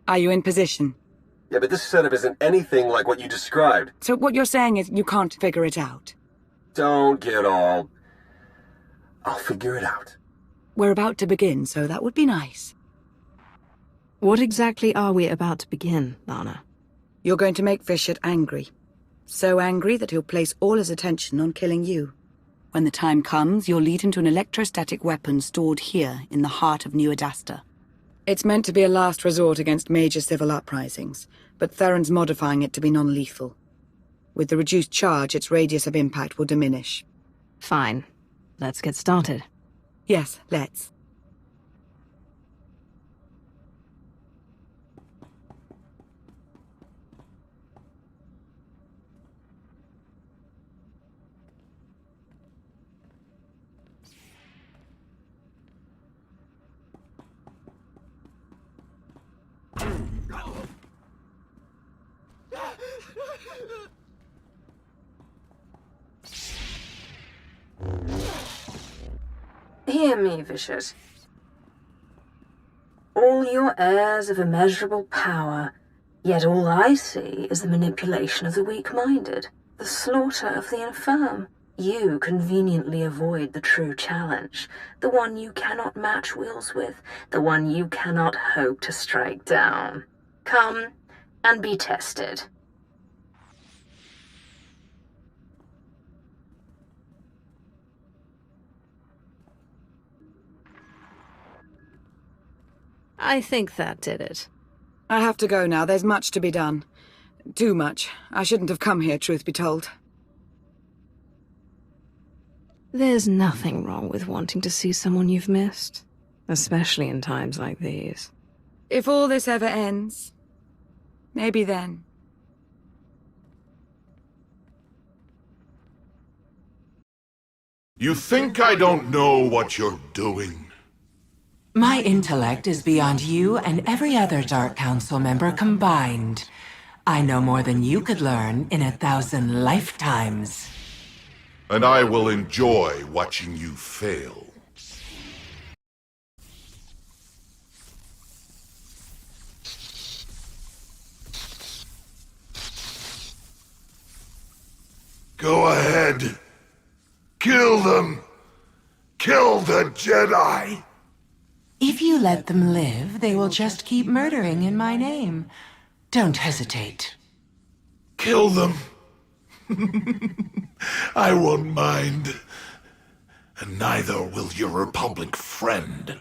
Are you in position? Yeah, but this setup isn't anything like what you described. So what you're saying is you can't figure it out? Don't get all... I'll figure it out. We're about to begin, so that would be nice. What exactly are we about to begin, Lana? You're going to make Vishad angry. So angry that he'll place all his attention on killing you. When the time comes, you'll lead him to an electrostatic weapon stored here in the heart of New Adasta. It's meant to be a last resort against major civil uprisings, but Theron's modifying it to be non-lethal. With the reduced charge, its radius of impact will diminish. Fine. Let's get started. Yes, let's. Hear me, Vishad. All your airs of immeasurable power, yet all I see is the manipulation of the weak-minded, the slaughter of the infirm. You conveniently avoid the true challenge, the one you cannot match wills with, the one you cannot hope to strike down. Come and be tested. I think that did it. I have to go now. There's much to be done. Too much. I shouldn't have come here, truth be told. There's nothing wrong with wanting to see someone you've missed, especially in times like these. If all this ever ends, maybe then. You think I don't know what you're doing? My intellect is beyond you and every other Dark Council member combined. I know more than you could learn in 1,000 lifetimes. And I will enjoy watching you fail. Go ahead. Kill them. Kill the Jedi. If you let them live, they will just keep murdering in my name. Don't hesitate. Kill them. I won't mind. And neither will your Republic friend.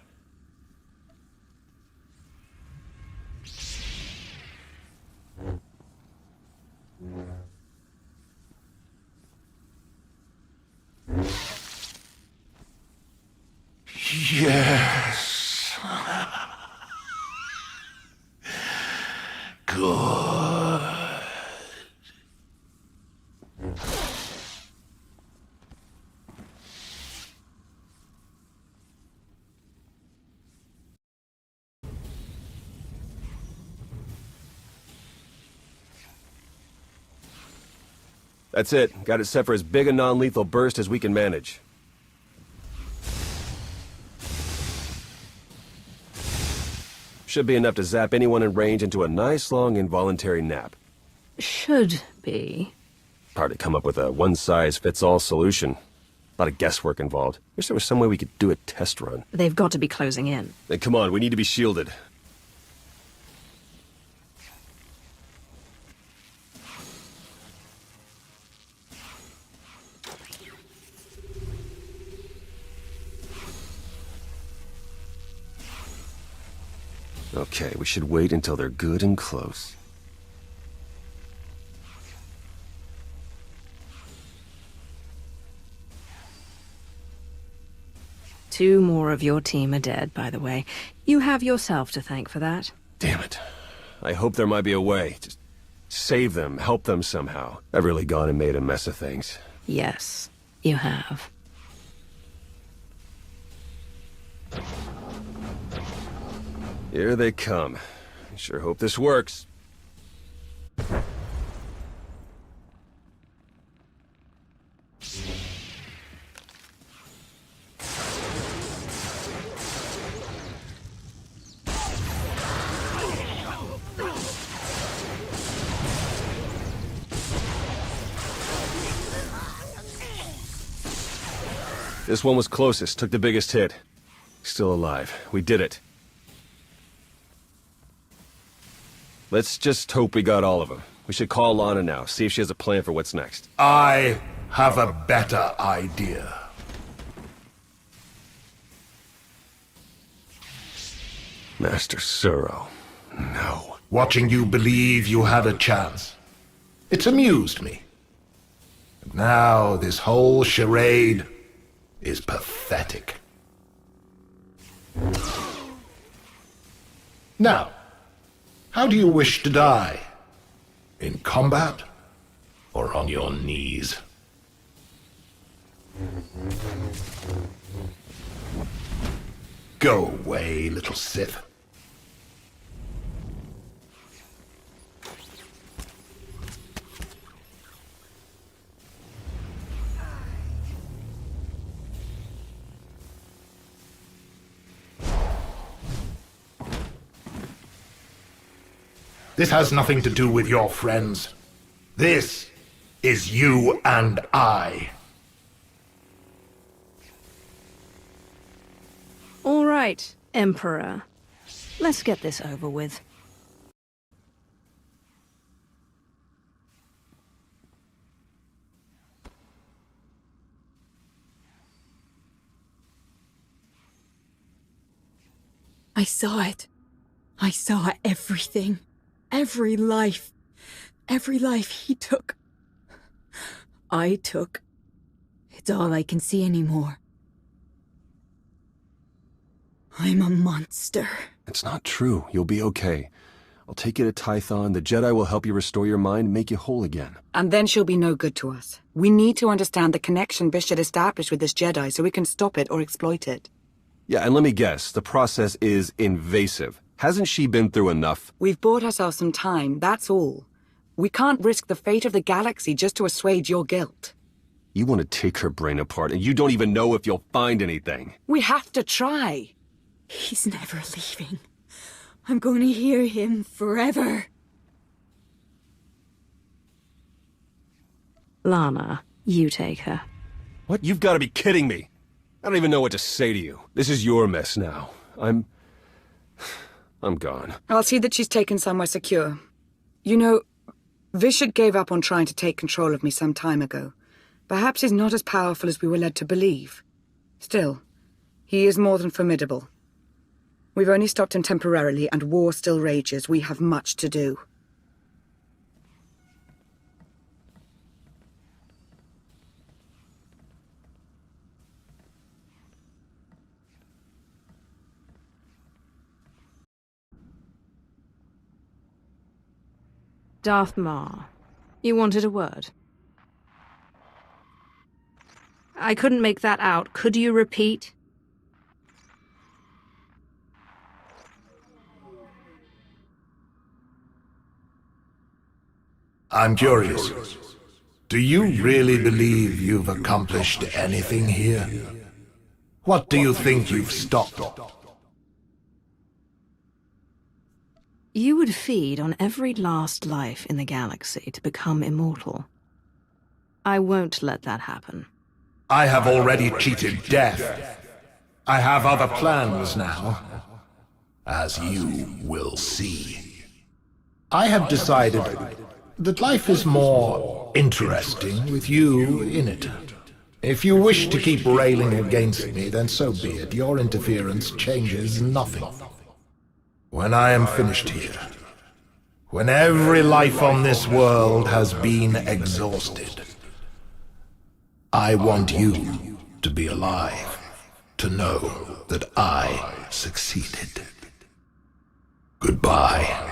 Yes. Good. That's it. Got it set for as big a non-lethal burst as we can manage. Should be enough to zap anyone in range into a nice long involuntary nap. Should be. Hard to come up with a one-size-fits-all solution. A lot of guesswork involved. Wish there was some way we could do a test run. They've got to be closing in. Then come on, we need to be shielded. Okay, we should wait until they're good and close. Two more of your team are dead, by the way. You have yourself to thank for that. Damn it. I hope there might be a way. Just save them, help them somehow. I've really gone and made a mess of things. Yes, you have. Here they come. I sure hope this works. This one was closest, took the biggest hit. Still alive. We did it. Let's just hope we got all of them. We should call Lana now, see if she has a plan for what's next. I have a better idea. Master Suro. No. Watching you believe you had a chance. It's amused me. But now this whole charade is pathetic. Now, how do you wish to die? In combat? Or on your knees? Go away, little Sith. This has nothing to do with your friends. This is you and I. All right, Emperor. Let's get this over with. I saw it. I saw everything. Every life he took. I took. It's all I can see anymore. I'm a monster. It's not true. You'll be okay. I'll take you to Tython. The Jedi will help you restore your mind and make you whole again. And then she'll be no good to us. We need to understand the connection Bishop established with this Jedi so we can stop it or exploit it. Yeah, and let me guess. The process is invasive. Hasn't she been through enough? We've bought ourselves some time, that's all. We can't risk the fate of the galaxy just to assuage your guilt. You want to take her brain apart, and you don't even know if you'll find anything. We have to try. He's never leaving. I'm going to hear him forever. Lana, you take her. What? You've got to be kidding me. I don't even know what to say to you. This is your mess now. I'm gone. I'll see that she's taken somewhere secure. You know, Vishad gave up on trying to take control of me some time ago. Perhaps he's not as powerful as we were led to believe. Still, he is more than formidable. We've only stopped him temporarily, and war still rages. We have much to do. Darth Maul, you wanted a word? I couldn't make that out. Could you repeat? I'm curious. Do you really believe you've accomplished anything here? What do you think you've stopped? You would feed on every last life in the galaxy to become immortal. I won't let that happen. I have already cheated death. I have other plans now, as you will see. I have decided that life is more interesting with you in it. If you wish to keep railing against me, then so be it. Your interference changes nothing. When I am finished here, when every life on this world has been exhausted, I want you to be alive, to know that I succeeded. Goodbye.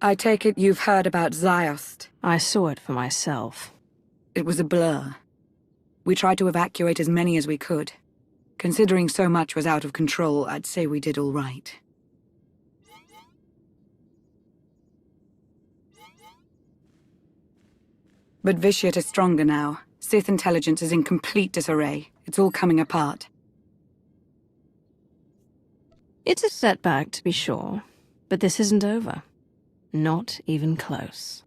I take it you've heard about Ziost. I saw it for myself. It was a blur. We tried to evacuate as many as we could. Considering so much was out of control, I'd say we did all right. But Vitiate is stronger now. Sith intelligence is in complete disarray. It's all coming apart. It's a setback, to be sure, but this isn't over. Not even close.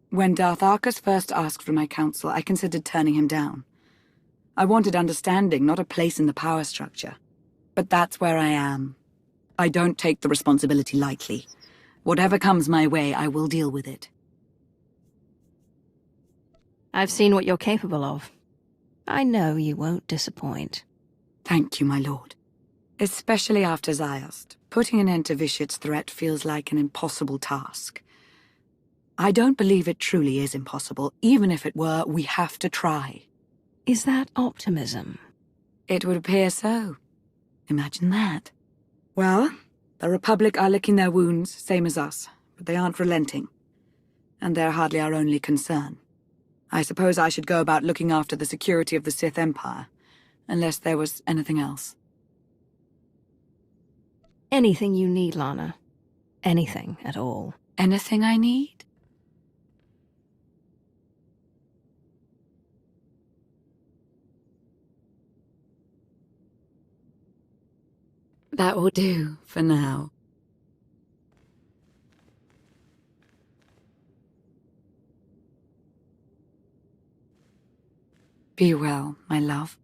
When Darth Arcus first asked for my counsel, I considered turning him down. I wanted understanding, not a place in the power structure. But that's where I am. I don't take the responsibility lightly. Whatever comes my way, I will deal with it. I've seen what you're capable of. I know you won't disappoint. Thank you, my lord. Especially after Ziost. Putting an end to Vitiate's threat feels like an impossible task. I don't believe it truly is impossible. Even if it were, we have to try. Is that optimism? It would appear so. Imagine that. Well, the Republic are licking their wounds, same as us, but they aren't relenting. And they're hardly our only concern. I suppose I should go about looking after the security of the Sith Empire, unless there was anything else. Anything you need, Lana. Anything at all. Anything I need? That will do for now. Be well, my love.